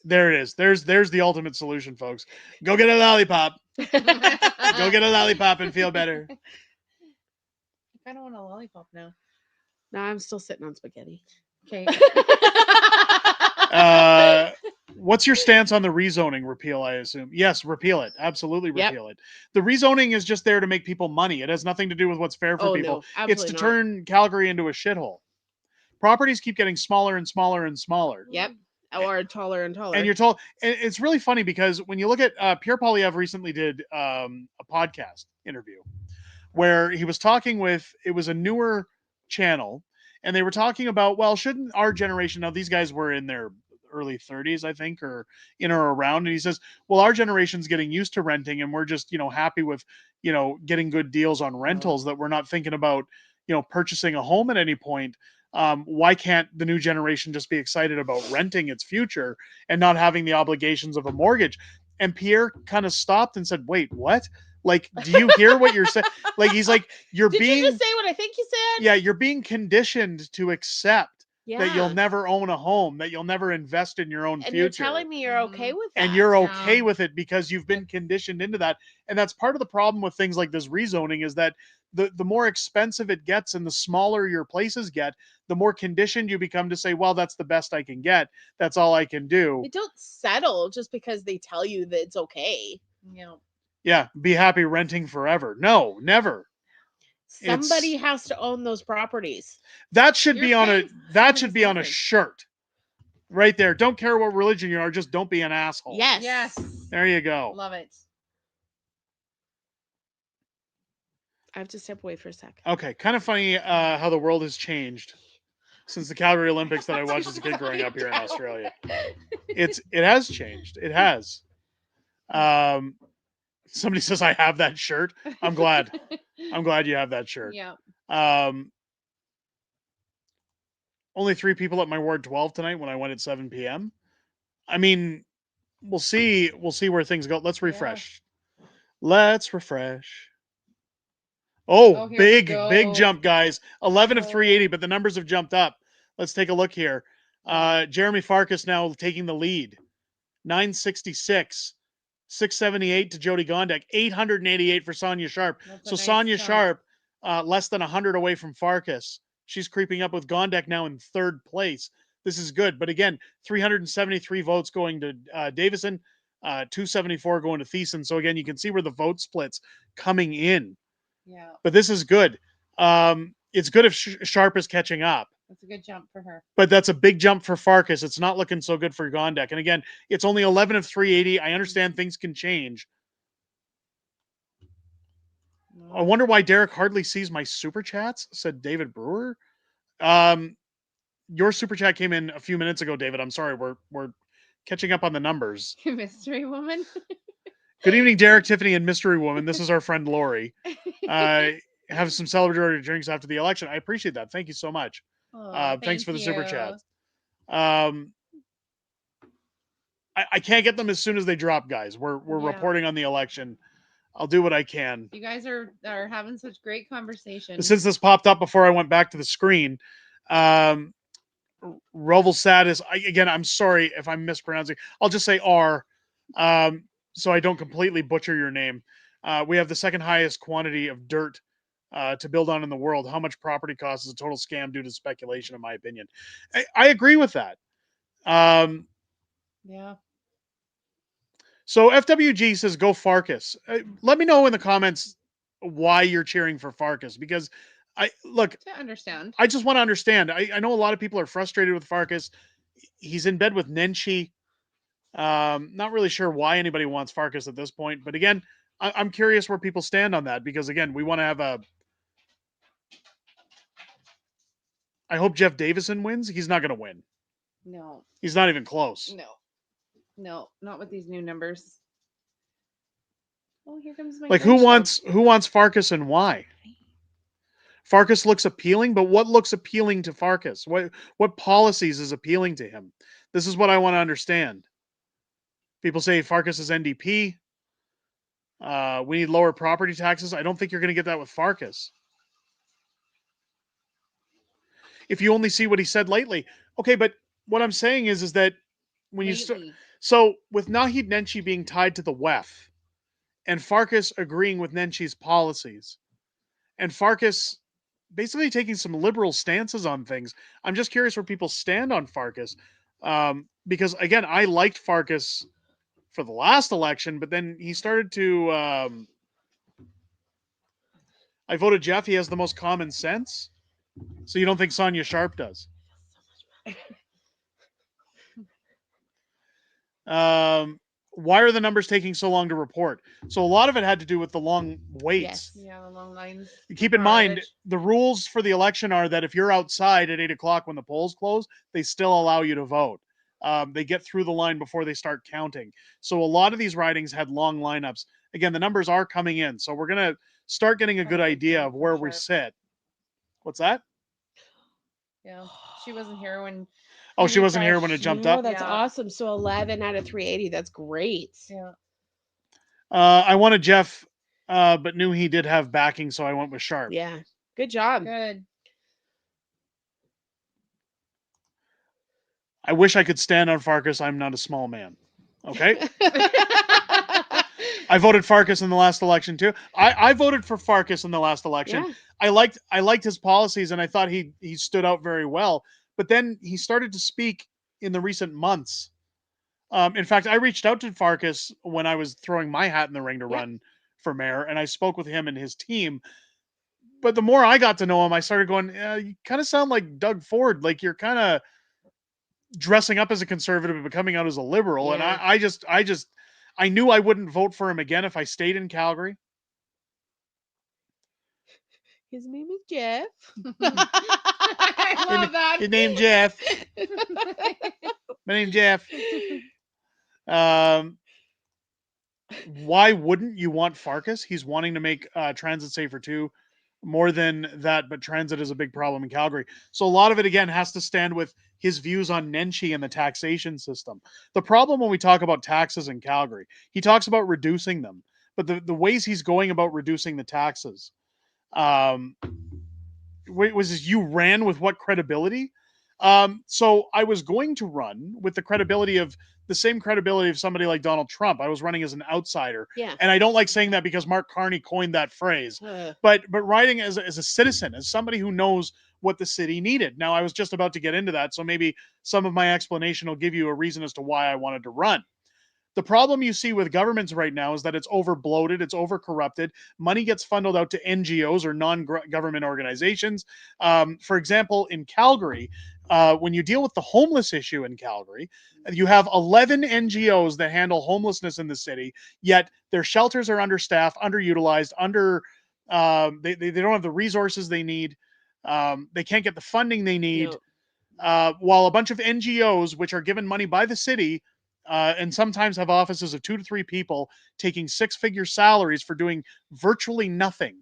There it is. There's the ultimate solution, folks. Go get a lollipop. Go get a lollipop and feel better. I kind of want a lollipop now. No, I'm still sitting on spaghetti. Okay. What's your stance on the rezoning repeal, I assume? Yes, repeal it. Absolutely repeal it. The rezoning is just there to make people money. It has nothing to do with what's fair for people. No, it's to turn Calgary into a shithole. Properties keep getting smaller and smaller and smaller. Yep. Or taller and taller. And you're told, and it's really funny because when you look at Pierre Poilievre recently did a podcast interview where he was talking with, it was a newer channel, and they were talking about, well, shouldn't our generation, now these guys were in their early 30s, I think, or in or around, and he says, well, our generation's getting used to renting, and we're just, happy with, getting good deals on rentals, that we're not thinking about, purchasing a home at any point. Why can't the new generation just be excited about renting its future and not having the obligations of a mortgage? And Pierre kind of stopped and said, wait, what? Like, do you hear what you're saying? Like, he's like, Did you just say what I think you said? Yeah, you're being conditioned to accept that you'll never own a home, that you'll never invest in your own future. And you're telling me you're okay with that. And you're okay with it because you've been conditioned into that. And that's part of the problem with things like this rezoning, is that the more expensive it gets and the smaller your places get, the more conditioned you become to say, well, that's the best I can get. That's all I can do. You don't settle just because they tell you that it's okay. Yeah, be happy renting forever. No, never. Somebody has to own those properties. That should be on a shirt. Right there. Don't care what religion you are, just don't be an asshole. Yes. There you go. Love it. I have to step away for a sec. Okay, kind of funny how the world has changed since the Calgary Olympics that I watched as a kid growing up here in Australia. It has changed. It has. Somebody says I have that shirt. I'm glad. I'm glad you have that shirt. Yeah. Only 3 people at my Ward 12 tonight when I went at 7 p.m. I mean, we'll see where things go. Let's refresh. Yeah. Let's refresh. Oh, big jump, guys. 11 of 380, but the numbers have jumped up. Let's take a look here. Jeremy Farkas now taking the lead. 966. 678 to Jyoti Gondek. 888 for Sonia Sharp. So nice Sonia Sharp, less than 100 away from Farkas. She's creeping up with Gondek now in 3rd place. This is good. But again, 373 votes going to Davison, 274 going to Thiessen. So again, you can see where the vote splits coming in. Yeah. But this is good. It's good if Sharp is catching up. That's a good jump for her. But that's a big jump for Farkas. It's not looking so good for Gondek. And again, it's only 11 of 380. I understand things can change. I wonder why Derek hardly sees my super chats, said David Brewer. Your super chat came in a few minutes ago, David. I'm sorry. We're catching up on the numbers. Mystery woman. Good evening, Derek, Tiffany, and Mystery Woman. This is our friend Lori. Have some celebratory drinks after the election. I appreciate that. Thank you so much. Thanks for the super chat. I can't get them as soon as they drop, guys. We're reporting on the election. I'll do what I can. You guys are having such great conversation. Since this popped up before I went back to the screen, Roval Sadis, again, I'm sorry if I'm mispronouncing. I'll just say R, so I don't completely butcher your name. We have the 2nd highest quantity of dirt to build on in the world. How much property costs is a total scam due to speculation, in my opinion. I agree with that. Yeah. So FWG says go Farkas. Let me know in the comments why you're cheering for Farkas, because To understand. I just want to understand. I know a lot of people are frustrated with Farkas. He's in bed with Nenshi. Not really sure why anybody wants Farkas at this point, but again, I'm curious where people stand on that, because again, we want to have a. I hope Jeff Davison wins. He's not going to win. No. He's not even close. No, not with these new numbers. Oh, here comes my Like Grinch, who wants Farkas and why? Farkas looks appealing, but what looks appealing to Farkas? What policies is appealing to him? This is what I want to understand. People say Farkas is NDP. We need lower property taxes. I don't think you're going to get that with Farkas. If you only see what he said lately. Okay, but what I'm saying is that when you start... So with Naheed Nenshi being tied to the WEF, and Farkas agreeing with Nenshi's policies, and Farkas basically taking some liberal stances on things, I'm just curious where people stand on Farkas. Because, again, I liked Farkas for the last election, but then he started to... I voted Jeff. He has the most common sense. So you don't think Sonia Sharp does? Why are the numbers taking so long to report? So a lot of it had to do with the long waits. Yes. Yeah, the long lines. Keep in mind, the rules for the election are that if you're outside at 8 o'clock when the polls close, they still allow you to vote. They get through the line before they start counting. So a lot of these ridings had long lineups. Again, the numbers are coming in. So we're going to start getting a good idea of where we sit. What's that? Yeah, she wasn't here when... Oh, she wasn't here when it jumped up? That's awesome. So 11 out of 380. That's great. Yeah. I wanted Jeff, but knew he did have backing, so I went with Sharp. Yeah. Good job. Good. I wish I could stand on Farkas. I'm not a small man. Okay? I voted Farkas in the last election too. I voted for Farkas in the last election. Yeah. I liked his policies, and I thought he stood out very well. But then he started to speak in the recent months. In fact, I reached out to Farkas when I was throwing my hat in the ring to run for mayor, and I spoke with him and his team. But the more I got to know him, I started going, you kind of sound like Doug Ford. Like you're kind of dressing up as a conservative and coming out as a liberal. And I knew I wouldn't vote for him again if I stayed in Calgary. His name is Jeff. I love that. His name's Jeff. My name's Jeff. Why wouldn't you want Farkas? He's wanting to make transit safer too. More than that, but transit is a big problem in Calgary. So a lot of it, again, has to stand with his views on Nenshi and the taxation system. The problem when we talk about taxes in Calgary, he talks about reducing them, but the ways he's going about reducing the taxes, you ran with what credibility? So I was going to run with the same credibility of somebody like Donald Trump. I was running as an outsider. Yeah. And I don't like saying that because Mark Carney coined that phrase. But riding as a citizen, as somebody who knows what the city needed. Now, I was just about to get into that, so maybe some of my explanation will give you a reason as to why I wanted to run. The problem you see with governments right now is that it's over bloated, it's over corrupted. Money gets funneled out to NGOs or non-government organizations. For example, in Calgary, when you deal with the homeless issue in Calgary, you have 11 NGOs that handle homelessness in the city, yet their shelters are understaffed, underutilized, they don't have the resources they need. They can't get the funding they need. While a bunch of NGOs, which are given money by the city, and sometimes have offices of 2 to 3 people taking 6-figure salaries for doing virtually nothing.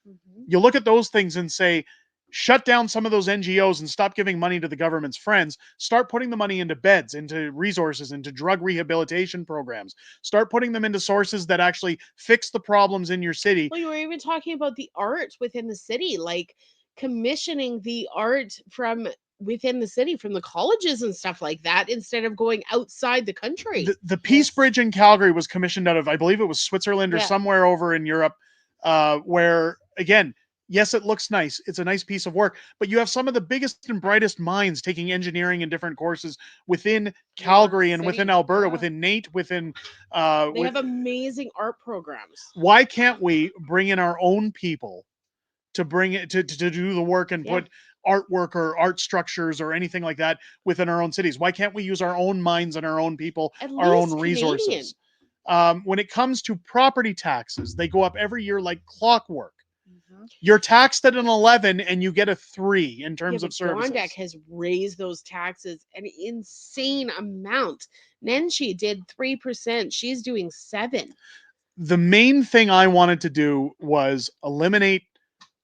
Mm-hmm. You look at those things and say, shut down some of those NGOs and stop giving money to the government's friends. Start putting the money into beds, into resources, into drug rehabilitation programs. Start putting them into sources that actually fix the problems in your city. Well, you were even talking about the art within the city, like commissioning the art from within the city, from the colleges and stuff like that, instead of going outside the country. The Peace Bridge in Calgary was commissioned out of, I believe it was Switzerland or somewhere over in Europe, where, again, Yes, it looks nice. It's a nice piece of work, but you have some of the biggest and brightest minds taking engineering and different courses within Calgary and within Alberta, within NAIT, within. They have amazing art programs. Why can't we bring in our own people to bring it to do the work and put artwork or art structures or anything like that within our own cities? Why can't we use our own minds and our own people, our own resources? When it comes to property taxes, they go up every year like clockwork. You're taxed at an 11 and you get a 3 in terms of services. Gondek has raised those taxes an insane amount. Nenshi did 3%. She's doing 7%. The main thing I wanted to do was eliminate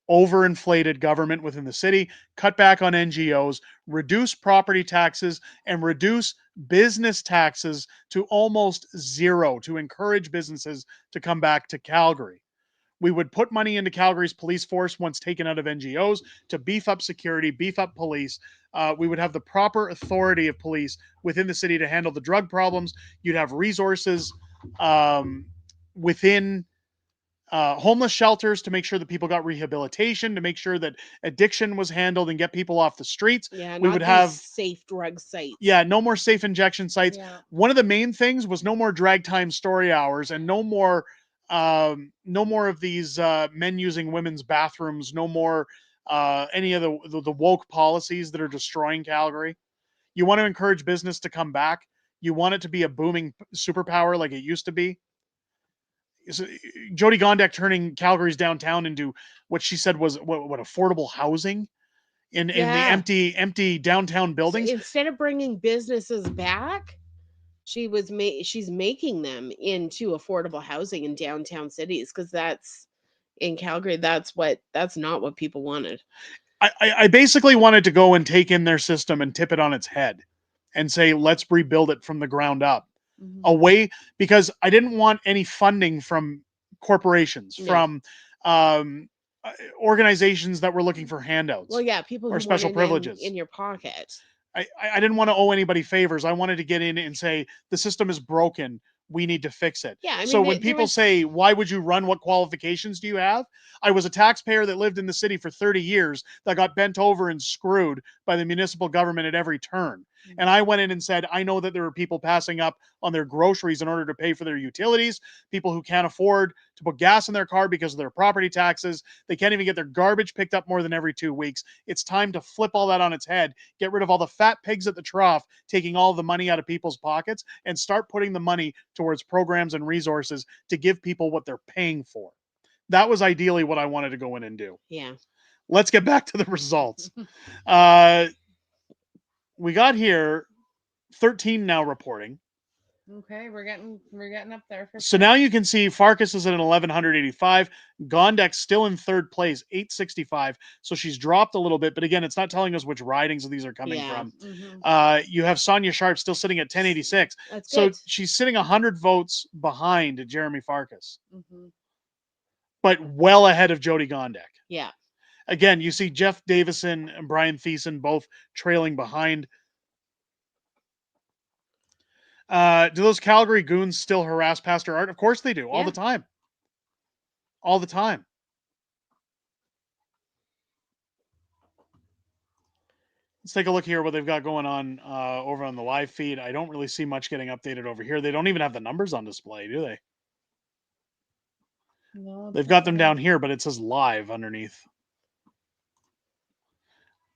overinflated government within the city, cut back on NGOs, reduce property taxes, and reduce business taxes to almost zero to encourage businesses to come back to Calgary. We would put money into Calgary's police force once taken out of NGOs to beef up security, beef up police. We would have the proper authority of police within the city to handle the drug problems. You'd have resources within homeless shelters to make sure that people got rehabilitation, to make sure that addiction was handled and get people off the streets. Yeah, we would have safe drug sites. Yeah, no more safe injection sites. Yeah. One of the main things was no more drag time story hours and no more of these men using women's bathrooms, no more any of the woke policies that are destroying Calgary. You want to encourage business to come back. You want it to be a booming superpower like it used to be. Jyoti Gondek turning Calgary's downtown into what she said was what affordable housing in the empty downtown buildings. So instead of bringing businesses back, she's making them into affordable housing in downtown cities, because that's in Calgary. That's not what people wanted. I basically wanted to go and take in their system and tip it on its head and say, let's rebuild it from the ground up. Away, because I didn't want any funding from corporations, from organizations that were looking for handouts. Well, yeah, people or special privileges in your pocket. I didn't want to owe anybody favors. I wanted to get in and say the system is broken. We need to fix it. Yeah, I mean, so when people say, why would you run? What qualifications do you have? I was a taxpayer that lived in the city for 30 years that got bent over and screwed by the municipal government at every turn. And I went in and said, I know that there are people passing up on their groceries in order to pay for their utilities, people who can't afford to put gas in their car because of their property taxes. They can't even get their garbage picked up more than every 2 weeks. It's time to flip all that on its head, get rid of all the fat pigs at the trough, taking all the money out of people's pockets, and start putting the money towards programs and resources to give people what they're paying for. That was ideally what I wanted to go in and do. Yeah. Let's get back to the results. We got here 13 now reporting. Okay, we're getting up there. So now you can see Farkas is at an 1185. Gondek's still in third place, 865. So she's dropped a little bit, but again, it's not telling us which ridings these are coming from. You have Sonia Sharp still sitting at 1086. So she's sitting 100 votes behind Jeremy Farkas, but well ahead of Jyoti Gondek. Yeah. Again, you see Jeff Davison and Brian Thiessen both trailing behind. Do those Calgary goons still harass Pastor Art? Of course they do, all the time. All the time. Let's take a look here what they've got going on over on the live feed. I don't really see much getting updated over here. They don't even have the numbers on display, do they? No, they've got them down here, but it says live underneath.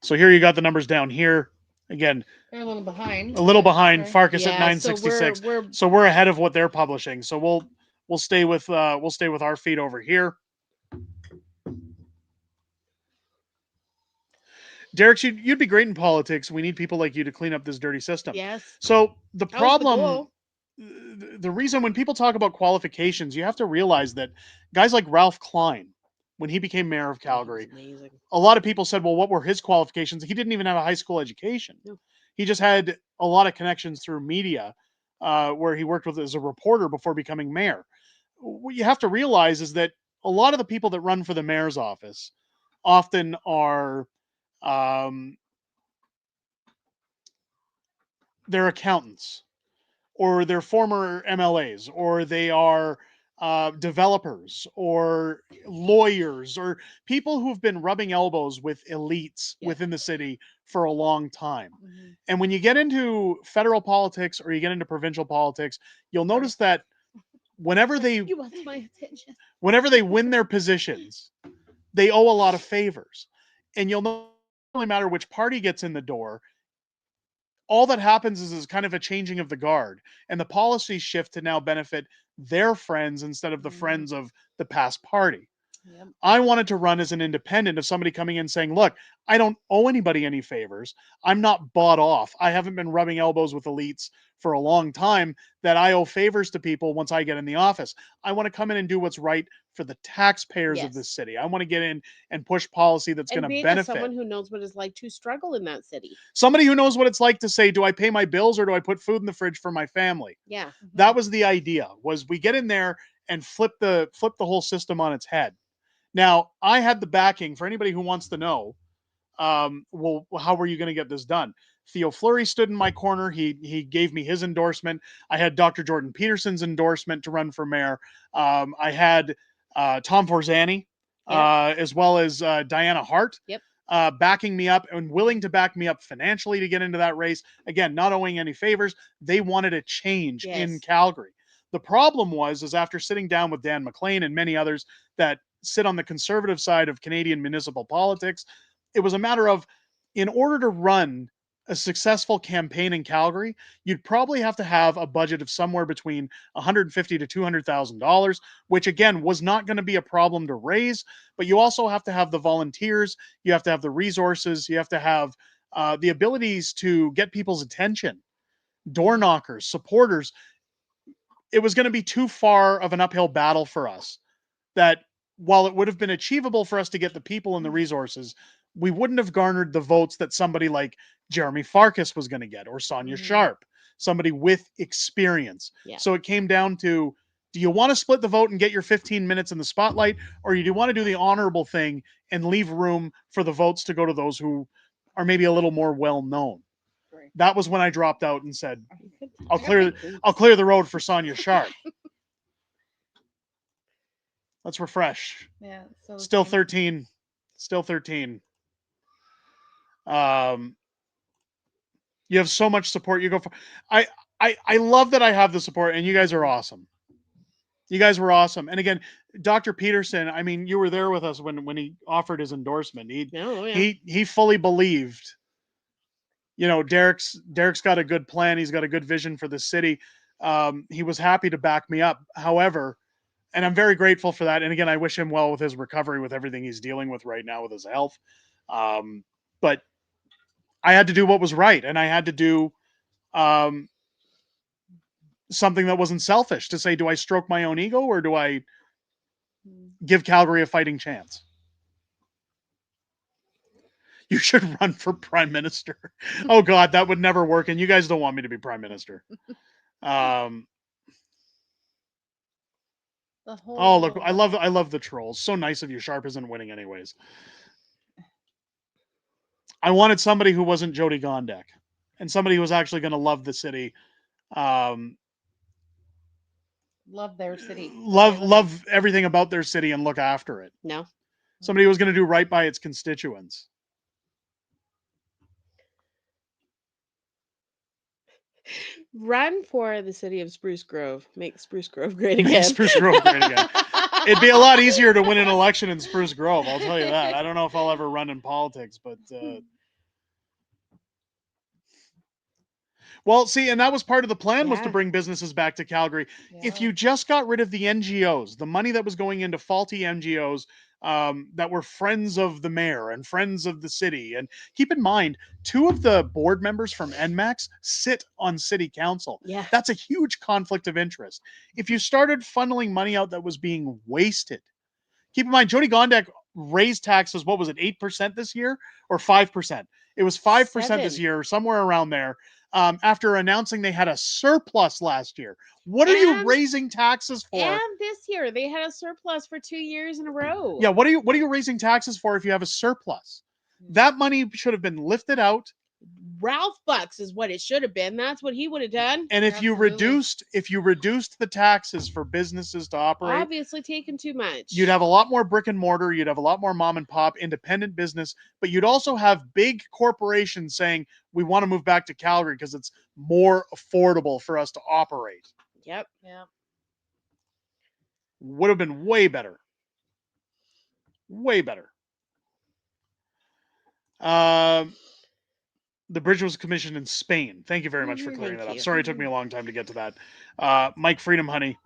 So here you got the numbers down here. Again, they're a little behind. A little behind. Farkas at 966. So we're ahead of what they're publishing. So we'll stay with our feed over here. Derek, you'd be great in politics. We need people like you to clean up this dirty system. Yes. So the problem, the reason when people talk about qualifications, you have to realize that guys like Ralph Klein, when he became mayor of Calgary, a lot of people said, well, what were his qualifications? He didn't even have a high school education. No. He just had a lot of connections through media, where he worked with as a reporter before becoming mayor. What you have to realize is that a lot of the people that run for the mayor's office often are they're accountants, or they're former MLAs, or they are developers or lawyers or people who've been rubbing elbows with elites within the city for a long time. And when you get into federal politics or you get into provincial politics, you'll notice that whenever they You want my attention. whenever they win their positions, they owe a lot of favors. And you'll know no matter which party gets in the door, all that happens is kind of a changing of the guard, and the policies shift to now benefit their friends instead of the friends of the past party. Yep. I wanted to run as an independent of somebody coming in saying, look, I don't owe anybody any favors. I'm not bought off. I haven't been rubbing elbows with elites for a long time that I owe favors to people once I get in the office. I want to come in and do what's right for the taxpayers of this city. I want to get in and push policy that's going to benefit. Someone who knows what it's like to struggle in that city. Somebody who knows what it's like to say, do I pay my bills or do I put food in the fridge for my family? Yeah. That was the idea, was we get in there and flip the whole system on its head. Now, I had the backing for anybody who wants to know, well, how were you going to get this done? Theo Fleury stood in my corner. He gave me his endorsement. I had Dr. Jordan Peterson's endorsement to run for mayor. I had Tom Forzani, as well as Diana Hart, backing me up and willing to back me up financially to get into that race. Again, not owing any favors. They wanted a change in Calgary. The problem is after sitting down with Dan McLean and many others that sit on the conservative side of Canadian municipal politics, it was a matter of, in order to run a successful campaign in Calgary, you'd probably have to have a budget of somewhere between $150,000 to $200,000, which again was not going to be a problem to raise. But you also have to have the volunteers, you have to have the resources, you have to have the abilities to get people's attention, door knockers, supporters. It was going to be too far of an uphill battle for us. That while it would have been achievable for us to get the people and the resources, we wouldn't have garnered the votes that somebody like Jeremy Farkas was going to get, or Sonia Sharp, somebody with experience. So it came down to, do you want to split the vote and get your 15 minutes in the spotlight, or do you want to do the honorable thing and leave room for the votes to go to those who are maybe a little more well-known? That was when I dropped out and said, I'll clear the road for Sonia Sharp. Let's refresh. Yeah. Still 13. Still 13. You have so much support. You go for. I love that I have the support, and you guys are awesome. You guys were awesome. And again, Dr. Peterson, I mean, you were there with us when he offered his endorsement. He fully believed. You know, Derek's got a good plan. He's got a good vision for the city. He was happy to back me up. However, and I'm very grateful for that. And again, I wish him well with his recovery, with everything he's dealing with right now with his health. But I had to do what was right, and I had to do something that wasn't selfish, to say, do I stroke my own ego or do I give Calgary a fighting chance? You should run for prime minister. Oh God, that would never work. And you guys don't want me to be prime minister. Oh, look, I love the trolls. So nice of you. Sharp isn't winning anyways. I wanted somebody who wasn't Jyoti Gondek, and somebody who was actually going to love the city. Love their city. Love everything about their city and look after it. No. Somebody who was going to do right by its constituents. Run for the city of Spruce Grove. Make Spruce Grove great again. Make Spruce Grove great again. It'd be a lot easier to win an election in Spruce Grove, I'll tell you that. I don't know if I'll ever run in politics, but well, see, and that was part of the plan, was to bring businesses back to Calgary. If you just got rid of the NGOs, the money that was going into faulty NGOs that were friends of the mayor and friends of the city. And keep in mind, 2 of the board members from NMAX sit on city council. Yeah. That's a huge conflict of interest. If you started funneling money out that was being wasted, keep in mind, Jyoti Gondek raised taxes, what was it, 8% this year or 5%? It was 5% this year, somewhere around there. After announcing they had a surplus last year. What are you raising taxes for? And this year they had a surplus for 2 years in a row. Yeah, what are you raising taxes for if you have a surplus? That money should have been lifted out Ralph bucks is what it should have been. That's what he would have done. And if you reduced the taxes for businesses to operate, Obviously taken too much. you'd have a lot more brick and mortar, you'd have a lot more mom and pop independent business, but you'd also have big corporations saying we want to move back to Calgary because it's more affordable for us to operate. Yep. Would have been way better. Way better. The bridge was commissioned in Spain. Thank you very much for clearing that up. Sorry it took me a long time to get to that. Mike Freedom, honey.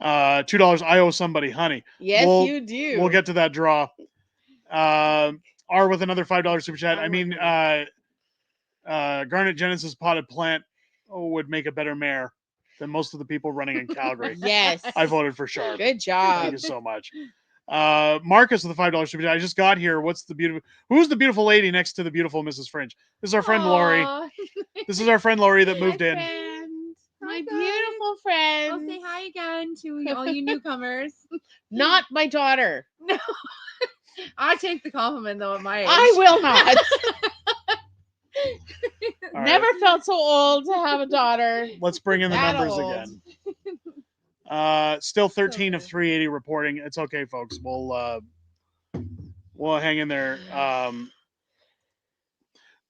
$2. I owe somebody, honey. Yes, you do. We'll get to that draw. R with another $5 super chat. I mean, Garnet Genesis potted plant would make a better mayor than most of the people running in Calgary. Yes. I voted for Sharp. Good job. Thank you so much. Marcus with the $5 super chat. I just got here. Who's the beautiful lady next to the beautiful Mrs. Fringe? This is our friend Lori. This is our friend Lori that moved in. My beautiful friend. I'll say hi again to all you newcomers. Not my daughter. No. I take the compliment though at my age. I will not. All Never right. felt so old to have a daughter. Let's bring in the That numbers old. again. Still 13 of 380 reporting. It's okay, folks. We'll hang in there.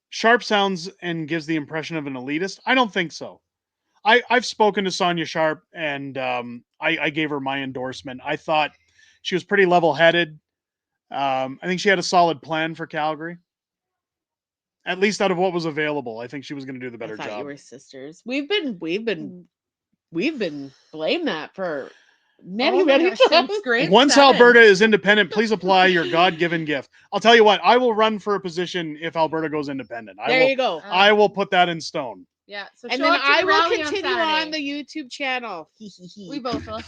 Sharp sounds and gives the impression of an elitist. I don't think so. I've spoken to Sonia Sharp, and I gave her my endorsement. I thought she was pretty level-headed. I think she had a solid plan for Calgary. At least out of what was available, I think she was going to do the better I thought job. you were sisters. We've been blamed that for many times. Once Alberta is independent, please apply your God-given gift. I'll tell you what, I will run for a position if Alberta goes independent. You go. I will put that in stone. Yeah. So And show then up to I the will rally continue Saturday. on the YouTube channel. We both will.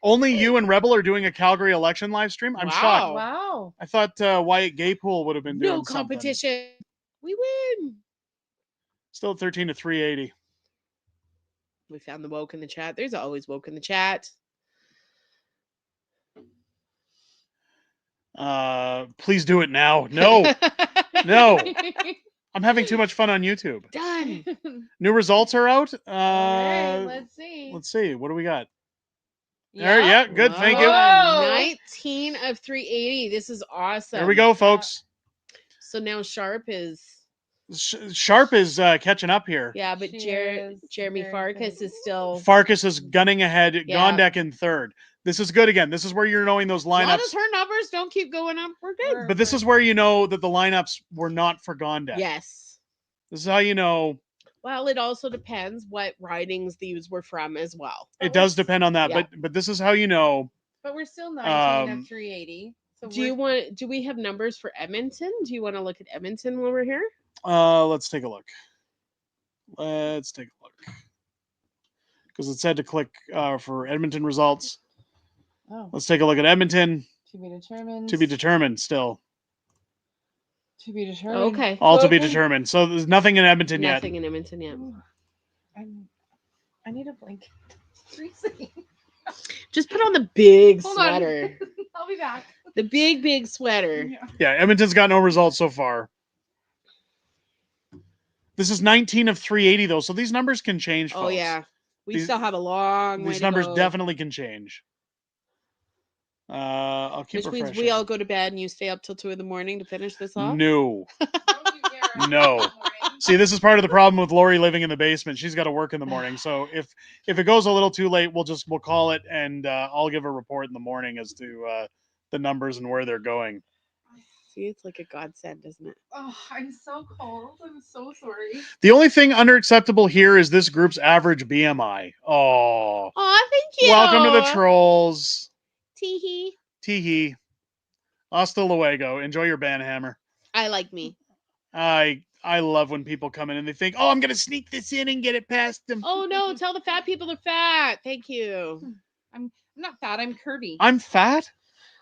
Only you and Rebel are doing a Calgary election live stream? I'm shocked. Wow. I thought Wyatt Gaypool would have been doing No something. competition. We win. Still 13 to 380. We found the woke in the chat. There's always woke in the chat. Please do it now. No. No. I'm having too much fun on YouTube. Done. New results are out. Let's see. Let's see. What do we got? Yep. There, yeah, good. Thank you. Whoa. 19 of 380. This is awesome. There we go, folks. So now Sharp is. Sharp is catching up here. Yeah, but Jeremy Farkas is still. Farkas is gunning ahead. Yeah. Gondek in third. This is good again. This is where you're knowing those As long lineups. as her numbers don't keep going up, we're good. But this is where you know that the lineups were not for Gondek. Yes. This is how you know. Well, it also depends what ridings these were from as well. It does depend on that, Yeah. but this is how you know. But we're still 19 Um, of 380. So Do we have numbers for Edmonton? Do you want to look at Edmonton while we're here? Let's take a look. Because it said to click for Edmonton results. Oh. Let's take a look at Edmonton. To be determined. To be determined still. To be determined. Okay. All to be determined. So there's nothing in Edmonton yet. Nothing in Edmonton yet. I need a blanket. 3 seconds. Just put on the big Hold on. sweater. I'll be back. The big sweater. Yeah, Edmonton's got no results so far. This is 19 of 380 though, so these numbers can change. Oh Folks. yeah. We These- still have a long way These to numbers go. definitely can change. I'll keep Which means refreshing. we all go to bed and you stay up till 2 a.m. to finish this off. No. No. See, this is part of the problem with Lori living in the basement. She's got to work in the morning. So if it goes a little too late, we'll call it, and I'll give a report in the morning as to the numbers and where they're going. See, it's like a godsend, isn't it? Oh, I'm so cold. I'm so sorry. The only thing under acceptable here is this group's average BMI. Oh. Oh, thank you. Welcome to the trolls. Teehee. Teehee. Hasta luego. Enjoy your banhammer. I like me. I love when people come in and they think, oh, I'm going to sneak this in and get it past them. Oh no, tell the fat people they're fat. Thank you. I'm not fat. I'm curvy. I'm fat?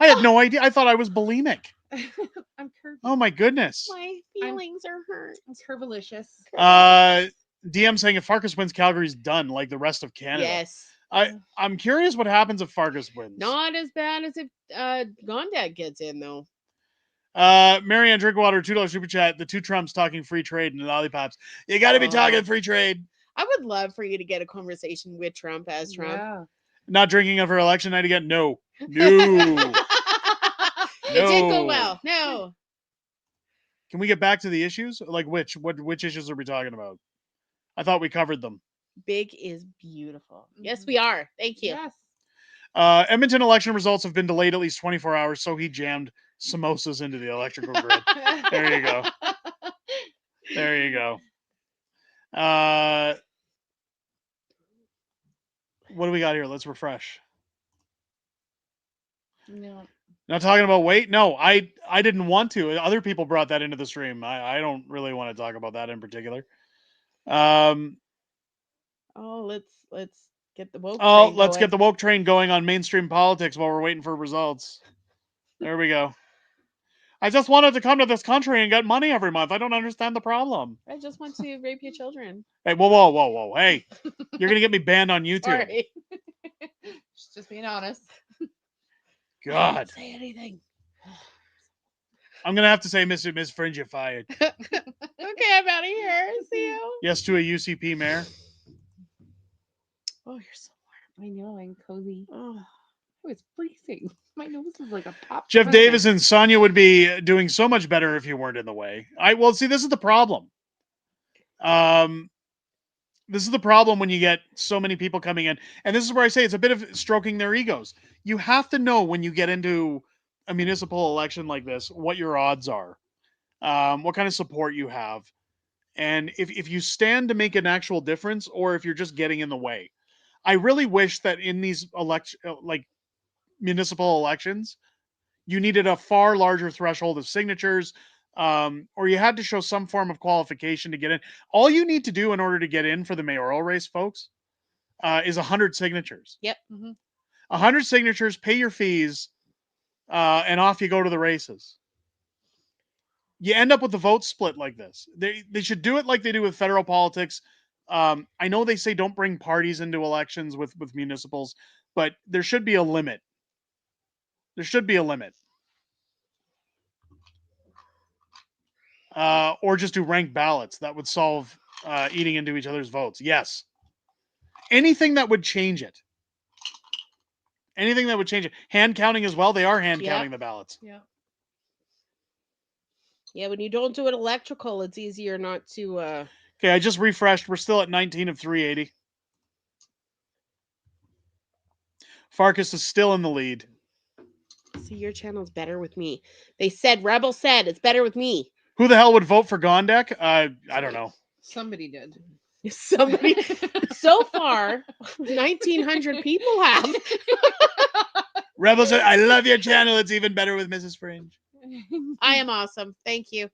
I had no idea. I thought I was bulimic. I'm curvy. Oh my goodness. My feelings are hurt. I'm curvilicious. DM saying if Farkas wins, Calgary's done like the rest of Canada. Yes. I'm curious what happens if Farkas wins. Not as bad as if Gondek gets in though. Marianne Drinkwater, $2 super chat. The two Trumps talking free trade and lollipops. You got to be talking free trade. I would love for you to get a conversation with Trump as Trump. Yeah. Not drinking of her election night again? No. No. It didn't go well. No. Can we get back to the issues? Like which issues are we talking about? I thought we covered them. Big is beautiful. Yes, we are. Thank you. Yes. Edmonton election results have been delayed at least 24 hours, so he jammed samosas into the electrical grid. There you go. There you go. What do we got here? Let's refresh. No. Not talking about weight? No, I didn't want to. Other people brought that into the stream. I don't really want to talk about that in particular. Let's get the woke let's going. get the woke train going on mainstream politics while we're waiting for results. There we go. I just wanted to come to this country and get money every month. I don't understand the problem. I just want to rape your children. Hey, whoa. Hey, you're going to get me banned on YouTube. Sorry. Just being honest. God. Don't say anything. I'm going to have to say, Miss Fringe, you're fired. Okay, I'm out of here. See you. Yes to a UCP mayor. Oh, you're so warm. I know, I'm cozy. Oh, it's freezing. My nose is like a pop. Jeff Davis and Sonia would be doing so much better if you weren't in the way. See, this is the problem. This is the problem when you get so many people coming in. And this is where I say it's a bit of stroking their egos. You have to know when you get into a municipal election like this, what your odds are, what kind of support you have. And if you stand to make an actual difference, or if you're just getting in the way. I really wish that in these municipal elections, you needed a far larger threshold of signatures, or you had to show some form of qualification to get in. All you need to do in order to get in for the mayoral race, folks, is 100 signatures. Yep. 100 signatures, pay your fees, and off you go to the races. You end up with the vote split like this. They should do it like they do with federal politics. I know they say don't bring parties into elections with municipals, but there should be a limit. There should be a limit. Or just do ranked ballots. That would solve eating into each other's votes. Yes. Anything that would change it. Anything that would change it. Hand counting as well. They are hand counting the ballots. Yeah. Yeah, when you don't do it electrical, it's easier not to... Okay, I just refreshed. We're still at 19 of 380. Farkas is still in the lead. See, your channel's better with me. They said, Rebel said, it's better with me. Who the hell would vote for Gondek? I don't know. Somebody did. Somebody. So far, 1,900 people have. Rebel said, I love your channel. It's even better with Mrs. Fringe. I am awesome. Thank you.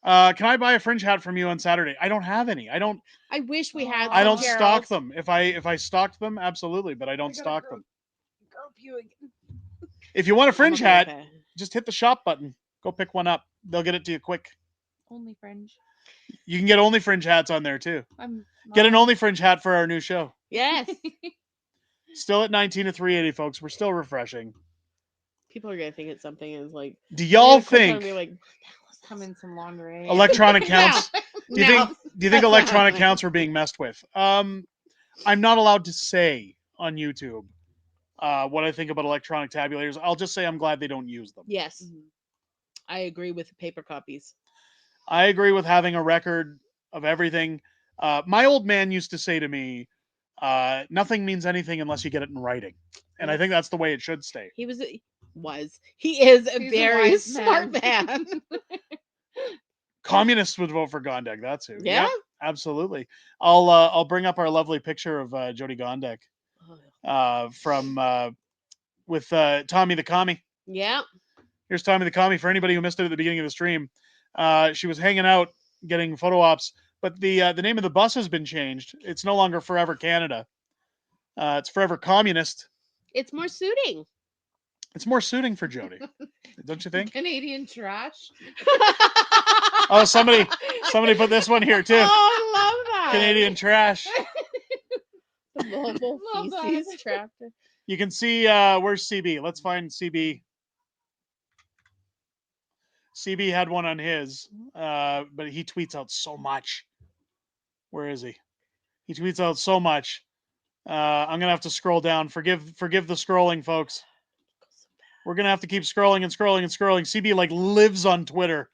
Can I buy a Fringe hat from you on Saturday? I don't have any. I wish we had. I don't stock them. If I stocked them, absolutely, but I don't stock them. If you want a Fringe hat, just hit the shop button. Go pick one up. They'll get it to you quick. Only Fringe. You can get Only Fringe hats on there too. Get an Only Fringe hat for our new show. Yes. Still at 19 to 380, folks. We're still refreshing. People are gonna think it's something is like. Do y'all think? Come in some lingerie. Electronic counts. Do you think electronic counts were being messed with? I'm not allowed to say on YouTube what I think about electronic tabulators. I'll just say I'm glad they don't use them. Yes. I agree with the paper copies. I agree with having a record of everything. My old man used to say to me, nothing means anything unless you get it in writing. And I think that's the way it should stay. He is a very smart man. Communists would vote for Gondek. That's who. Yeah, absolutely. I'll bring up our lovely picture of Jyoti Gondek with Tommy the Commie. Yeah. Here's Tommy the Commie. For anybody who missed it at the beginning of the stream, she was hanging out getting photo ops, but the name of the bus has been changed. It's no longer Forever Canada. It's Forever Communist. It's more suiting. It's more suiting for Jyoti, don't you think? Canadian trash. Oh, somebody put this one here too. Oh, I love that. Canadian trash. The mobile feces tractor. You can see where's CB. Let's find CB. CB had one on his, but he tweets out so much. Where is he? He tweets out so much. I'm gonna have to scroll down. Forgive the scrolling, folks. We're gonna have to keep scrolling and scrolling and scrolling. CB like lives on Twitter.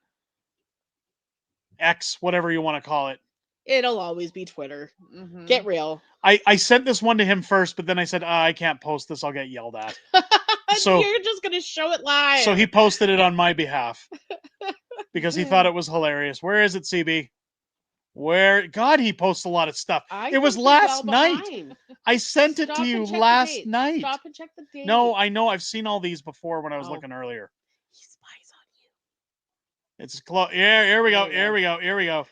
X, whatever you want to call it. It'll always be Twitter. Mhm. Get real. I sent this one to him first, but then I said, I can't post this. I'll get yelled at. So you're just gonna show it live. So he posted it on my behalf because he thought it was hilarious. Where is it, CB? Where? God, he posts a lot of stuff. It was last night. I sent it to you last night. Stop and check the date. No, I know. I've seen all these before when I was looking earlier. He spies on you. It's close. Yeah, here we go. Here we go. Here we go.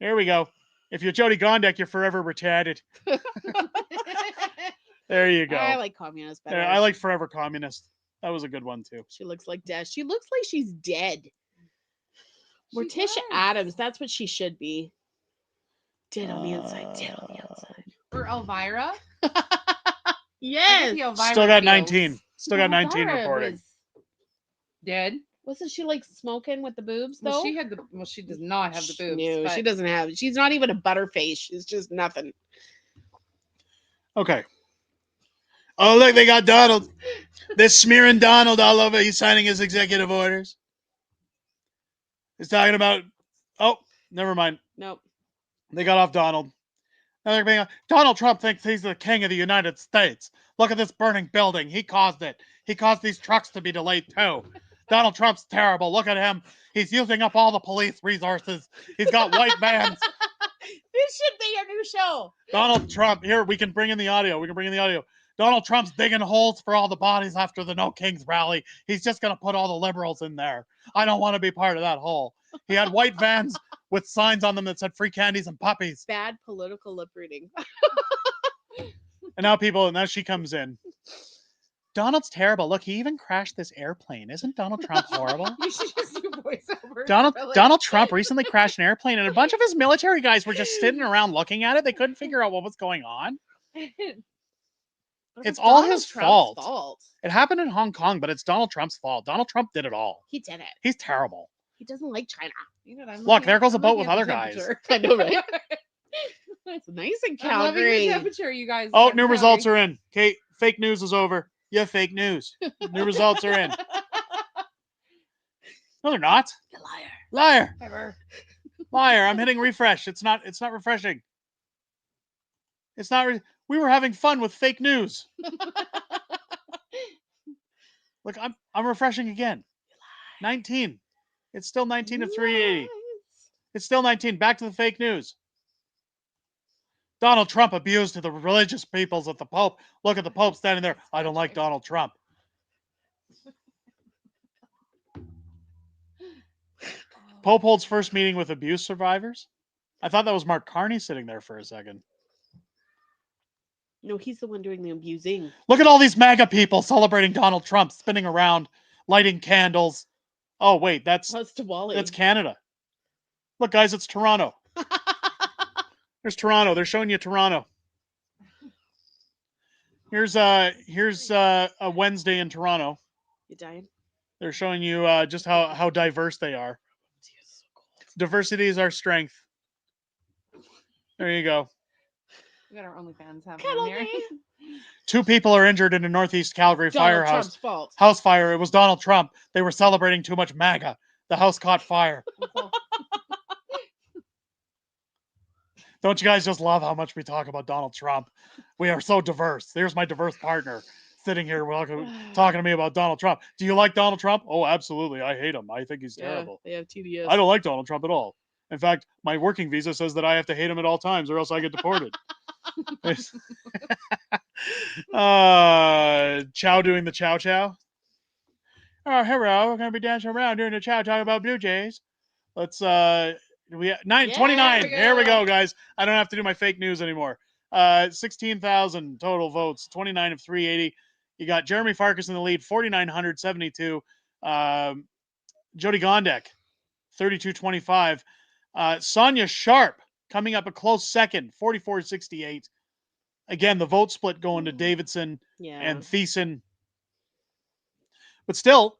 Here we go. If you're Jyoti Gondek, you're forever retarded. There you go. I like communist better. I like forever communist. That was a good one too. She looks like death. She looks like she's dead. Morticia Adams. That's what she should be. Dead on the inside. Dead on the outside. Or Elvira. Yes. Still got 19. Still got 19 Elvira reporting. Dead. Wasn't she like smoking with the boobs though? Well, she does not have the boobs. No, but... she doesn't have. She's not even a butterface. She's just nothing. Okay. Oh, look, they got Donald. They're smearing Donald all over. He's signing his executive orders. He's talking about. Oh, never mind. Nope. They got off Donald. Now they're being. Donald Trump thinks he's the king of the United States. Look at this burning building. He caused it. He caused these trucks to be delayed too. Donald Trump's terrible. Look at him. He's using up all the police resources. He's got white vans. This should be a new show. Donald Trump. Here, we can bring in the audio. Donald Trump's digging holes for all the bodies after the No Kings rally. He's just going to put all the liberals in there. I don't want to be part of that hole. He had white vans with signs on them that said free candies and puppies. Bad political lip reading. And now she comes in. Donald's terrible. Look, he even crashed this airplane. Isn't Donald Trump horrible? You should just do voiceover. Donald Trump recently crashed an airplane, and a bunch of his military guys were just sitting around looking at it. They couldn't figure out what was going on. It's all his fault. It happened in Hong Kong, but it's Donald Trump's fault. Donald Trump did it all. He did it. He's terrible. He doesn't like China. Look, there goes a boat with other guys. I know, right? It's nice in Calgary. Temperature, you guys. Oh, new results are in. Kate, fake news is over. Yeah, fake news. New results are in. No, they're not. You liar. Liar. Ever. Liar. I'm hitting refresh. It's not refreshing. It's not. We were having fun with fake news. Look, I'm refreshing again. 19. It's still 19 of 380. It's still 19. Back to the fake news. Donald Trump abused the religious peoples of the Pope. Look at the Pope standing there. I don't like Donald Trump. Pope holds first meeting with abuse survivors. I thought that was Mark Carney sitting there for a second. No, he's the one doing the abusing. Look at all these MAGA people celebrating Donald Trump, spinning around, lighting candles. Oh, wait, that's Diwali. That's Canada. Look, guys, it's Toronto. There's Toronto. They're showing you Toronto. Here's a Wednesday in Toronto. You dying? They're showing you just how diverse they are. Diversity is our strength. There you go. We got our OnlyFans happening here. 2 people are injured in a Northeast Calgary firehouse. Trump's fault. House fire. It was Donald Trump. They were celebrating too much MAGA. The house caught fire. Don't you guys just love how much we talk about Donald Trump? We are so diverse. There's my diverse partner sitting here talking to me about Donald Trump. Do you like Donald Trump? Oh, absolutely. I hate him. I think he's terrible. They have TDS. I don't like Donald Trump at all. In fact, my working visa says that I have to hate him at all times or else I get deported. Chow doing the chow chow. Oh, hello. We're going to be dancing around doing the chow talking about Blue Jays. Let's, 29. Here we go, guys. I don't have to do my fake news anymore. 16,000 total votes, 29 of 380. You got Jeremy Farkas in the lead, 4,972. Jyoti Gondek, 3,225. Sonia Sharp coming up a close second, 4,468. Again, the vote split going to Davidson and Thiessen. But still,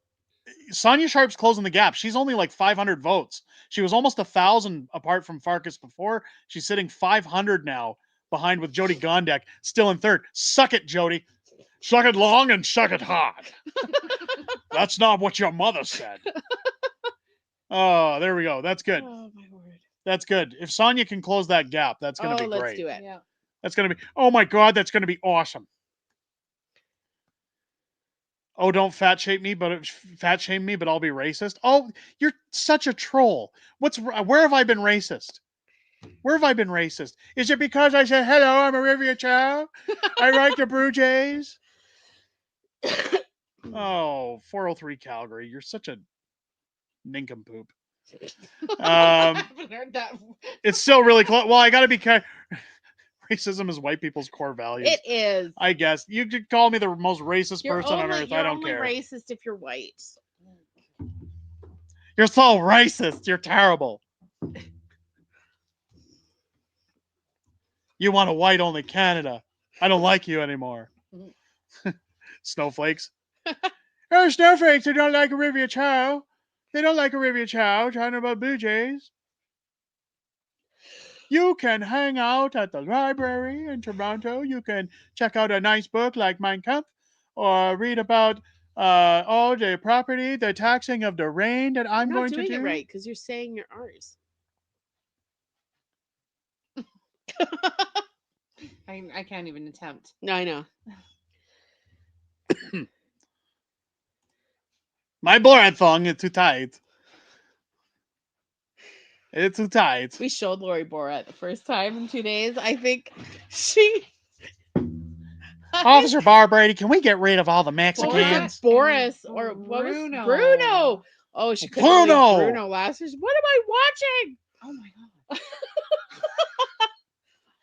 Sonia Sharp's closing the gap. She's only like 500 votes. She was almost 1,000 apart from Farkas before. She's sitting 500 now behind with Jyoti Gondek, still in third. Suck it, Jyoti. Suck it long and suck it hard. That's not what your mother said. Oh, there we go. That's good. Oh, my word. That's good. If Sonia can close that gap, that's going to be great. Let's do it. Yeah. That's going to be, oh my God, that's going to be awesome. Oh, don't fat shame me, but I'll be racist. Oh, you're such a troll. Where have I been racist? Where have I been racist? Is it because I said, hello, I'm a Riviera Chow? I like the Blue Jays. Oh, 403 Calgary. You're such a nincompoop. I haven't heard that. It's still really close. Well, I got to be careful. Racism is white people's core values. It is. I guess. You could call me the most racist person on earth. I don't care. You're only racist if you're white. You're so racist. You're terrible. You want a white-only Canada. I don't like you anymore. Snowflakes. Oh, snowflakes, they don't like a Riviera Chow. They don't like a Riviera Chow. Talking about Blue Jays. You can hang out at the library in Toronto. You can check out a nice book like Mein Kampf, or read about all the property, the taxing of the rain that I'm going to do. You're not doing it right because you're saying you're ours. I can't even attempt. No, I know. My Borat thong is too tight. It's too tight. We showed Lori Borat the first time in 2 days. I think she... Officer Bar Brady, can we get rid of all the Mexicans? Boris or what was Bruno. Bruno? Oh, she couldn't Bruno. believe Bruno last year. What am I watching? Oh my God.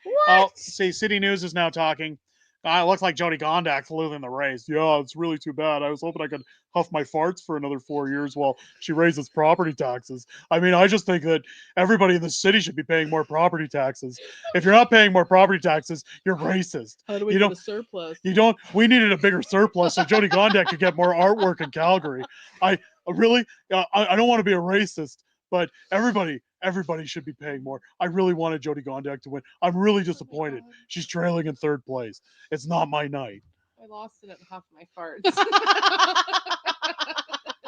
What? Oh, see, City News is now talking. It looks like Jyoti Gondek's losing the race. Yeah, it's really too bad. I was hoping I could huff my farts for another 4 years while she raises property taxes. I mean, I just think that everybody in the city should be paying more property taxes. If you're not paying more property taxes, you're racist. How do we get a surplus? We needed a bigger surplus so Jyoti Gondek could get more artwork in Calgary. I don't want to be a racist, but everybody should be paying more. I really wanted Jyoti Gondek to win. I'm really disappointed. She's trailing in third place. It's not my night. I lost it at half my farts.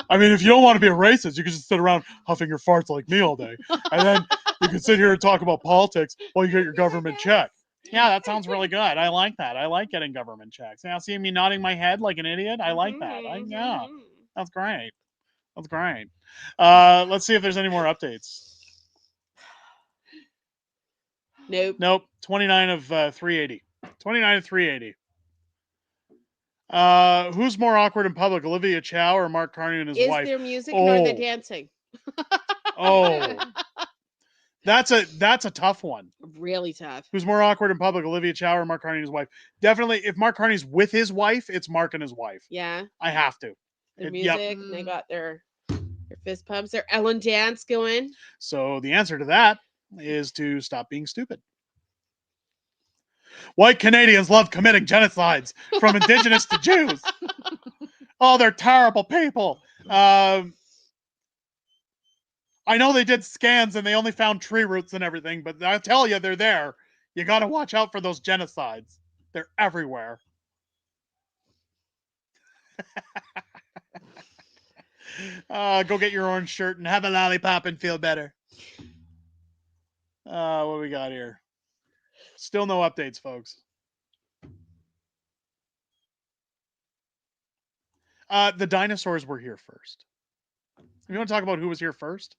I mean, if you don't want to be a racist, you can just sit around huffing your farts like me all day. And then you can sit here and talk about politics while you get your government check. Yeah, that sounds really good. I like that. I like getting government checks. Now, see me nodding my head like an idiot? I like that. Yeah, that's great. That's great. Let's see if there's any more updates. Nope. 29 of 380. 29 of 380. Who's more awkward in public, Olivia Chow or Mark Carney and his wife? Is there music or are they dancing? Oh, that's a tough one. Really tough. Who's more awkward in public, Olivia Chow or Mark Carney and his wife? Definitely, if Mark Carney's with his wife, it's Mark and his wife. Yeah. I have to. Their music, they got their fist pumps, their Ellen dance going. So the answer to that is to stop being stupid. White Canadians love committing genocides, from Indigenous to Jews. Oh, they're terrible people. I know they did scans and they only found tree roots and everything, but I tell you, they're there. You got to watch out for those genocides. They're everywhere. Go get your orange shirt and have a lollipop and feel better. What we got here? Still no updates, folks. The dinosaurs were here first. You want to talk about who was here first?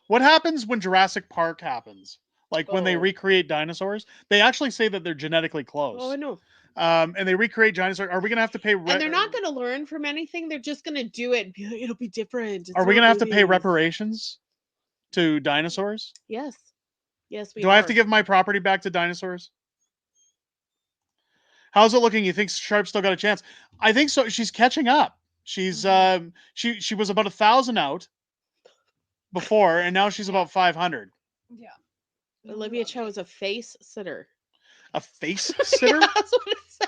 What happens when Jurassic Park happens? Like when they recreate dinosaurs, they actually say that they're genetically close. Oh, I know. And they recreate dinosaurs. Are we going to have to pay? And they're not going to learn from anything. They're just going to do it. It'll be different. Are we going to have to pay reparations to dinosaurs? Yes. Yes, we Do I have to give my property back to dinosaurs? How's it looking? You think Sharp still got a chance? I think so. She's catching up. She's she was about 1,000 out before, and now she's about 500. Yeah. Olivia Chow is a face sitter. A face sitter? Yeah, that's what it says.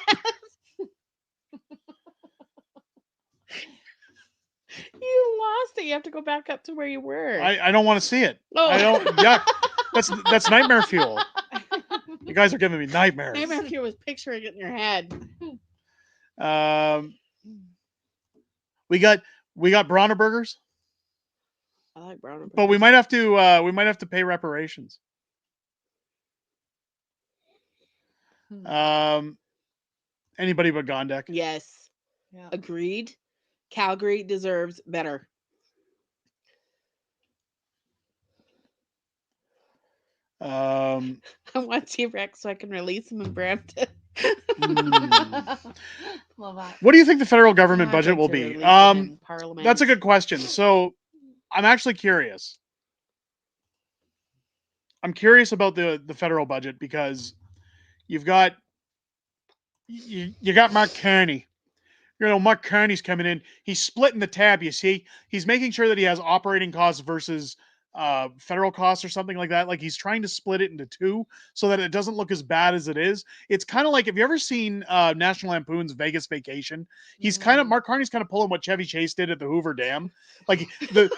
it. You have to go back up to where you were. I don't want to see it. Oh. I don't. Yeah, that's nightmare fuel. You guys are giving me nightmares. Nightmare fuel was picturing it in your head. We got Bronner burgers. I like Bronner burgers. But we might have to pay reparations. Anybody but Gondek. Yes. Yeah. Agreed. Calgary deserves better. I want T-Rex so I can release him in Brampton. Love that. What do you think the federal government budget will be? That's a good question. So I'm actually curious. I'm curious about the federal budget because you got Mark Carney. Mark Carney's coming in. He's splitting the tab, you see. He's making sure that he has operating costs versus federal costs or something like that. Like he's trying to split it into two so that it doesn't look as bad as it is. It's kind of like, have you ever seen National Lampoon's Vegas Vacation? He's Mark Carney's kind of pulling what Chevy Chase did at the Hoover Dam. Like the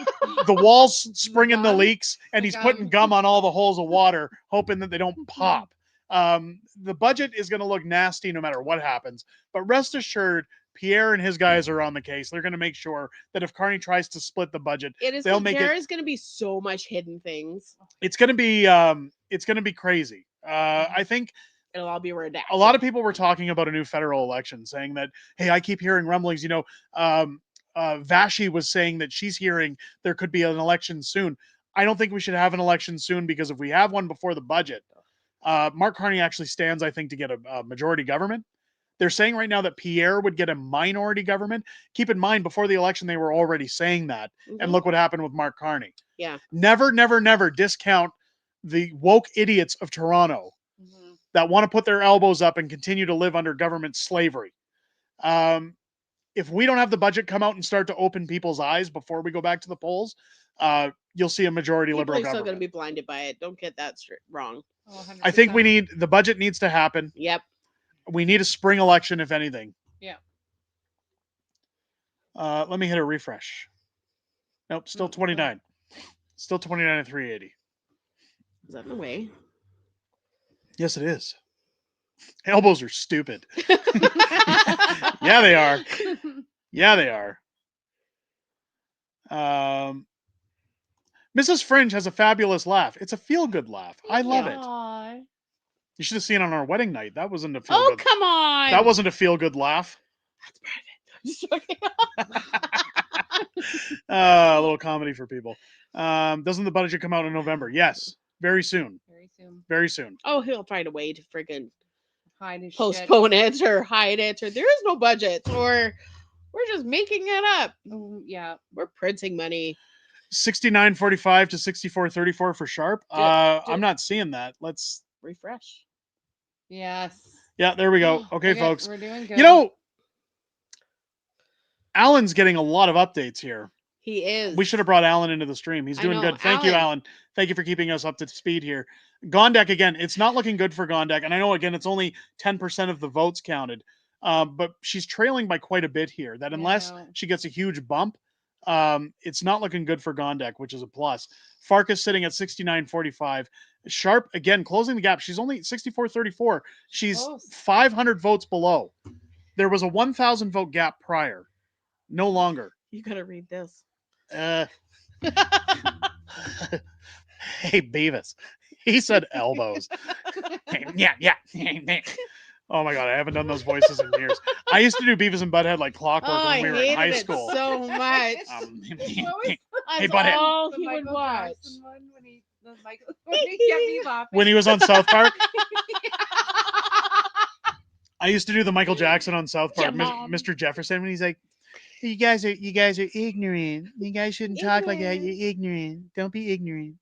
walls springing the leaks and he's putting gum on all the holes of water, hoping that they don't pop. The budget is going to look nasty no matter what happens, but rest assured, Pierre and his guys are on the case. They're going to make sure that if Carney tries to split the budget, they'll make There is going to be so much hidden things. It's going to be crazy. I think it'll all be redacted. A lot of people were talking about a new federal election, saying that, hey, I keep hearing rumblings. Vashi was saying that she's hearing there could be an election soon. I don't think we should have an election soon because if we have one before the budget, Mark Carney actually stands, I think, to get a majority government. They're saying right now that Pierre would get a minority government. Keep in mind, before the election, they were already saying that. Mm-hmm. And look what happened with Mark Carney. Yeah. Never, never, never discount the woke idiots of Toronto that want to put their elbows up and continue to live under government slavery. If we don't have the budget come out and start to open people's eyes before we go back to the polls, you'll see a majority liberal government. People are still going to be blinded by it. Don't get that wrong. Oh, I think the budget needs to happen. Yep. We need a spring election, if anything. Yeah. Let me hit a refresh. Nope, still 29. Still 29 at 380. Is that in the way? Yes, it is. Elbows are stupid. Yeah, they are. Yeah, they are. Mrs. Fringe has a fabulous laugh. It's a feel-good laugh. I love it. You should have seen it on our wedding night. That wasn't a feel-good. Oh, come on. That wasn't a feel-good laugh. That's private. A little comedy for people. Doesn't the budget come out in November? Yes. Very soon. Very soon. Very soon. Oh, he'll find a way to friggin' hide his postpone it or hide it, or there is no budget, or we're just making it up. Yeah. We're printing money. 69.45 to 64.34 for Sharp. I'm not seeing that. Let's refresh. Yes. Yeah, there we go. Okay, folks. We're doing good. You know, Alan's getting a lot of updates here. He is. We should have brought Alan into the stream. He's doing good. Thank you, Alan. Thank you for keeping us up to speed here. Gondek, again, it's not looking good for Gondek. And I know, again, it's only 10% of the votes counted. But she's trailing by quite a bit here. That unless she gets a huge bump, it's not looking good for Gondek, which is a plus. Farkas sitting at 69.45. Sharp, again, closing the gap. She's only 64.34. She's 500 votes below. There was a 1,000 vote gap prior. No longer. You got to read this. Hey, Beavis. He said elbows. Yeah. Oh my God, I haven't done those voices in years. I used to do Beavis and Butthead like clockwork when we were in high school. So much. Hey, Butthead. All he would watch. When he was on South Park. I used to do the Michael Jackson on South Park, Mr. Jefferson, when he's like, you guys are ignorant. You guys shouldn't talk like that. You're ignorant. Don't be ignorant.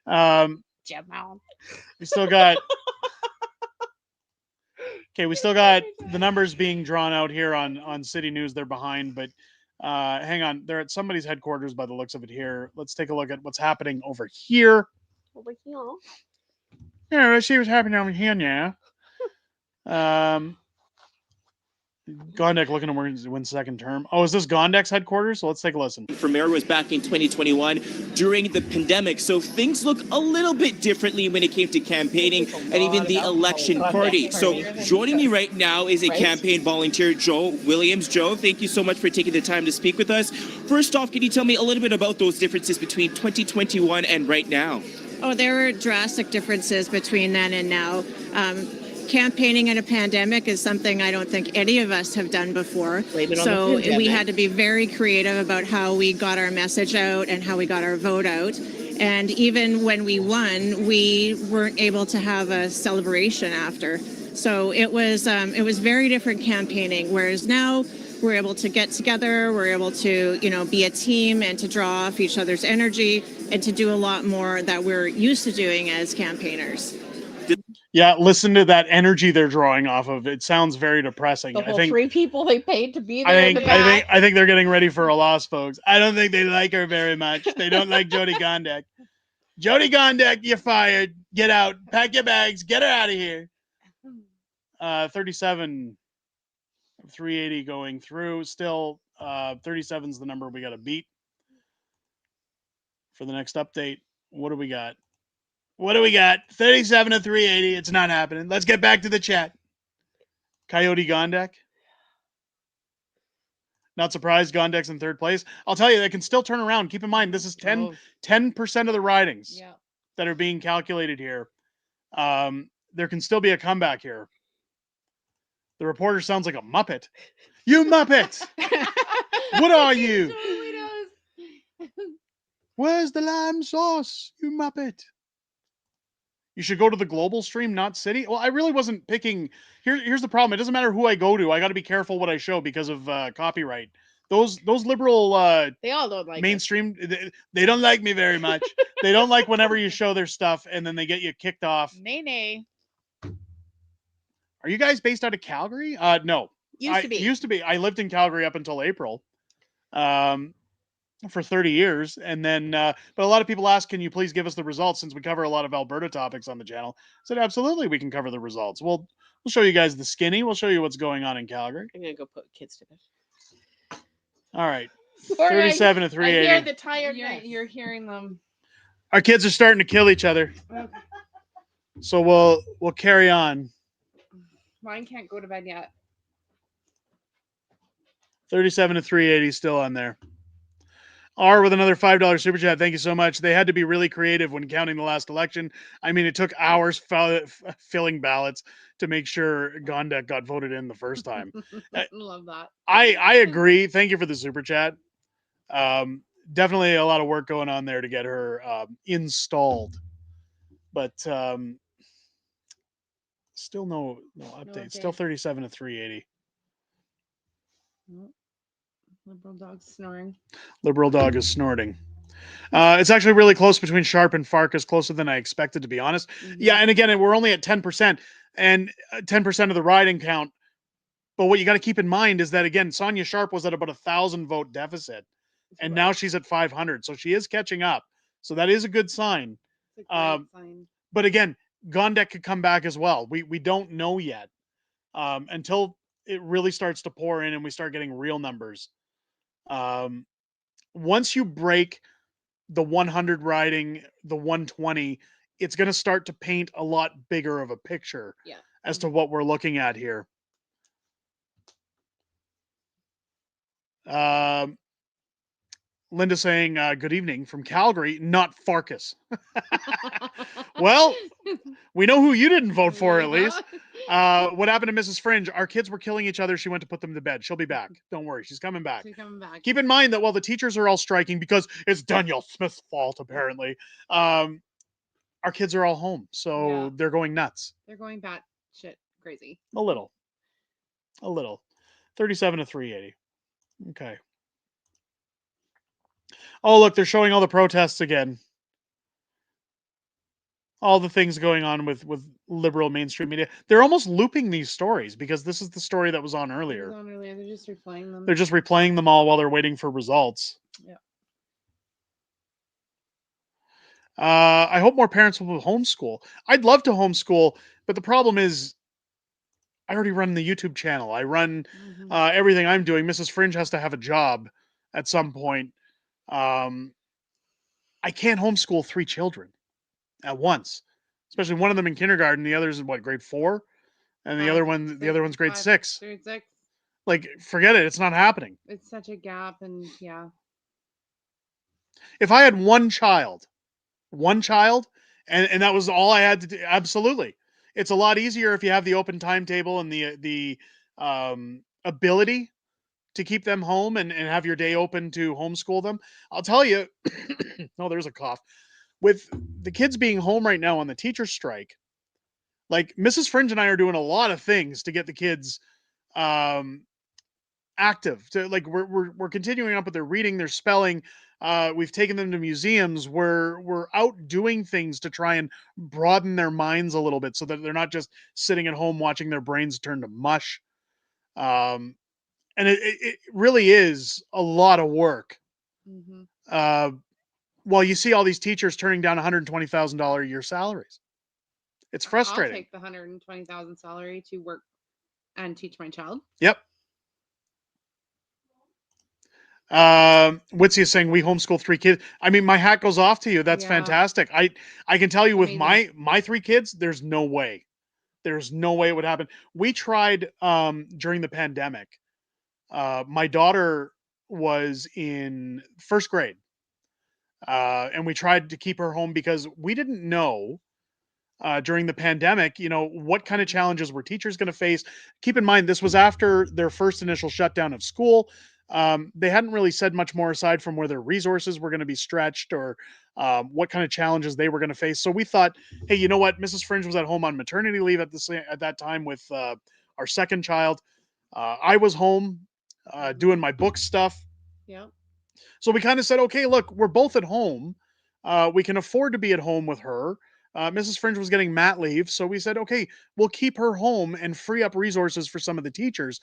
Jamal. We still got we still got the numbers being drawn out here on City News. They're behind, but hang on. They're at somebody's headquarters by the looks of it here. Let's take a look at what's happening over here. Over here. Yeah, let's see what's happening over here now. Gondek looking to win second term. Oh, is this Gondek's headquarters? So let's take a listen. For mayor was back in 2021 during the pandemic, so things look a little bit differently when it came to campaigning and even the election party. So joining me right now is a campaign volunteer, Joe Williams. Joe, thank you so much for taking the time to speak with us. First off, can you tell me a little bit about those differences between 2021 and right now? Oh, there were drastic differences between then and now. Campaigning in a pandemic is something I don't think any of us have done before. So we had to be very creative about how we got our message out and how we got our vote out. And even when we won, we weren't able to have a celebration after. So it was very different campaigning. Whereas now we're able to get together, we're able to, be a team and to draw off each other's energy and to do a lot more that we're used to doing as campaigners. Yeah, listen to that energy they're drawing off of. It sounds very depressing. The I whole think 3 people they paid to be there. I think they're getting ready for a loss, folks. I don't think they like her very much. They don't like Jyoti Gondek. Jyoti Gondek, you're fired. Get out. Pack your bags. Get her out of here. 37, 380 going through. Still, 37 is the number we got to beat for the next update. What do we got? 37 to 380. It's not happening. Let's get back to the chat. Coyote Gondek. Not surprised Gondek's in third place. I'll tell you, they can still turn around. Keep in mind, this is 10% of the ridings that are being calculated here. There can still be a comeback here. The reporter sounds like a Muppet. You Muppet! What are you? Where's the lime sauce, you Muppet? You should go to the global stream, not city. Well, I really wasn't picking. Here's the problem. It doesn't matter who I go to. I got to be careful what I show because of copyright. Those liberal they all don't like mainstream. They don't like me very much. They don't like whenever you show their stuff and then they get you kicked off. Nay. Are you guys based out of Calgary? No. Used to be. I lived in Calgary up until April. For 30 years. And then, but a lot of people ask, can you please give us the results since we cover a lot of Alberta topics on the channel? I said, absolutely, we can cover the results. We'll show you guys the skinny. We'll show you what's going on in Calgary. I'm going to go put kids to bed. All right. 37 to 380. I hear the tiredness. You're hearing them. Our kids are starting to kill each other. Okay. So we'll carry on. Mine can't go to bed yet. 37 to 380 still on there. R with another $5 super chat. Thank you so much. They had to be really creative when counting the last election. I mean, it took hours filling ballots to make sure Gondek got voted in the first time. Love that. I agree. Thank you for the super chat. Definitely a lot of work going on there to get her installed. But still no update. Still 37 to 380. Liberal dog snoring. Liberal dog is snorting. It's actually really close between Sharp and Farkas, closer than I expected, to be honest. Mm-hmm. Yeah, and again, we're only at 10%, and 10% of the riding count. But what you got to keep in mind is that, again, Sonia Sharp was at about 1,000 vote deficit, and now she's at 500, so she is catching up. So that is a good sign. Sign. But again, Gondek could come back as well. We don't know yet until it really starts to pour in and we start getting real numbers. Once you break the 100 riding, the 120, it's going to start to paint a lot bigger of a picture as to what we're looking at here. Linda saying, good evening from Calgary, not Farkas. Well, we know who you didn't vote for, at least. What happened to Mrs. Fringe? Our kids were killing each other. She went to put them to bed. She'll be back. Don't worry. She's coming back. Keep in mind that while the teachers are all striking, because it's Danielle Smith's fault, apparently, our kids are all home. So they're going nuts. They're going batshit crazy. A little. 37 to 380. Okay. Oh, look, they're showing all the protests again. All the things going on with liberal mainstream media. They're almost looping these stories because this is the story that was on earlier. They're just replaying them. They're just replaying them all while they're waiting for results. Yeah. I hope more parents will homeschool. I'd love to homeschool, but the problem is I already run the YouTube channel. I run everything I'm doing. Mrs. Fringe has to have a job at some point. I can't homeschool 3 children at once, especially one of them in kindergarten. The other's in what, grade 4, and the other one's grade 6. Grade 6. Like, forget it. It's not happening. It's such a gap, and yeah. If I had one child, and that was all I had to do, absolutely. It's a lot easier if you have the open timetable and the ability to keep them home and have your day open to homeschool them. I'll tell you, oh, there's a cough. With the kids being home right now on the teacher strike, like Mrs. Fringe and I are doing a lot of things to get the kids active. To like we're continuing up with their reading, their spelling. We've taken them to museums. We're out doing things to try and broaden their minds a little bit so that they're not just sitting at home watching their brains turn to mush. And it really is a lot of work. Well, you see all these teachers turning down $120,000 a year salaries. It's frustrating. I'll take the $120,000 salary to work and teach my child. Yep. Witsy is saying we homeschool 3 kids. I mean, my hat goes off to you. That's fantastic. I can tell you with my 3 kids, there's no way. There's no way it would happen. We tried during the pandemic. My daughter was in 1st grade. And we tried to keep her home because we didn't know during the pandemic, what kind of challenges were teachers going to face. Keep in mind, this was after their first initial shutdown of school. They hadn't really said much more aside from where their resources were going to be stretched or what kind of challenges they were going to face. So we thought, hey, you know what? Mrs. Fringe was at home on maternity leave at that time with our 2nd child. I was home doing my book stuff. Yeah. So we kind of said, okay, look, we're both at home. We can afford to be at home with her. Mrs. Fringe was getting mat leave. So we said, okay, we'll keep her home and free up resources for some of the teachers.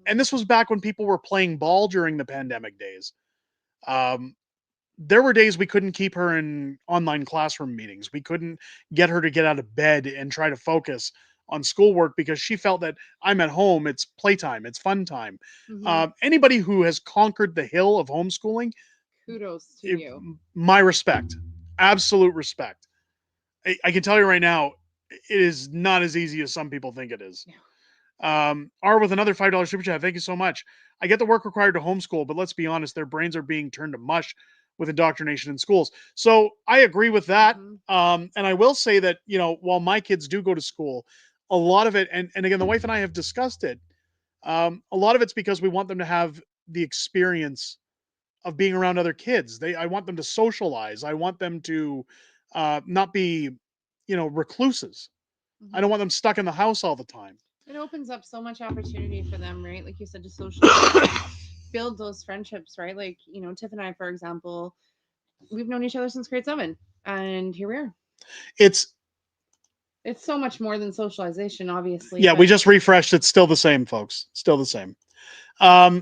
And this was back when people were playing ball during the pandemic days. There were days we couldn't keep her in online classroom meetings. We couldn't get her to get out of bed and try to focus on schoolwork because she felt that I'm at home. It's playtime. It's fun time. Anybody who has conquered the hill of homeschooling, kudos to you. My respect, absolute respect. I can tell you right now, it is not as easy as some people think it is. R with another $5 super chat. Thank you so much. I get the work required to homeschool, but let's be honest, their brains are being turned to mush with indoctrination in schools. So I agree with that. And I will say that, while my kids do go to school, a lot of it, and again, the wife and I have discussed it. A lot of it's because we want them to have the experience of being around other kids. I want them to socialize. I want them to not be, recluses. I don't want them stuck in the house all the time. It opens up so much opportunity for them, right? Like you said, to socialize, build those friendships, right? Like, Tiff and I, for example, we've known each other since grade 7, and here we are. It's so much more than socialization, obviously. Yeah, we just refreshed. It's still the same, folks. Still the same. I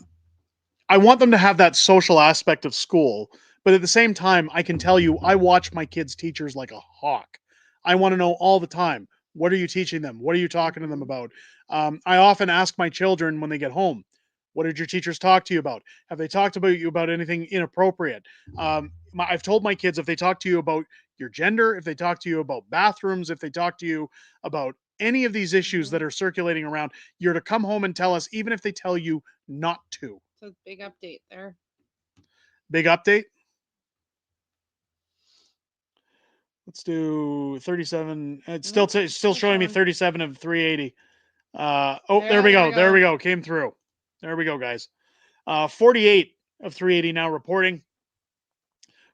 want them to have that social aspect of school, but at the same time, I can tell you, I watch my kids' teachers like a hawk. I want to know all the time, what are you teaching them? What are you talking to them about? I often ask my children when they get home, what did your teachers talk to you about? Have they talked about you about anything inappropriate? I've told my kids, if they talk to you about your gender, if they talk to you about bathrooms, if they talk to you about any of these issues that are circulating around, you're to come home and tell us, even if they tell you not to. So big update there. Big update. Let's do 37. It's still showing me 37 of 380. There we go. There we go. Came through. There we go, guys. 48 of 380 now reporting.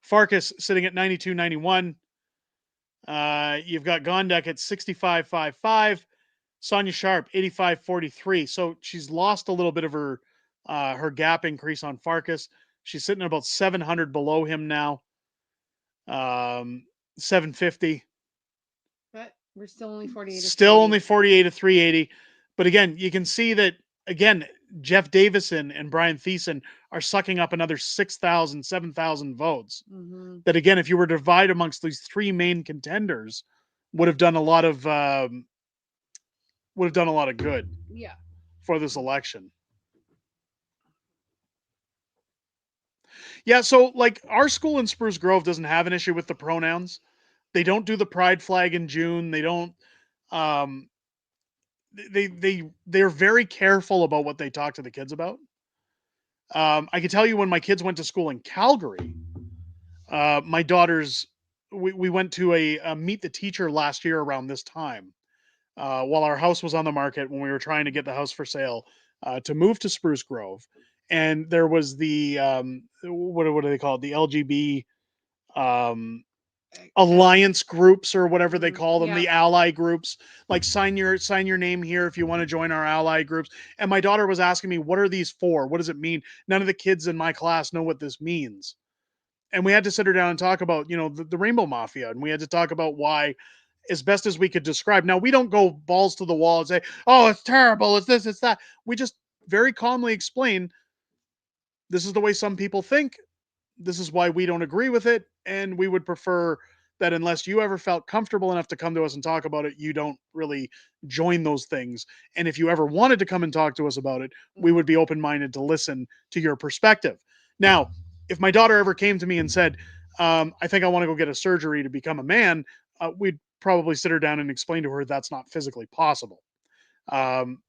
Farkas sitting at 92.91. You've got Gondek at 65.55. Sonia Sharp 85.43. So she's lost a little bit of her gap increase on Farkas. She's sitting at about 700 below him now. 750. But we're still only 48. Still only 48 of 380. But again, you can see that, again, Jeff Davison and Brian Thiessen are sucking up another 6,000, 7,000 votes. That, again, if you were to divide amongst these 3 main contenders, would have done a lot of would have done a lot of good. Yeah. For this election. Yeah, so like our school in Spruce Grove doesn't have an issue with the pronouns. They don't do the pride flag in June. They don't they're very careful about what they talk to the kids about. I can tell you when my kids went to school in Calgary, my daughters we went to a meet the teacher last year around this time. While our house was on the market when we were trying to get the house for sale to move to Spruce Grove. And there was the, what do they call it? The LGB alliance groups or whatever they call them, the ally groups, like sign your name here if you want to join our ally groups. And my daughter was asking me, what are these for? What does it mean? None of the kids in my class know what this means. And we had to sit her down and talk about, the Rainbow Mafia. And we had to talk about why, as best as we could describe. Now, we don't go balls to the wall and say, oh, it's terrible, it's this, it's that. We just very calmly explain, this is the way some people think. This is why we don't agree with it. And we would prefer that unless you ever felt comfortable enough to come to us and talk about it, you don't really join those things. And if you ever wanted to come and talk to us about it, we would be open-minded to listen to your perspective. Now, if my daughter ever came to me and said, I think I want to go get a surgery to become a man, we'd probably sit her down and explain to her that's not physically possible. I'm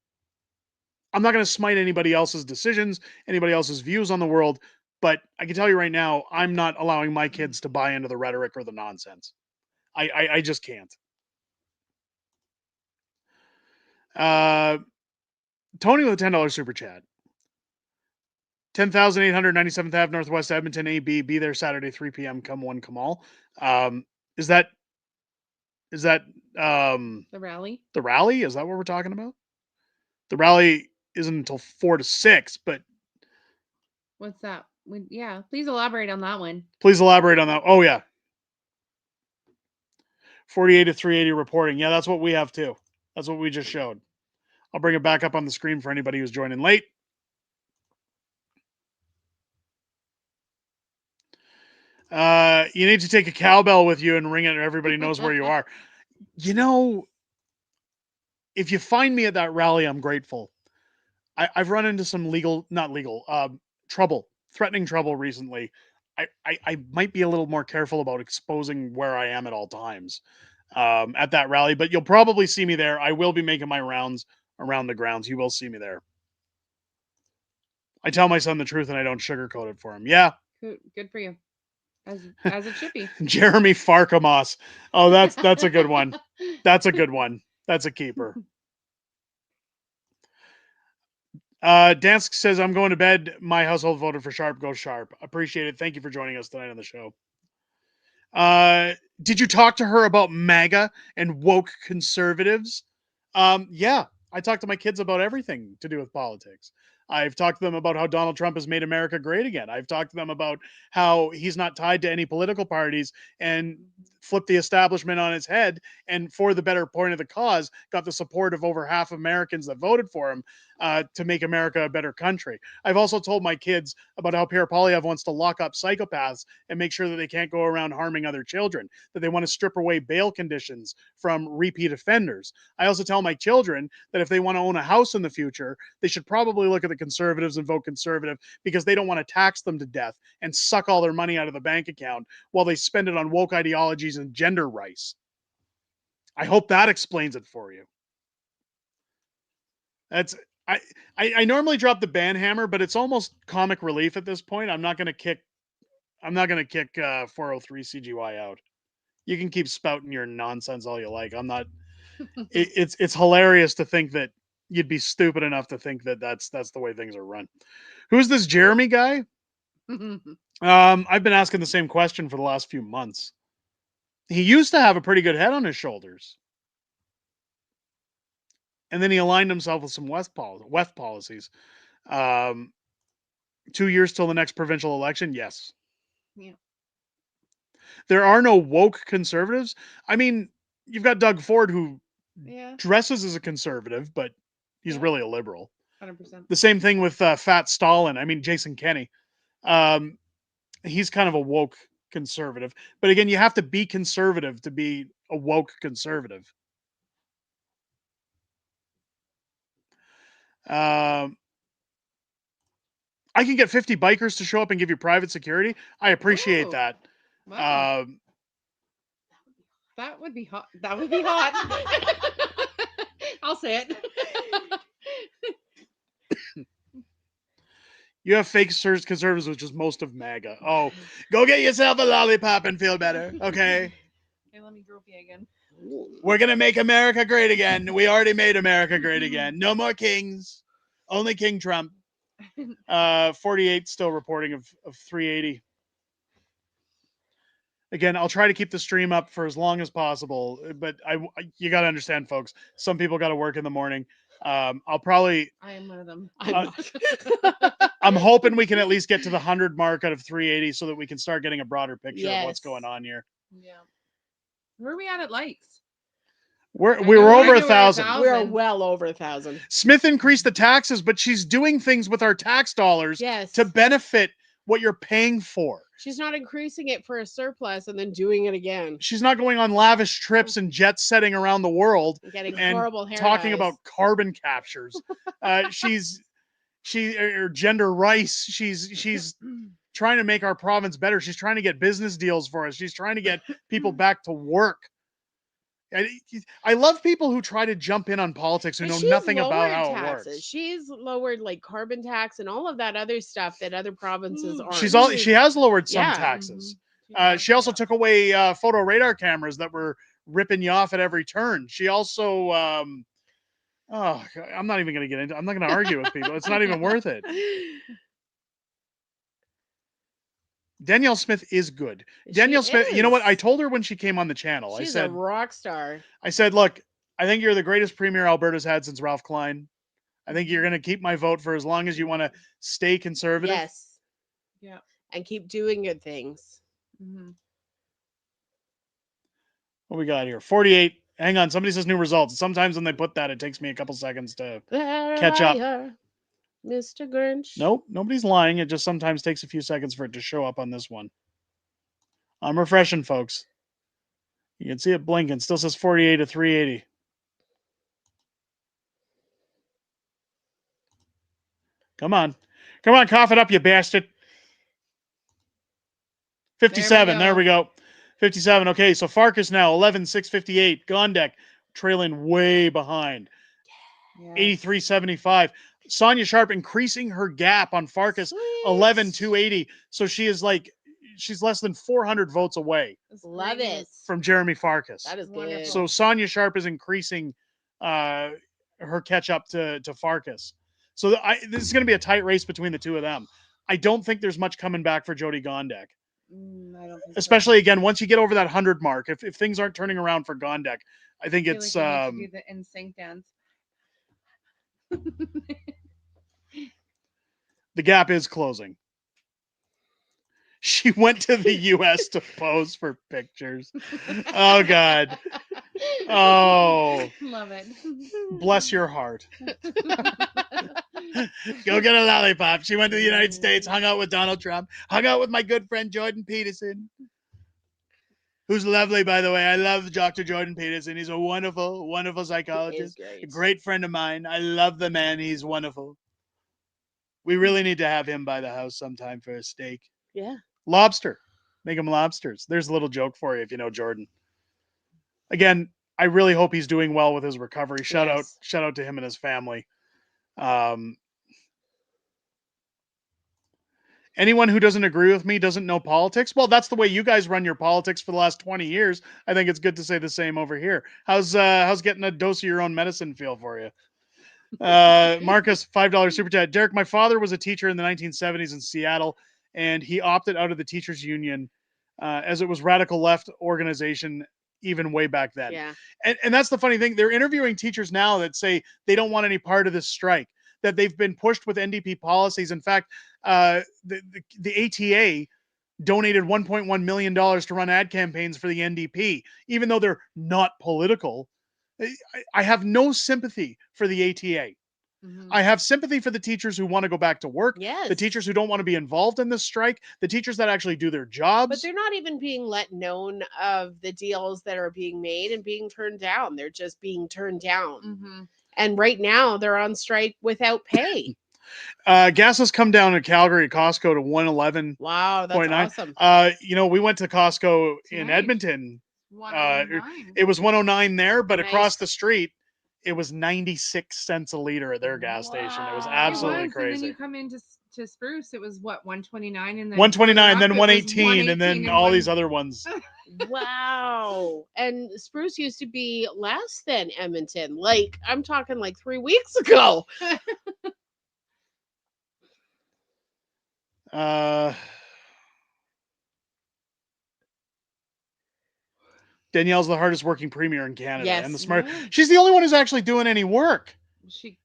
not going to smite anybody else's decisions, anybody else's views on the world, but I can tell you right now, I'm not allowing my kids to buy into the rhetoric or the nonsense. I just can't. Tony with a $10 super chat. 10,897th Ave, Northwest Edmonton, AB. Be there Saturday, 3 p.m. Come one, come all. Is that the rally? The rally? Is that what we're talking about? The rally isn't until 4 to 6, but what's that? Yeah, please elaborate on that one. Please elaborate on that. Oh yeah. 48 to 380 reporting. Yeah, that's what we have too. That's what we just showed. I'll bring it back up on the screen for anybody who's joining late. You need to take a cowbell with you and ring it and everybody knows where you are. If you find me at that rally, I'm grateful. I've run into some threatening trouble recently. I might be a little more careful about exposing where I am at all times at that rally, but you'll probably see me there. I will be making my rounds around the grounds. You will see me there. I tell my son the truth and I don't sugarcoat it for him. Yeah. Good for you. As a chippy. Jeremy Farkamas. Oh, that's a good one. That's a good one. That's a keeper. Dansk says, I'm going to bed. My household voted for Sharp. Go Sharp. Appreciate it. Thank you for joining us tonight on the show. Did you talk to her about MAGA and woke conservatives? Yeah, I talked to my kids about everything to do with politics. I've talked to them about how Donald Trump has made America great again. I've talked to them about how he's not tied to any political parties and flipped the establishment on its head, and for the better point of the cause, got the support of over half Americans that voted for him to make America a better country. I've also told my kids about how Pierre Poilievre wants to lock up psychopaths and make sure that they can't go around harming other children, that they want to strip away bail conditions from repeat offenders. I also tell my children that if they want to own a house in the future, they should probably look at the conservatives and vote conservative because they don't want to tax them to death and suck all their money out of the bank account while they spend it on woke ideologies and gender rights. I hope that explains it for you. I normally drop the ban hammer, but it's almost comic relief at this point. I'm not going to kick 403 CGY out. You can keep spouting your nonsense all you like. I'm not. It's hilarious to think that you'd be stupid enough to think that that's the way things are run. Who's this Jeremy guy? I've been asking the same question for the last few months. He used to have a pretty good head on his shoulders. And then he aligned himself with some West policies. 2 years till the next provincial election? Yes. Yeah. There are no woke conservatives. I mean, you've got Doug Ford, who dresses as a conservative, but he's really a liberal. 100%. The same thing with Fat Stalin. I mean, Jason Kenney. He's kind of a woke conservative. But again, you have to be conservative to be a woke conservative. I can get 50 bikers to show up and give you private security. I appreciate that. Wow. That would be hot. That would be hot. I'll say it. You have fake conservatives, which is most of MAGA. Oh, go get yourself a lollipop and feel better, okay? Okay, let me grope you again. We're going to make America great again. We already made America great again. No more kings. Only King Trump. 48 still reporting of 380. Again, I'll try to keep the stream up for as long as possible, but you got to understand, folks. Some people got to work in the morning. I'll probably. I am one of them. I'm hoping we can at least get to the 100 mark out of 380 so that we can start getting a broader picture of what's going on here. Yeah. Where are we at likes? We were over 1,000. We are well over 1,000. Smith increased the taxes, but she's doing things with our tax dollars to benefit what you're paying for. She's not increasing it for a surplus and then doing it again. She's not going on lavish trips and jet setting around the world getting and horrible hair talking dyes. about carbon captures. Or gender rice. She's trying to make our province better. She's trying to get business deals for us. She's trying to get people back to work. I love people who try to jump in on politics who know nothing about how it works. She's lowered like carbon tax and all of that other stuff that other provinces aren't. She has lowered some taxes. She also took away photo radar cameras that were ripping you off at every turn. She also I'm not even going to get into. I'm not going to argue with people. It's not even worth it. Danielle Smith is good. Danielle Smith, you know what? I told her when she came on the channel. She's I said, a rock star. I said, look, I think you're the greatest premier Alberta's had since Ralph Klein. I think you're going to keep my vote for as long as you want to stay conservative. Yes. Yeah. And keep doing good things. Mm-hmm. What we got here? 48. Hang on. Somebody says new results. Sometimes when they put that, it takes me a couple seconds to catch up. Mr. Grinch. Nope, nobody's lying. It just sometimes takes a few seconds for it to show up on this one. I'm refreshing, folks. You can see it blinking. Still says 48 to 380. Come on. Come on, cough it up, you bastard. 57. There we go. 57. Okay, so Farkas now 11,658. Gondek trailing way behind. 83.75. Sonia Sharp increasing her gap on Farkas 11,280. So she's less than 400 votes away. Love it. From Jeremy Farkas. That is good. So Sonia Sharp is increasing her catch up to Farkas. So this is going to be a tight race between the two of them. I don't think there's much coming back for Jyoti Gondek. I don't think Especially again, once you get over that 100 mark, if things aren't turning around for Gondek, I think it's like do the NSYNC dance. The gap is closing. She went to the U.S. to pose for pictures. Oh, God. Oh. Love it. Bless your heart. Go get a lollipop. She went to the United States, hung out with Donald Trump, hung out with my good friend Jordan Peterson, who's lovely, by the way. I love Dr. Jordan Peterson. He's a wonderful, wonderful psychologist. A great friend of mine. I love the man. He's wonderful. We really need to have him by the house sometime for a steak. Yeah. Lobster. Make him lobsters. There's a little joke for you if you know Jordan. Again, I really hope he's doing well with his recovery. Shout out to him and his family. Anyone who doesn't agree with me doesn't know politics. Well, that's the way you guys run your politics for the last 20 years. I think it's good to say the same over here. How's getting a dose of your own medicine feel for you? Marcus, $5 super chat. Derek, my father was a teacher in the 1970s in Seattle, and he opted out of the teachers union as it was radical left organization even way back then. Yeah. And that's the funny thing. They're interviewing teachers now that say they don't want any part of this strike, that they've been pushed with NDP policies. In fact, the ATA donated $1.1 million to run ad campaigns for the NDP, even though they're not political. I have no sympathy for the ATA. Mm-hmm. I have sympathy for the teachers who want to go back to work, the teachers who don't want to be involved in this strike, the teachers that actually do their jobs. But they're not even being let known of the deals that are being made and being turned down. They're just being turned down. Mm-hmm. And right now they're on strike without pay. Gas has come down in Calgary at Costco to 111. Wow, that's awesome. We went to Costco in Edmonton. It was 109 there, but across the street, it was 96 cents a liter at their gas station. It was absolutely crazy. And then you come into Spruce, it was what, 129, and then 129, then 118, and then all these other ones. Wow. And Spruce used to be less than Edmonton. Like, I'm talking like 3 weeks ago. Danielle's the hardest working premier in Canada. Yes. And the smart. She's the only one who's actually doing any work.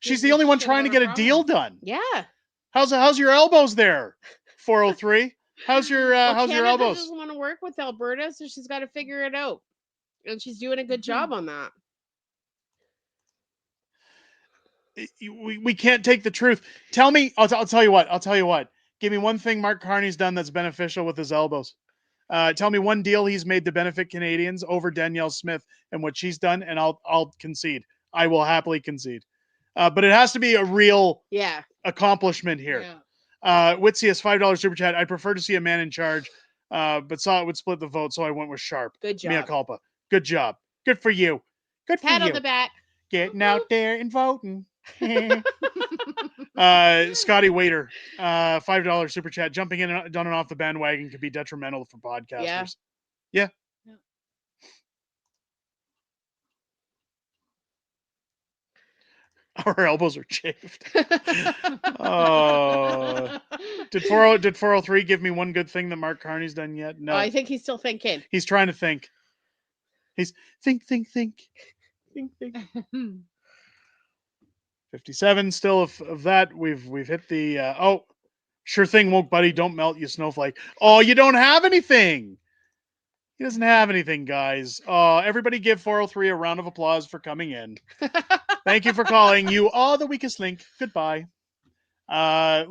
She's the only one trying to get a deal done. Yeah. How's your elbows there? 403. How's your Canada elbows? doesn't want to work with Alberta, so she's got to figure it out. And she's doing a good job on that. We can't take the truth. Tell me, I'll tell you what. Give me one thing Mark Carney's done that's beneficial with his elbows. Tell me one deal he's made to benefit Canadians over Danielle Smith and what she's done, and I'll concede. I will happily concede. But it has to be a real accomplishment here. Witsy has $5 super chat. I prefer to see a man in charge, but saw it would split the vote, so I went with Sharp. Good job. Mea culpa. Good job. Good for you. Good for you. Pat on the back. Getting out there and voting. Scotty Waiter, $5 super chat. Jumping in and off the bandwagon could be detrimental for podcasters. Yeah. Our elbows are chafed. Did 403 give me one good thing that Mark Carney's done yet? No. I think he's still thinking. He's trying to think. He's think. 57 still of that. We've hit the sure thing, woke buddy. Don't melt, you snowflake. Oh, you don't have anything. He doesn't have anything, guys. Everybody give 403 a round of applause for coming in. Thank you for calling. You are the weakest link. Goodbye. God,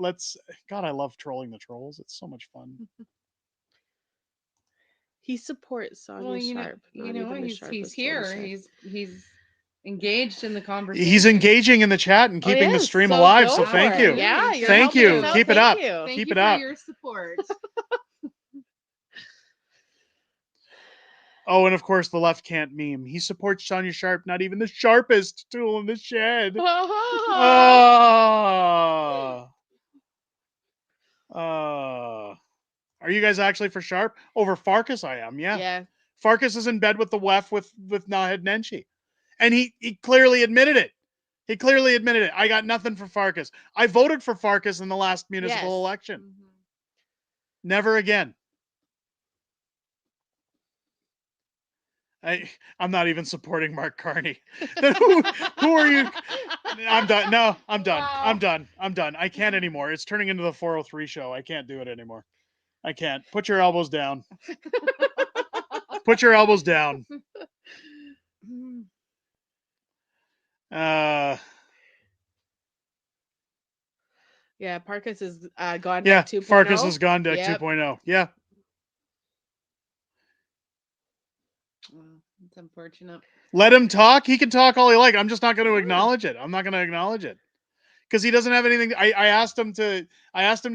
I love trolling the trolls. It's so much fun. He supports Sonia Sharp. He's here. He's engaged in the conversation. He's engaging in the chat and keeping the stream alive. So thank you. Yeah, thank you. Keep it up. Keep it up. For your support. Oh, and of course, the left can't meme. He supports Sonia Sharp, not even the sharpest tool in the shed. Are you guys actually for Sharp? Over Farkas, I am, yeah. Farkas is in bed with the WEF with Naheed Nenshi. And he clearly admitted it. I got nothing for Farkas. I voted for Farkas in the last municipal election. Mm-hmm. Never again. I'm not even supporting Mark Carney. who are you? I'm done. No, I'm done. Wow. I'm done. I can't anymore. It's turning into the 403 show. I can't do it anymore. I can't. Put your elbows down. Put your elbows down. Yeah, Farkas is gone. Yeah, 2.0. Farkas has gone to 2.0. Yeah. It's unfortunate. Let him talk. He can talk all he like. I'm just not going to acknowledge it. I'm not going to acknowledge it because he doesn't have anything. I asked him to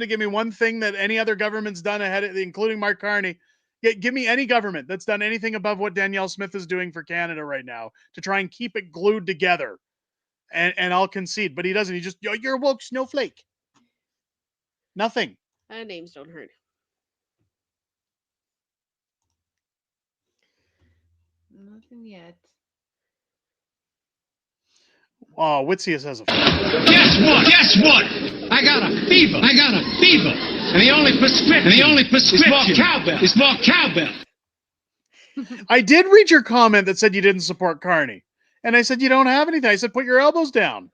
give me one thing that any other government's done ahead of, including Mark Carney. Give me any government that's done anything above what Danielle Smith is doing for Canada right now to try and keep it glued together. And I'll concede, but he doesn't. He just, you're a woke snowflake. Nothing. Names don't hurt. Nothing yet. Oh, Witzius has a Guess what? I got a fever. And the only prescription is more cowbell. I did read your comment that said you didn't support Carney. And I said, you don't have anything. I said, put your elbows down.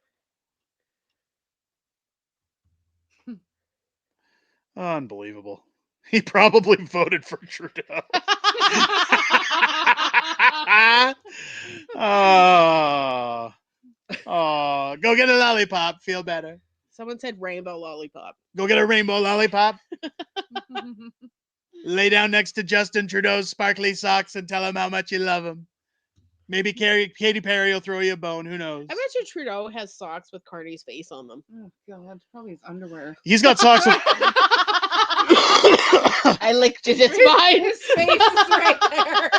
Unbelievable. He probably voted for Trudeau. Go get a lollipop. Feel better. Someone said rainbow lollipop. Go get a rainbow lollipop. Lay down next to Justin Trudeau's sparkly socks and tell him how much you love him. Maybe Katy Perry will throw you a bone. Who knows? I bet you Trudeau has socks with Carney's face on them. Oh God, probably his underwear. He's got socks. I licked it. It's mine. His face is right there.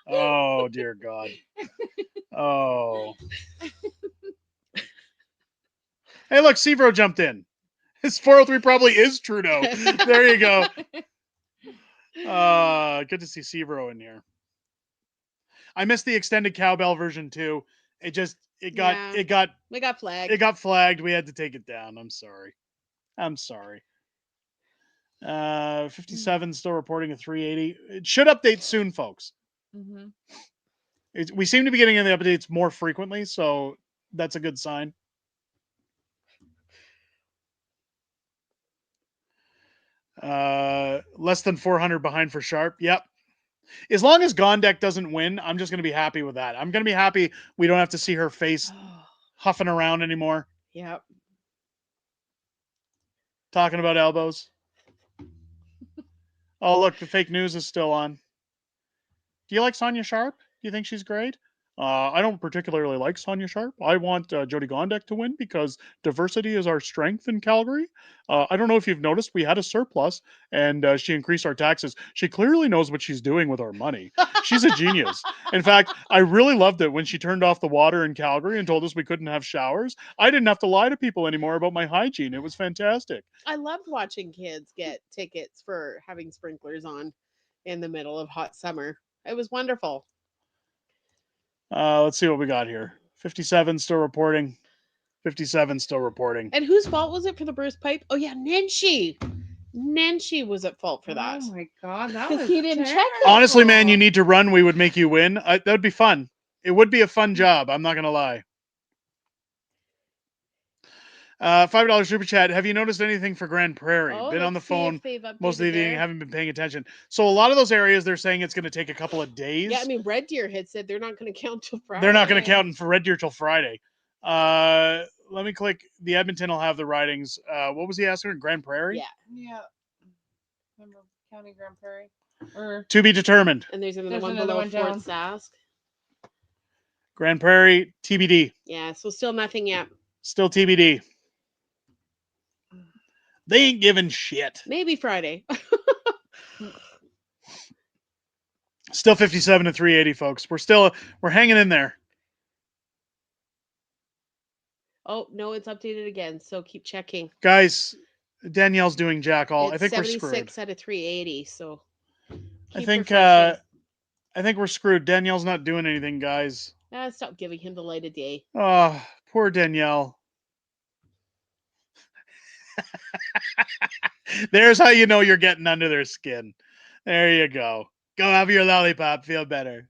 Oh dear God. Oh. Hey, look, Severo jumped in. His 403 probably is Trudeau. There you go. Good to see Severo in here. I missed the extended cowbell version too. It got flagged. It got flagged. We had to take it down. I'm sorry. 57 still reporting a 380. It should update soon, folks. Mm-hmm. We seem to be getting in the updates more frequently, so that's a good sign. Less than 400 behind for Sharp. Yep. As long as Gondek doesn't win, I'm just going to be happy with that. I'm going to be happy we don't have to see her face huffing around anymore. Yep. Talking about elbows. Oh, look, the fake news is still on. Do you like Sonia Sharp? Do you think she's great? I don't particularly like Sonia Sharp. I want Jyoti Gondek to win because diversity is our strength in Calgary. I don't know if you've noticed, we had a surplus and she increased our taxes. She clearly knows what she's doing with our money. She's a genius. In fact, I really loved it when she turned off the water in Calgary and told us we couldn't have showers. I didn't have to lie to people anymore about my hygiene. It was fantastic. I loved watching kids get tickets for having sprinklers on in the middle of hot summer. It was wonderful. Let's see what we got here. 57 still reporting. 57 still reporting. And whose fault was it for the burst pipe? Oh yeah, Nenshi. Nenshi was at fault for that. Oh my God, that because was he didn't check it. Honestly, man, you need to run. We would make you win. That would be fun. It would be a fun job. I'm not going to lie. $5 super chat. Have you noticed anything for Grand Prairie? Been on the phone most of the evening, haven't been paying attention. So a lot of those areas, they're saying it's going to take a couple of days. Yeah, I mean, Red Deer had said they're not going to count till Friday. They're not going to count for Red Deer till Friday. Let me click. The Edmonton will have the ridings. What was he asking? Grand Prairie? Yeah. Remember County Grand Prairie? Or to be determined. And there's another one below Fort Sask. Grand Prairie, TBD. Yeah, so still nothing yet. Still TBD. They ain't giving shit. Maybe Friday. Still 57 to 380, folks. We're hanging in there. Oh, no, it's updated again. So keep checking. Guys, Danielle's doing jack all. I think we're screwed. 76 out of 380. So I think we're screwed. Danielle's not doing anything, guys. Stop giving him the light of day. Oh, poor Danielle. There's how you know you're getting under their skin. There you go. Go have your lollipop. Feel better.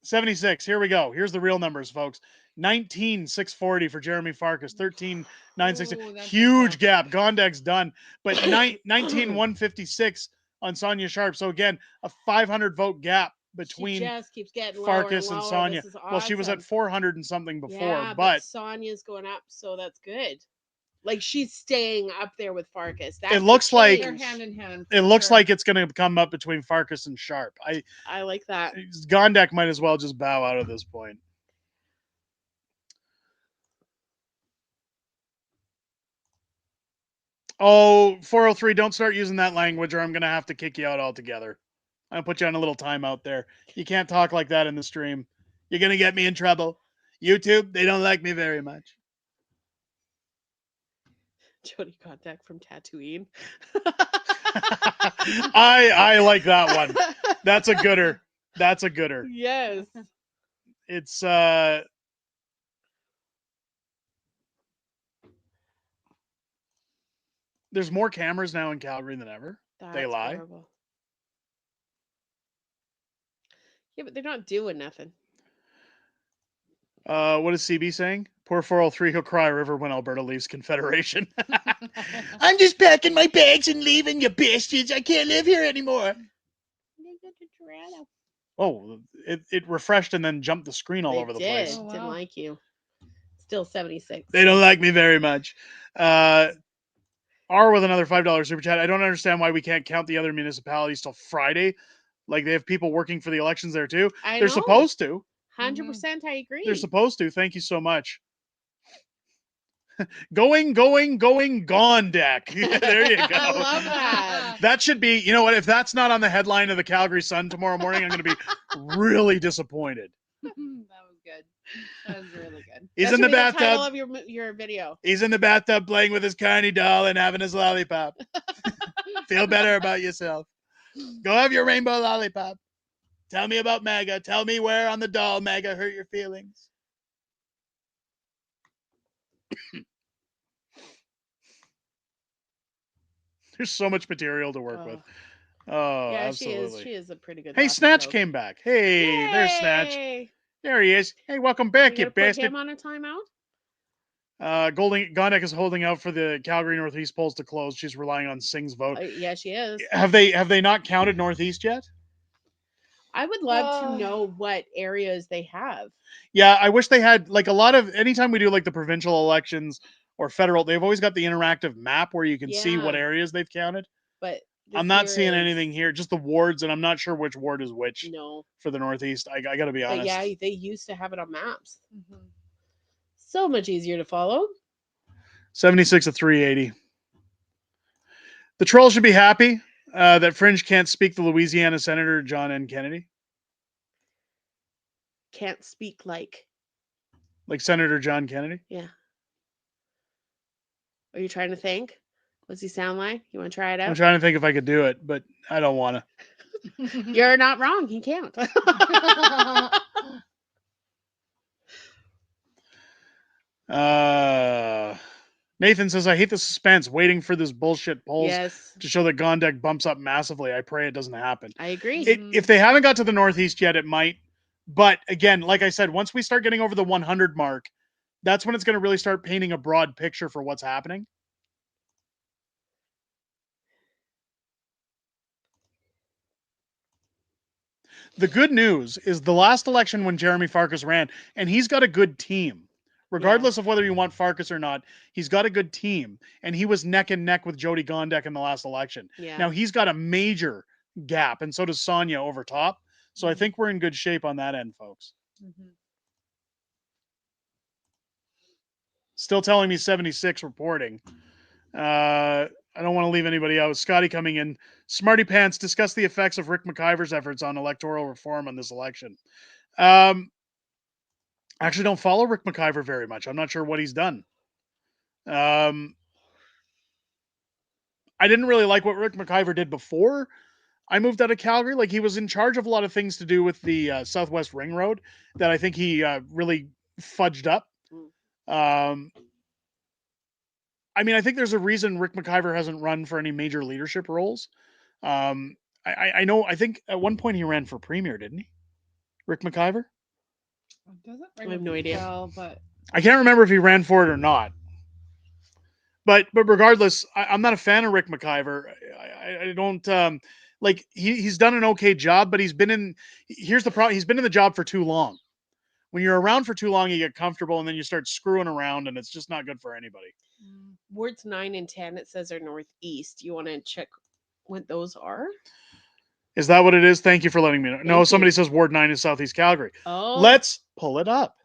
76. Here we go. Here's the real numbers, folks. 19,640 for Jeremy Farkas. 13,960. Huge gap. Gondek's done. But 19,156 on Sonia Sharp. So again, a 500 vote gap between she just keeps getting Farkas lower and lower. Sonia. Awesome. Well, she was at 400 and something before, yeah, but Sonia's going up, so that's good. Like she's staying up there with Farkas. It looks like they're hand in hand. It looks like it's going to come up between Farkas and Sharp. I like that. Gondek might as well just bow out at this point. Oh, 403, don't start using that language or I'm going to have to kick you out altogether. I'll put you on a little timeout there. You can't talk like that in the stream. You're going to get me in trouble. YouTube, they don't like me very much. Jyoti Gondek from Tatooine. I like that one. That's a gooder. That's a gooder. Yes. It's there's more cameras now in Calgary than ever. They lie. Horrible. Yeah, but they're not doing nothing. What is CB saying? Poor 403, he'll cry river when Alberta leaves Confederation. I'm just packing my bags and leaving, you bastards. I can't live here anymore. Oh, it refreshed and then jumped the screen all over the place. Oh, wow. Didn't like you. Still 76. They don't like me very much. R with another $5 super chat. I don't understand why we can't count the other municipalities till Friday. Like they have people working for the elections there too. I They're know. supposed to. 100%, I agree. They're supposed to. Thank you so much. Going, Gondek. There you go. I love that. That should be, you know what, if that's not on the headline of the Calgary Sun tomorrow morning, I'm going to be really disappointed. That was good. That was really good. He's That in should the be the bathtub. title of your video. He's in the bathtub playing with his carny doll and having his lollipop. Feel better about yourself. Go have your rainbow lollipop. Tell me about MAGA. Tell me where on the doll MAGA hurt your feelings. There's so much material to work with. Oh, yeah, absolutely. She is a pretty good. Hey, laughing Snatch joke. came back. Hey, there's Snatch. Yay! There he is. Hey, welcome back, You you gonna put bastard. him on a timeout? Gondek is holding out for the Calgary Northeast polls to close. She's relying on Singh's vote. Yeah, she is. Have they not counted Northeast yet? I would love to know what areas they have. Yeah, I wish they had, like, a lot of, anytime we do like the provincial elections or federal, they've always got the interactive map where you can see what Yeah. areas they've counted. But I'm not seeing anything here, just the wards, and I'm not sure which ward is which No. for the Northeast. I got to be honest. But yeah, they used to have it on maps. So much easier to follow. 76 of 380. The troll should be happy that Fringe can't speak the Louisiana Senator John N. Kennedy. Can't speak like. Like Senator John Kennedy? Yeah. Are you trying to think? What's he sound like? You want to try it out? I'm trying to think if I could do it, but I don't want to. You're not wrong. He can't. Nathan says, I hate the suspense, waiting for this bullshit polls Yes. to show that Gondek bumps up massively. I pray it doesn't happen. I agree. If they haven't got to the Northeast yet, it might. But again, like I said, once we start getting over the 100 mark, that's when it's going to really start painting a broad picture for what's happening. The good news is the last election when Jeremy Farkas ran, and he's got a good team. Regardless of whether you want Farkas or not, he's got a good team. And he was neck and neck with Jyoti Gondek in the last election. Yeah. Now he's got a major gap, and so does Sonia over top. So I think we're in good shape on that end, folks. Still telling me 76 reporting. I don't want to leave anybody out. Scotty coming in. Smarty Pants, discuss the effects of Rick McIver's efforts on electoral reform on this election. I actually don't follow Rick McIver very much. I'm not sure what he's done. I didn't really like what Rick McIver did before I moved out of Calgary. Like, he was in charge of a lot of things to do with the Southwest Ring Road that I think he really fudged up. I mean, I think there's a reason Rick McIver hasn't run for any major leadership roles. I know, I think at one point he ran for premier, didn't he? Rick McIver? Doesn't I have no idea. But I can't remember if he ran for it or not. But regardless, I'm not a fan of Rick McIver. I don't like, he's done an okay job, but here's the problem. He's been in the job for too long. When you're around for too long, you get comfortable and then you start screwing around, and it's just not good for anybody. Wards 9 and 10, it says are northeast. You want to check what those are? Is that what it is? Thank you for letting me know. No, Thank somebody you. says Ward 9 is Southeast Calgary. Oh. Let's pull it up.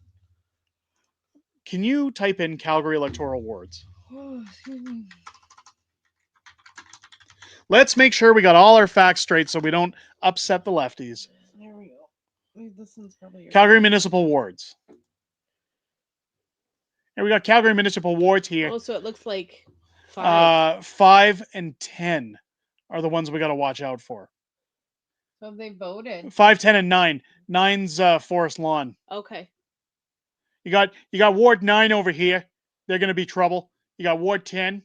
Can you type in Calgary electoral wards? Let's make sure we got all our facts straight so we don't upset the lefties. there we go. Wait, this one's probably your Calgary municipal wards. And we got Calgary municipal wards here. Oh, so it looks like 5. 5 and 10 are the ones we got to watch out for. So have they voted? 5, 10, and 9. 9's Forest Lawn. Okay. You got Ward 9 over here. They're going to be trouble. You got Ward 10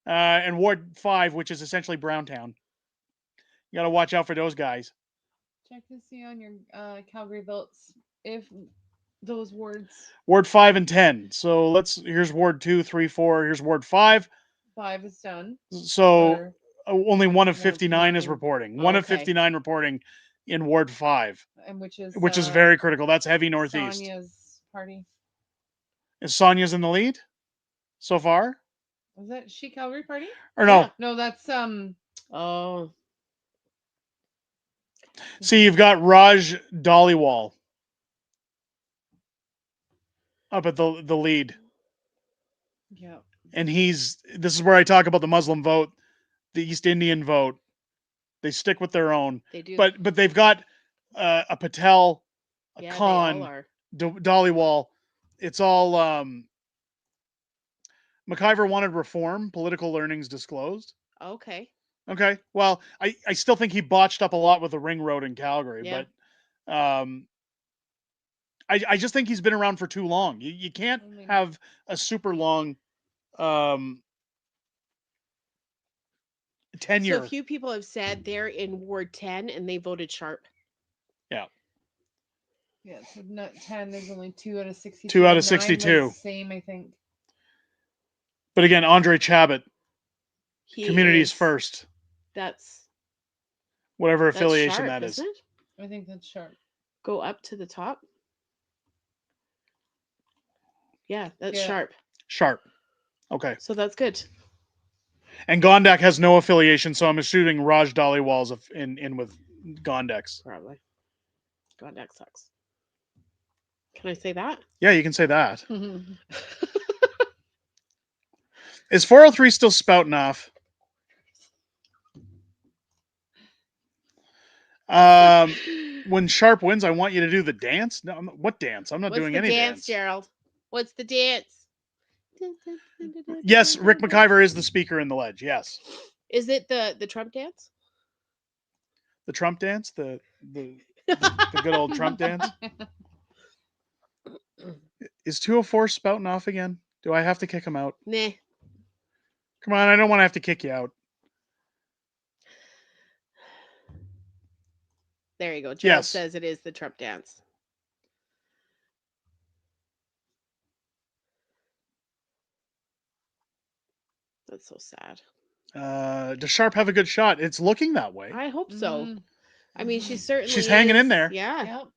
and Ward 5, which is essentially Browntown. You got to watch out for those guys. Check to see on your Calgary votes if those wards Ward 5 and 10. So here's Ward 2, 3, 4. Here's Ward 5. 5 is done. So Or- only one of 59 is reporting. One of Okay. 59 reporting in Ward 5, and which is very critical. That's heavy northeast. Sonia's party. Is Sonia's in the lead so far? Was that She Calgary party? Or no? No, that's Oh. See, you've got Raj Dhaliwal up at the lead. Yeah. And this is where I talk about the Muslim vote, the East Indian vote. They stick with their own. They do. But they've got a Patel, a Yeah, Khan, they all are. Dhaliwal. It's all McIver wanted reform, political learnings disclosed. Okay. Okay. Well, I still think he botched up a lot with the ring road in Calgary, Yeah. but I just think he's been around for too long. You can't have a super long tenure. So a few people have said they're in Ward 10 and they voted Sharp. Yeah. Yeah, so not 10, there's only 2 out of 62. 2 out of 9 62. was same, I think. But again, Andre Chabot, Communities First. That's whatever affiliation Sharp, that is. Isn't it? I think that's Sharp. Go up to the top. Yeah, that's Sharp. Sharp. Okay. So that's good. And Gondek has no affiliation, so I'm assuming Raj Dhaliwal's in with Gondek's. Probably. Gondek sucks. Can I say that? Yeah, you can say that. Is 403 still spouting off? When Sharp wins, I want you to do the dance. No, what dance? I'm not doing any dance. Gerald? What's the dance? Yes, Rick McIver is the speaker in the ledge. Yes. Is it the Trump dance? The Trump dance? The good old Trump dance? Is 204 spouting off again? Do I have to kick him out? Nah. Come on, I don't want to have to kick you out. There you go. Gerald says it is the Trump dance. That's so sad. Does Sharp have a good shot? It's looking that way. I hope so. I mean, she's certainly hanging in there. Yeah. Yep.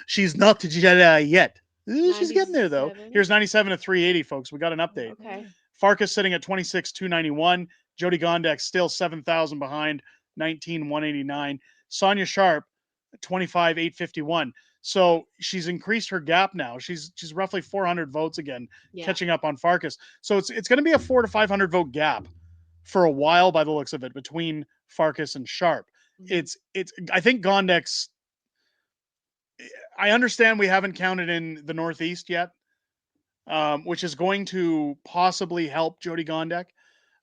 She's not Jedi yet. She's getting there though. Here's 97 to 380, folks. We got an update. Okay. Farkas sitting at 26,291. Jyoti Gondek still 7,000 behind, 19,189. Sonia Sharp, 25,851. So she's increased her gap now. She's roughly 400 votes again, catching up on Farkas. So it's going to be a 400 to 500 vote gap for a while by the looks of it between Farkas and Sharp. Mm-hmm. I think Gondek's. I understand we haven't counted in the Northeast yet, which is going to possibly help Jyoti Gondek.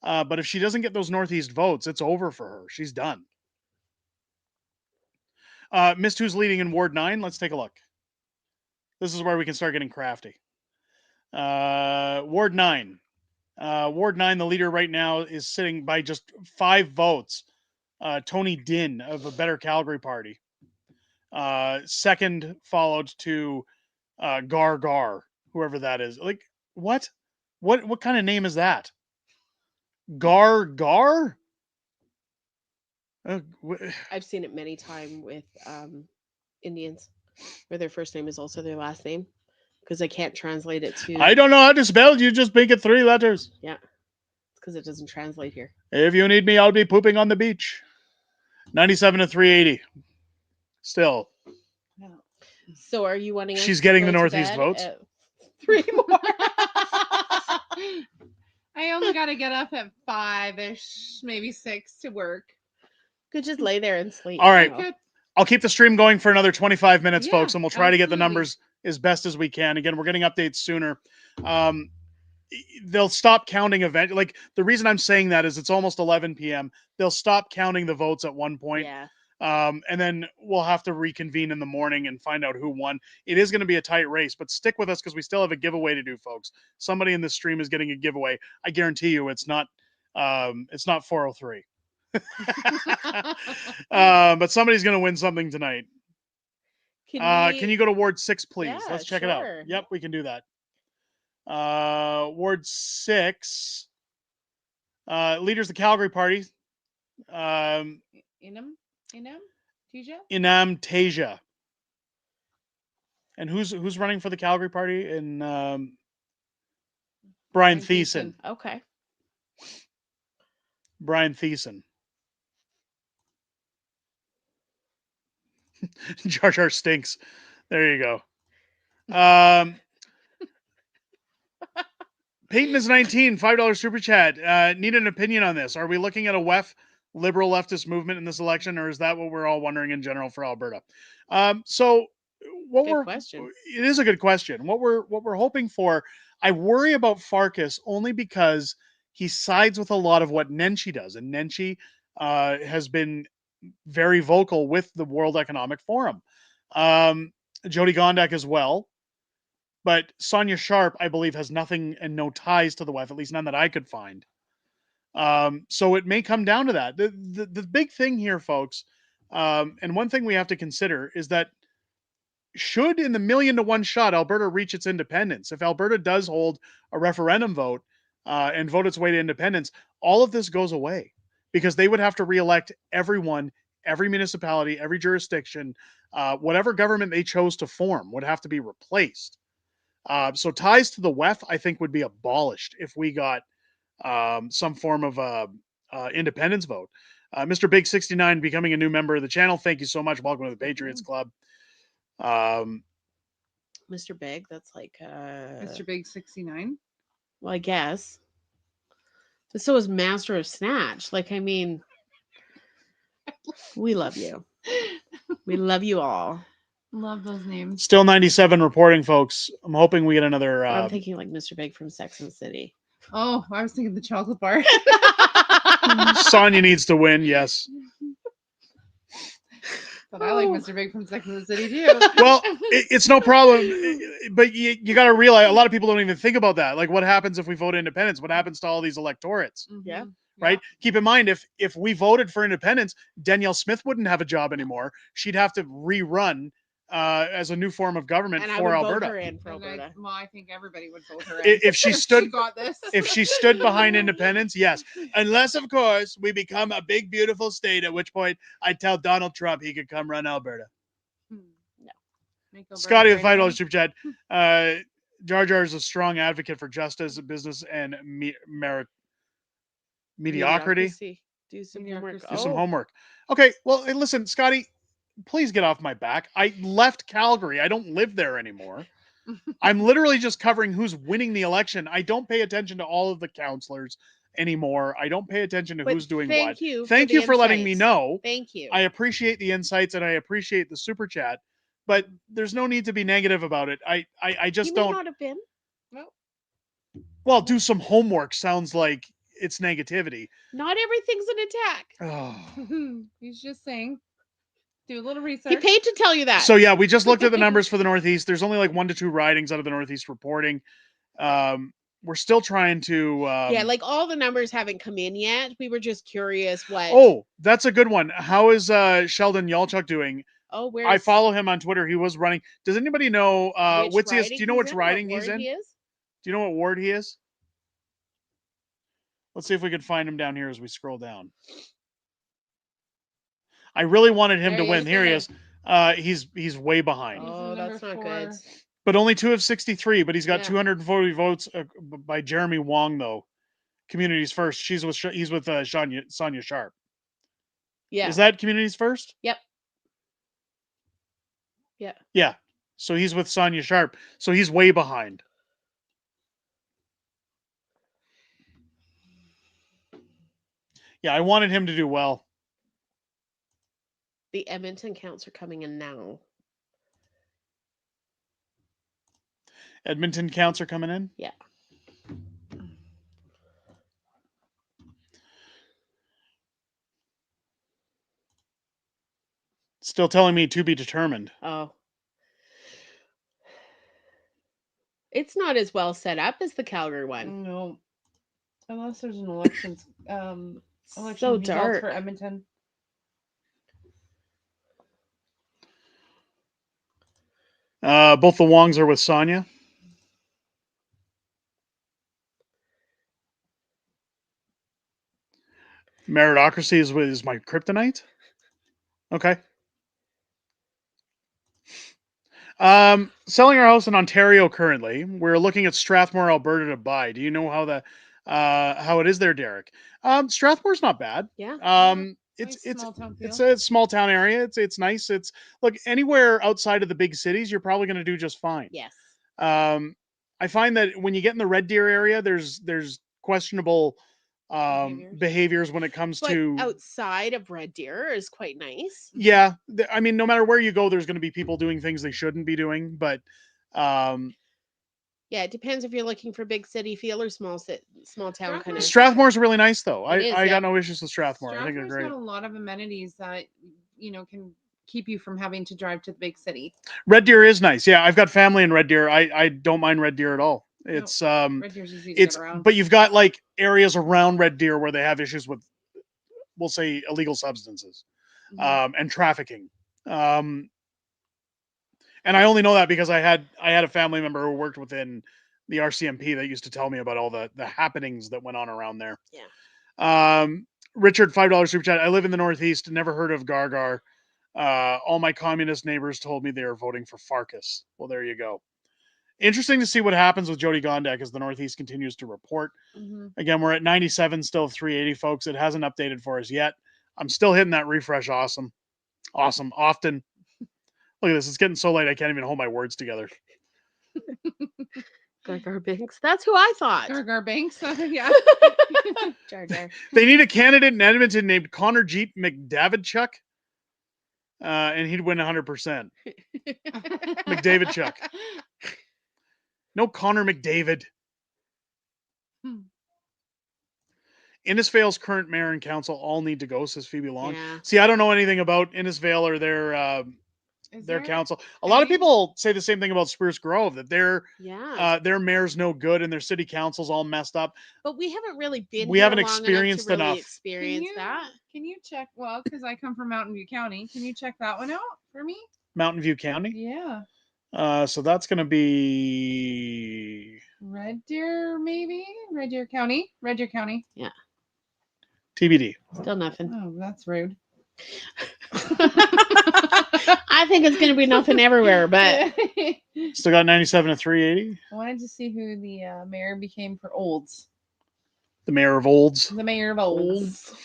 But if she doesn't get those Northeast votes, it's over for her. She's done. Missed who's leading in Ward 9. Let's take a look. This is where we can start getting crafty. Ward 9. Ward 9, the leader right now is sitting by just 5 votes. Tony Din of a Better Calgary Party. Second followed to Gar, whoever that is. Like, what kind of name is that? Gar? I've seen it many times with Indians, where their first name is also their last name, because I can't translate it to. I don't know how to spell. You just make it 3 letters. Yeah, it's because it doesn't translate here. If you need me, I'll be pooping on the beach. 97 to 380. Still. So are you wanting? She's getting the Northeast votes. 3 more. I only got to get up at 5-ish, maybe 6 to work. Could just lay there and sleep. All right. I'll keep the stream going for another 25 minutes, folks, and we'll try to get the numbers as best as we can. Again, we're getting updates sooner. They'll stop counting event. Like, the reason I'm saying that is it's almost 11 p.m. They'll stop counting the votes at one point. Yeah. And then we'll have to reconvene in the morning and find out who won. It is going to be a tight race, but stick with us because we still have a giveaway to do, folks. Somebody in this stream is getting a giveaway. I guarantee you it's not 403. But somebody's going to win something tonight. Can you go to Ward 6, please? Yeah, Let's check it out. Yep, we can do that. Ward 6. Leaders the Calgary Party. Inam Tasia. And who's running for the Calgary Party? And Brian Thiessen. Okay. Brian Thiessen. Jar Jar stinks. There you go. Peyton is 19, $5 super chat. Need an opinion on this. Are we looking at a liberal leftist movement in this election, or is that what we're all wondering in general for Alberta? So Good question. It is a good question. What we're hoping for, I worry about Farkas only because he sides with a lot of what Nenshi does, and Nenshi has been very vocal with the World Economic Forum. Jyoti Gondek as well. But Sonia Sharp, I believe, has nothing and no ties to the WEF, at least none that I could find. So it may come down to that. The big thing here, folks, and one thing we have to consider is that should in the 1,000,000 to 1 shot Alberta reach its independence, if Alberta does hold a referendum vote and vote its way to independence, all of this goes away because they would have to re-elect everyone, every municipality, every jurisdiction, whatever government they chose to form would have to be replaced. So ties to the WEF, I think, would be abolished if we got some form of independence vote. Mr. Big 69 becoming a new member of the channel. Thank you so much. Welcome to the Patriots Club. Mr. Big, that's like Mr. Big 69. Well, I guess. But so is Master of Snatch. Like, I mean, we love you. We love you all. Love those names. Still 97 reporting, folks. I'm hoping we get another. I'm thinking like Mr. Big from Sex and the City. Oh, I was thinking the chocolate bar. Sonia needs to win. Yes. But I like Mr. Big from Sex and the City too. Well, it's no problem. But you got to realize a lot of people don't even think about that. Like, what happens if we vote independence? What happens to all these electorates? Yeah. Right. Yeah. Keep in mind, if we voted for independence, Danielle Smith wouldn't have a job anymore. She'd have to rerun as a new form of government for Alberta. Vote her in for Alberta. I think everybody would vote her in. If she stood, she got this. If she stood behind independence, yes. Unless, of course, we become a big, beautiful state, at which point I'd tell Donald Trump he could come run Alberta. No. Scotty with $5 super chat. Jar Jar is a strong advocate for justice, business, and mediocrity. Do some homework. Do some homework. Okay, well, hey, listen, Scotty, please get off my back. I left Calgary. I don't live there anymore. I'm literally just covering who's winning the election. I don't pay attention to all of the counselors anymore. I don't pay attention to who's doing what. Thank you for letting me know. Thank you. I appreciate the insights and I appreciate the super chat, but there's no need to be negative about it. I just you don't. May not have been. No. Well, do some homework sounds like it's negativity. Not everything's an attack. Oh. He's just saying. Do a little research. He paid to tell you that. So yeah, we just looked at the numbers for the Northeast. There's only like 1 to 2 ridings out of the Northeast reporting. We're still trying to. Yeah, like all the numbers haven't come in yet. We were just curious what. Oh, that's a good one. How is Sheldon Yalchuk doing? Oh, where? I follow him on Twitter. He was running. Does anybody know which do you know which riding he's in? He is? Do you know what ward he is? Let's see if we can find him down here as we scroll down. I really wanted him to win. Here he is. He's way behind. Oh, that's not good. But only 2 of 63. But he's got 240 votes by Jeremy Wong, though. Communities First. He's with Sonia Sharp. Yeah. Is that Communities First? Yep. Yeah. Yeah. So he's with Sonia Sharp. So he's way behind. Yeah, I wanted him to do well. The Edmonton counts are coming in now. Edmonton counts are coming in? Yeah. Still telling me to be determined. Oh. It's not as well set up as the Calgary one. No. Unless there's an election so dark for Edmonton. Both the Wongs are with Sonia. Meritocracy is my kryptonite. Okay. Selling our house in Ontario currently. We're looking at Strathmore, Alberta to buy. Do you know how it is there, Derek? Strathmore's not bad. Yeah. It's a small town area. It's nice. It's look, anywhere outside of the big cities, you're probably going to do just fine. Yes. I find that when you get in the Red Deer area, there's questionable behaviors when it comes But to outside of Red Deer is quite nice. yeah. I mean, no matter where you go, there's going to be people doing things they shouldn't be doing. But yeah, it depends if you're looking for big city feel or small town kind of. Strathmore's really nice though. It is, I yeah. got no issues with Strathmore. I think they're Strathmore's great. got a lot of amenities that can keep you from having to drive to the big city. Red Deer is nice. Yeah, I've got family in Red Deer. I don't mind Red Deer at all. It's Red Deer's easy to get around. but you've got like areas around Red Deer where they have issues with, we'll say, illegal substances, and trafficking. And I only know that because I had a family member who worked within the RCMP that used to tell me about all the happenings that went on around there. Yeah. Richard, $5 super chat. I live in the Northeast. Never heard of Gargar. All my communist neighbors told me they are voting for Farkas. Well, there you go. Interesting to see what happens with Jyoti Gondek as the Northeast continues to report. Again, we're at 97, still 380, folks. It hasn't updated for us yet. I'm still hitting that refresh. Awesome. Often. Look at this. It's getting so late I can't even hold my words together. Gargar Binks. That's who I thought. Gargar Binks. Yeah. Jar Jar. They need a candidate in Edmonton named Connor Jeet McDavidchuk. And he'd win 100%. McDavidchuk. No Connor McDavid. Innisfail's current mayor and council all need to go, says Phoebe Long. Yeah. See, I don't know anything about Innisfail or their council. A lot of people say the same thing about Spruce Grove, that their mayor's no good and their city council's all messed up. But we haven't really been. We here haven't long experienced enough. To really enough. Experience that. Can you check? Well, because I come from Mountain View County. Can you check that one out for me? Mountain View County? Yeah. So that's going to be Red Deer, maybe? Red Deer County. Red Deer County. Yeah. TBD. Still nothing. Oh, that's rude. I think it's going to be nothing everywhere, but still got 97 to 380. I wanted to see who the mayor became for Olds. The mayor of Olds. The mayor of Olds.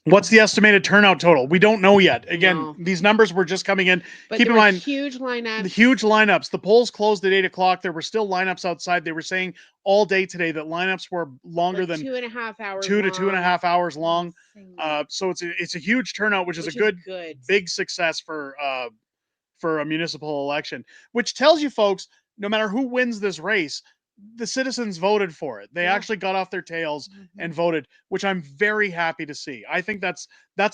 What's the estimated turnout total? We don't know yet. Again, these numbers were just coming in. But keep in mind, huge lineups. The huge lineups. The polls closed at 8 o'clock. There were still lineups outside. They were saying all day today that lineups were longer than 2.5 hours. 2 to 2.5 hours long. So it's a huge turnout, which is a good big success for a municipal election. Which tells you, folks, no matter who wins this race, the citizens voted for it. They actually got off their tails and voted, which I'm very happy to see. I think that's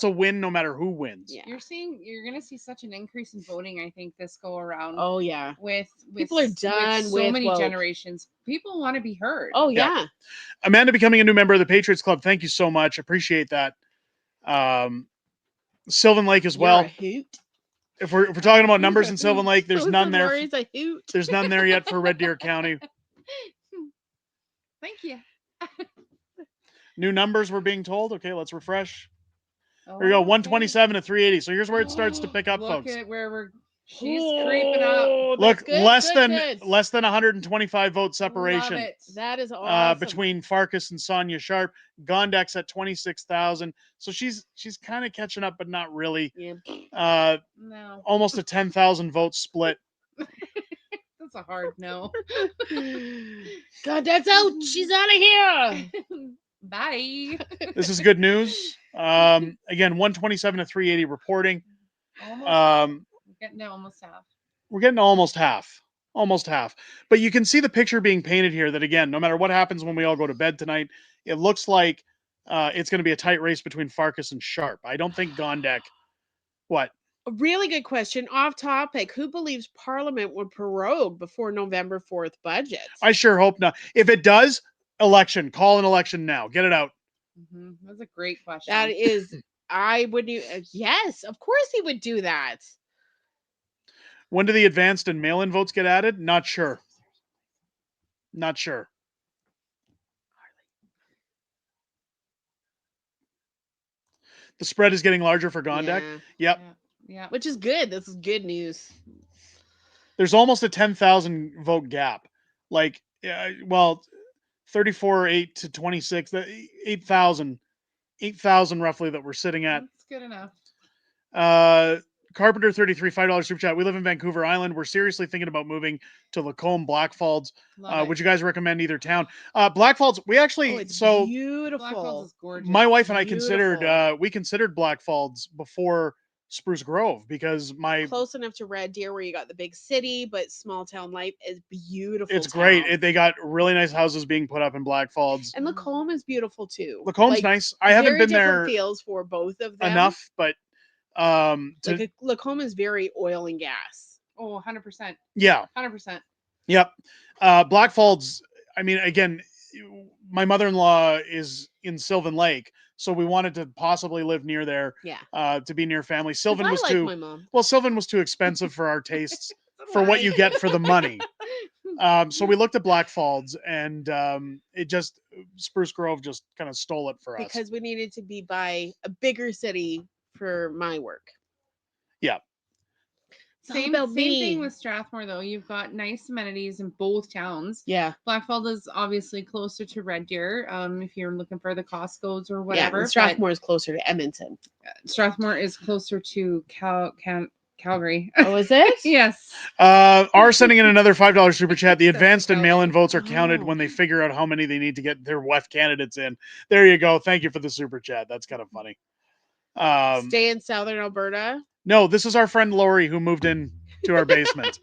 a win no matter who wins. Yeah. You're going to see such an increase in voting, I think, this go around. Oh yeah. With people are done with with so many woke. generations. People want to be heard. Oh yeah. Amanda becoming a new member of the Patriots Club. Thank you so much. Appreciate that. Sylvan Lake as well. If we're talking about numbers in Sylvan Lake, there's none there. There's none there yet for Red Deer County. Thank you. New numbers we're being told. Okay, let's refresh. There you go, 127 to 380. So here's where it starts to pick up, Look folks. at where she's creeping up. Look, good, less good. than 125 vote separation. Love it. That is awesome. Between Farkas and Sonia Sharp. Gondek's at 26,000. So she's kind of catching up, but not really. Yeah. No. Almost a 10,000 vote split. That's a hard no. God, that's out. She's out of here. Bye. This is good news. Again, 127 to 380 reporting. We're getting to almost half. We're getting to almost half. Almost half. But you can see the picture being painted here that, again, no matter what happens when we all go to bed tonight, it looks like it's going to be a tight race between Farkas and Sharp. I don't think Gondek. What? A really good question. Off topic. Who believes Parliament would prorogue before November 4th budget? I sure hope not. If it does, election. Call an election now. Get it out. That's a great question. That is, I would do. Yes, of course he would do that. When do the advanced and mail-in votes get added? Not sure. Not sure. The spread is getting larger for Gondek. Yeah. Yep. Yeah. Which is good. This is good news. There's almost a 10,000 vote gap. Like, 34, 8 to 26, 8,000 8,000 roughly that we're sitting at. That's good enough. Carpenter 33, $5 super chat. We live in Vancouver Island. We're seriously thinking about moving to Lacombe, Blackfalds. Would you guys recommend either town? Blackfalds, we actually, it's beautiful. Blackfalds is gorgeous. my wife and I Beautiful. considered Blackfalds before Spruce Grove because close enough to Red Deer where you got the big city, but small town life is beautiful. It's great. They got really nice houses being put up in Blackfalds. And Lacombe is beautiful too. Lacombe's nice. I haven't been there feels for both of them enough, but Lacombe is very oil and gas. Oh, 100%. Yeah. 100%. Yep. Blackfalds, I mean, again, my mother-in-law is in Sylvan Lake, so we wanted to possibly live near there. Yeah. To be near family. Sylvan was my mom. Well, Sylvan was too expensive for our tastes for what you get for the money. So we looked at Blackfalds, and it just Spruce Grove just kind of stole it for us because we needed to be by a bigger city for my work. Yeah. Same thing with Strathmore, though. You've got nice amenities in both towns. Yeah. Blackfeld is obviously closer to Red Deer, if you're looking for the Costco's or whatever. Yeah, Strathmore is closer to Edmonton. Strathmore is closer to Calgary. Oh, is it? Yes. Are sending in another $5 super chat. The advanced and mail-in votes are counted when they figure out how many they need to get their WEF candidates in. There you go. Thank you for the super chat. That's kind of funny. Stay in Southern Alberta. No, this is our friend Lori who moved in to our basement.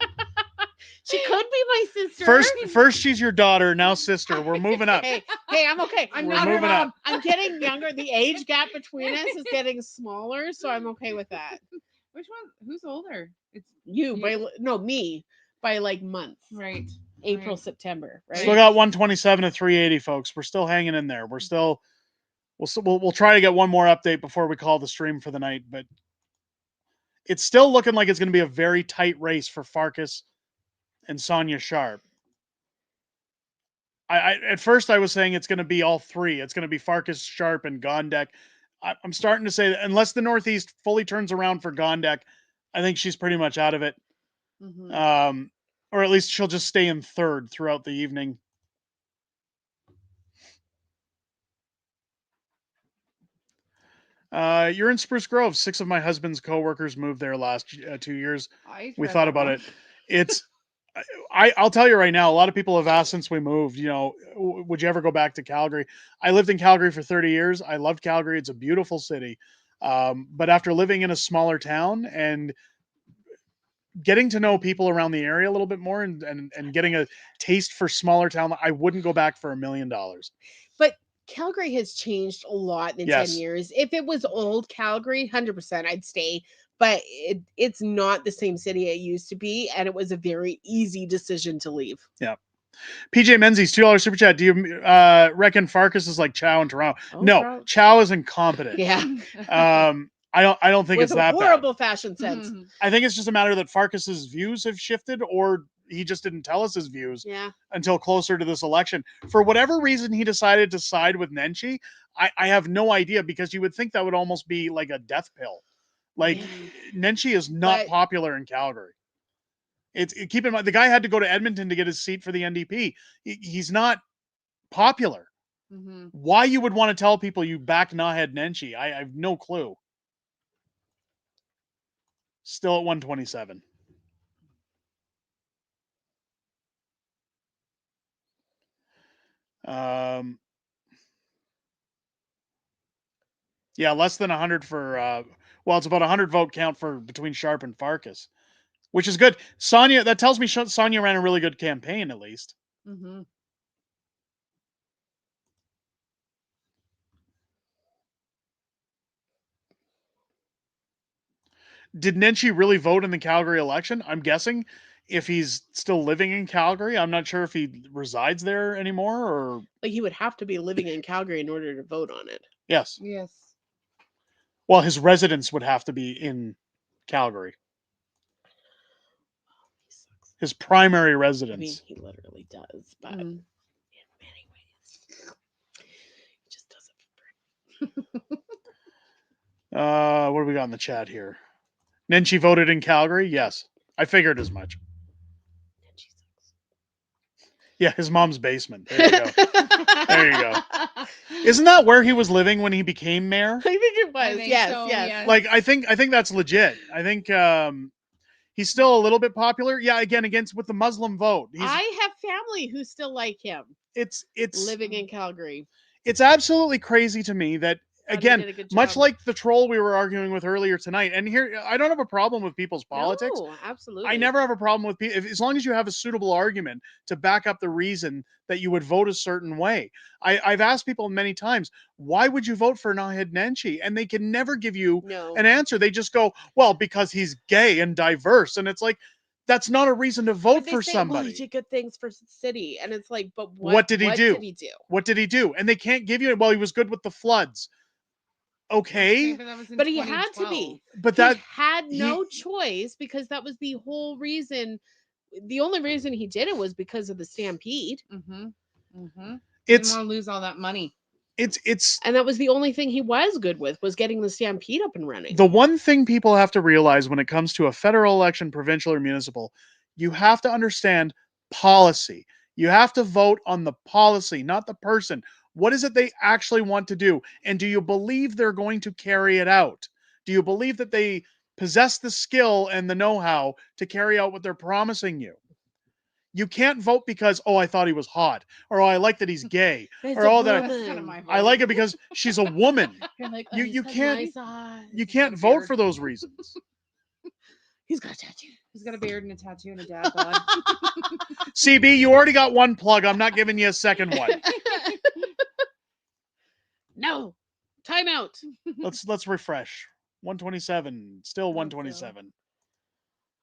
She could be my sister. First she's your daughter, now sister. We're moving up. Hey, I'm okay. We're not moving up. I'm getting younger. The age gap between us is getting smaller, so I'm okay with that. Which one? Who's older? It's you me by like months. Right. April, September. Right. Still got 127 to 380, folks. We're still hanging in there. We'll try to get one more update before we call the stream for the night, but it's still looking like it's going to be a very tight race for Farkas and Sonia Sharp. At first I was saying it's going to be all three. It's going to be Farkas, Sharp, and Gondek. I'm starting to say that unless the Northeast fully turns around for Gondek, I think she's pretty much out of it. Mm-hmm. Or at least she'll just stay in third throughout the evening. You're in Spruce Grove. 6 of my husband's coworkers moved there last 2 years. We thought about it. It's, I'll tell you right now, a lot of people have asked since we moved, would you ever go back to Calgary? I lived in Calgary for 30 years. I loved Calgary. It's a beautiful city. But after living in a smaller town and getting to know people around the area a little bit more and getting a taste for smaller town, I wouldn't go back for $1 million. But Calgary has changed a lot in 10 years. If it was old Calgary, 100% I'd stay. But it's not the same city it used to be, and it was a very easy decision to leave. Yeah. PJ Menzies, $2 super chat. Do you reckon Farkas is like Chow in Toronto? No, Chow is incompetent. Yeah. I don't think it's that bad. Horrible fashion sense. I think it's just a matter that Farkas's views have shifted, or he just didn't tell us his views until closer to this election. For whatever reason, he decided to side with Nenshi. I have no idea, because you would think that would almost be like a death pill. Like, Nenshi is not popular in Calgary. Keep in mind, the guy had to go to Edmonton to get his seat for the NDP. He's not popular. Mm-hmm. Why you would want to tell people you back Naheed Nenshi, I have no clue. Still at 127. Yeah, less than 100 for it's about 100 vote count for between Sharp and Farkas, which is good. Sonia, that tells me Sonia ran a really good campaign, at least. Mm-hmm. Did Nenshi really vote in the Calgary election? I'm guessing if he's still living in Calgary. I'm not sure if he resides there anymore, or like he would have to be living in Calgary in order to vote on it. Yes. Yes. Well, his residence would have to be in Calgary. His primary residence. I mean, he literally does, but in many ways, he just does it for free. What do we got in the chat here? Nenshi voted in Calgary? Yes. I figured as much. Yeah, his mom's basement. There you go. There you go. Isn't that where he was living when he became mayor? I think it was. Yes, so, yes. yes. Like I think that's legit. I think he's still a little bit popular. Yeah, again against with the Muslim vote. I have family who still like him. It's living in Calgary. It's absolutely crazy to me that Thought he again, did a good much job. like the troll we were arguing with earlier tonight. And here, I don't have a problem with people's politics. No, absolutely. I never have a problem with people as long as you have a suitable argument to back up the reason that you would vote a certain way. I've asked people many times, why would you vote for Nahid Nenshi? And they can never give you an answer. They just go, well, because he's gay and diverse. And it's like, that's not a reason to vote But they for say, somebody. well, he did good things for the city. And it's like, but What did he do? Did he do? What did he do? And they can't give you, well, he was good with the floods. Okay. But he had to be. But he that had no choice because that was the whole reason. The only reason he did it was because of the stampede. Mm-hmm. Mm-hmm. It's Didn't want to lose all that money. It's and that was the only thing he was good with was getting the stampede up and running. the one thing people have to realize when it comes to a federal election, provincial or municipal, you have to understand policy. You have to vote on the policy, not the person. What is it they actually want to do? And do you believe they're going to carry it out? Do you believe that they possess the skill and the know-how to carry out what they're promising you? You can't vote because, oh, I thought he was hot, or oh, I like that he's gay, or oh, that I like it because she's a woman. Like, oh, you can't nice you can't vote for those reasons. He's got a tattoo. He's got a beard and a tattoo and a dad bod. CB, you already got one plug. I'm not giving you a second one. No, timeout. Let's refresh. 127, still 127.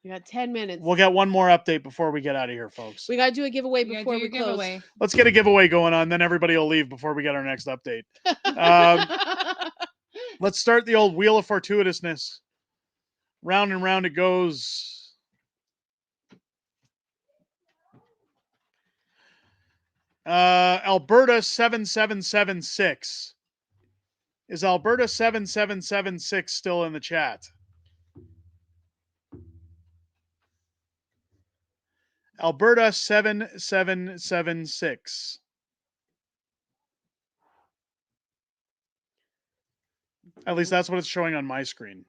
We got 10 minutes. We'll get one more update before we get out of here, folks. We got to do a giveaway before we close. Let's get a giveaway going on, then everybody will leave before we get our next update. Let's start the old wheel of fortuitousness. Round and round it goes. Alberta 7776. Is Alberta 7776 still in the chat? Alberta 7776. At least that's what it's showing on my screen.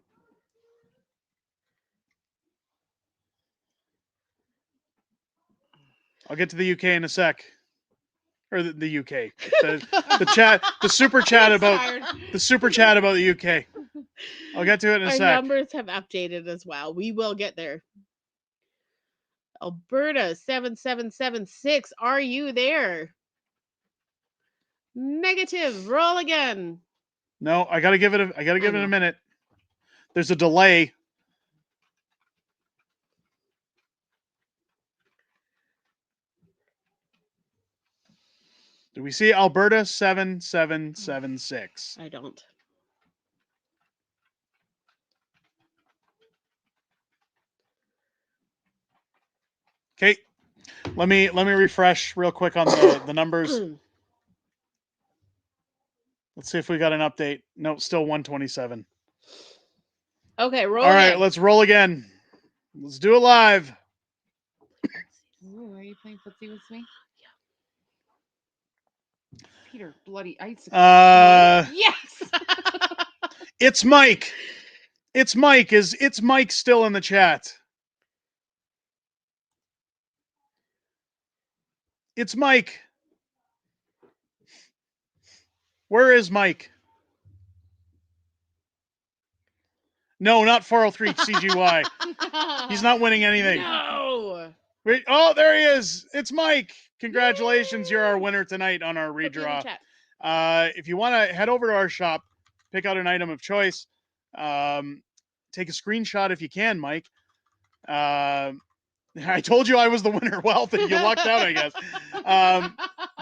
I'll get to the UK in a sec. Or the UK. The chat, the super chat about the UK. I'll get to it in a Our sec. numbers have updated as well. We will get there. Alberta 7776. Are you there? Negative. Roll again. No, I gotta give it a minute. There's a delay. Do we see Alberta 7776? I don't. Okay. Let me refresh real quick on the numbers. Let's see if we got an update. Nope, still 127. Okay, roll. All right, again. let's roll again. Let's do it live. Ooh, are you playing footsie with me? Yeah. Peter, bloody ice. Yes. It's Mike. It's Mike. It's Mike still in the chat? It's Mike. Where is Mike? No, not 403 CGY. He's not winning anything. No. Wait, oh, there he is. It's Mike. Congratulations. Yay. You're our winner tonight on our redraw. If you want to head over to our shop, pick out an item of choice. Take a screenshot if you can, Mike. I told you I was the winner. Well, you lucked out, I guess.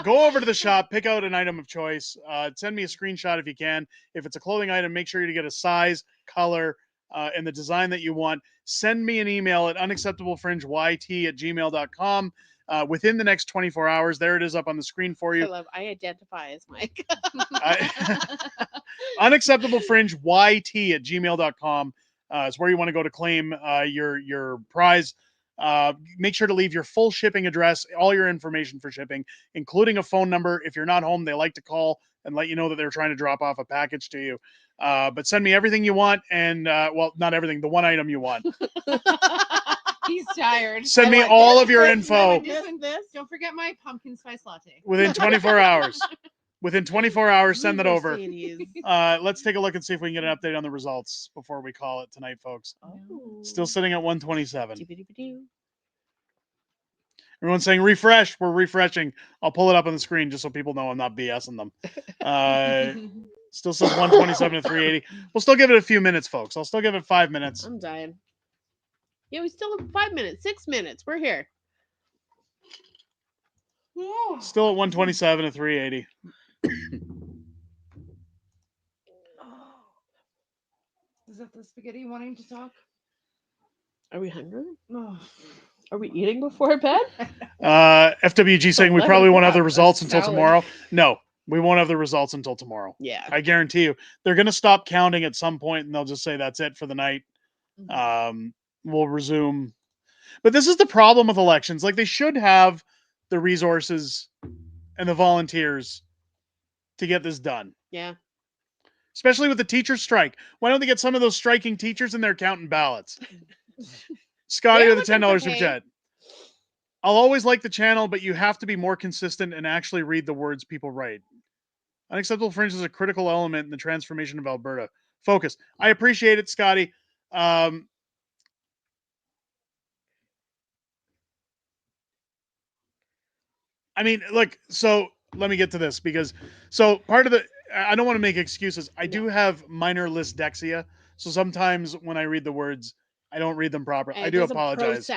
Go over to the shop, pick out an item of choice. Send me a screenshot if you can. If it's a clothing item, make sure you get a size, color, and the design that you want. Send me an email at unacceptablefringeyt@gmail.com within the next 24 hours. There it is up on the screen for you. I identify as Mike. Unacceptablefringeyt@gmail.com is where you want to go to claim your prize. Make sure to leave your full shipping address, all your information for shipping, including a phone number. If you're not home, they like to call and let you know that they're trying to drop off a package to you. But send me everything you want, and well, not everything, the one item you want. He's tired. Send me all of your info Don't forget my pumpkin spice latte. within 24 hours. Within 24 hours, send that over. Let's take a look and see if we can get an update on the results before we call it tonight, folks. Still sitting at 127. Everyone's saying refresh. We're refreshing. I'll pull it up on the screen just so people know I'm not BSing them. Still says 127 to 380. We'll still give it a few minutes, folks. I'll still give it 5 minutes. I'm dying. Yeah, we still have 5 minutes, 6 minutes. We're here. Still at 127 to 380. Is that the spaghetti wanting to talk? Are we hungry? Oh. Are we eating before bed? FWG saying we probably won't have the results until tomorrow. No, we won't have the results until tomorrow. Yeah. I guarantee you. They're going to stop counting at some point and they'll just say that's it for the night. We'll resume. But this is the problem with elections. Like, they should have the resources and the volunteers to get this done. Yeah. Especially with the teacher strike. Why don't they get some of those striking teachers in there counting ballots? Scotty with the $10 super chat. I'll always like the channel, but you have to be more consistent and actually read the words people write. Unacceptable fringe is a critical element in the transformation of Alberta. Focus. I appreciate it, Scotty. I mean, look, so let me get to this because part of the, I don't want to make excuses. I do have minor dyslexia. So sometimes when I read the words, I don't read them properly. I do apologize.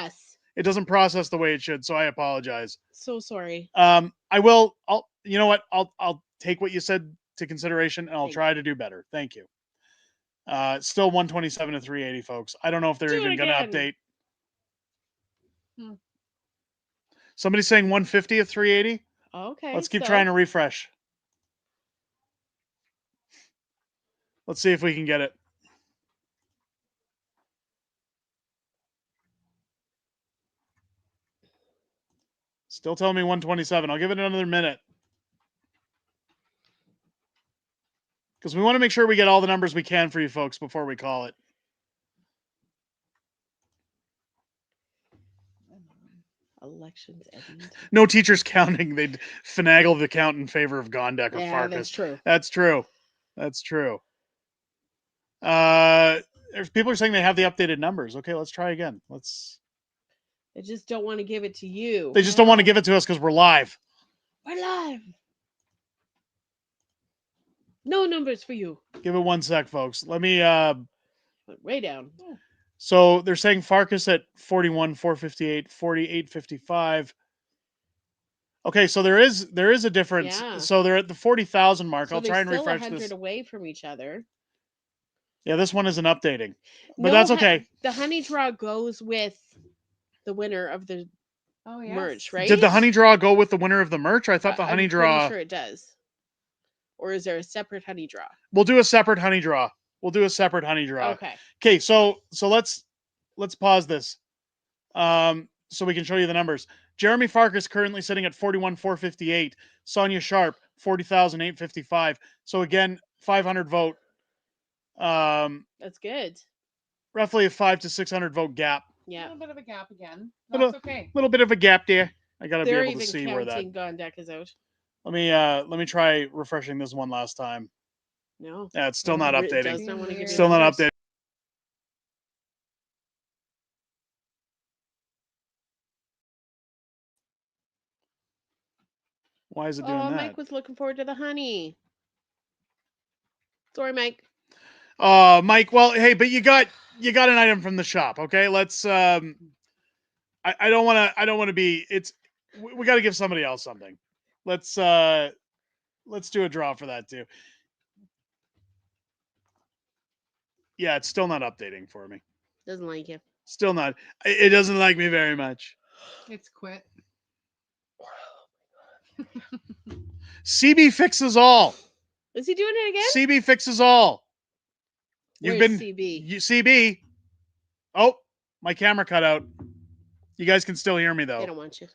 It doesn't process the way it should. So I apologize. So sorry. You know what? I'll take what you said to consideration and I'll try to do better. Thank you. Still 127 to 380, folks. I don't know if they're even going to update. Somebody's saying 150 at 380. Okay. Let's keep trying to refresh. Let's see if we can get it. Still telling me 127. I'll give it another minute. Because we want to make sure we get all the numbers we can for you folks before we call it. Elections end. No teachers counting. They'd finagle the count in favor of Gondek or Farkas. That's true. That's true. That's true. People are saying they have the updated numbers. Okay, let's try again. They just don't want to give it to you. They just don't want to give it to us because we're live. We're live. No numbers for you. Give it 1 sec, folks. Let me way down. So they're saying Farkas at 41,458, 48,55. Okay, so there is a difference. Yeah. So they're at the 40,000 mark. So I'll try and refresh 100 this. away from each other. Yeah, this one isn't updating, but that's okay. The honey draw goes with the winner of the merch, right? Did the honey draw go with the winner of the merch? I thought the honey draw. I'm pretty sure it does. Or is there a separate honey draw? We'll do a separate honey draw. Okay. Okay, so let's pause this, so we can show you the numbers. Jeremy Farkas currently sitting at 41,458. Sonia Sharp 40,855. So again, 500 vote. That's good. Roughly a 500 to 600 vote gap. Yeah. A little bit of a gap again. That's okay. Little bit of a gap there. I gotta They're be able to see where that. Gondek is out. Let me try refreshing this one last time. No. Yeah, it's still not updating. Not still not updating. Why is it doing that? Mike was looking forward to the honey. Sorry, Mike. Mike. Well, hey, but you got an item from the shop. Okay, let's. I don't want to be. We got to give somebody else something. Let's do a draw for that too. Yeah, it's still not updating for me. Doesn't like you. Still not. It doesn't like me very much. It's quit. CB fixes all. Is he doing it again? CB fixes all. Where's CB? CB. Oh, my camera cut out. You guys can still hear me though. They don't want you.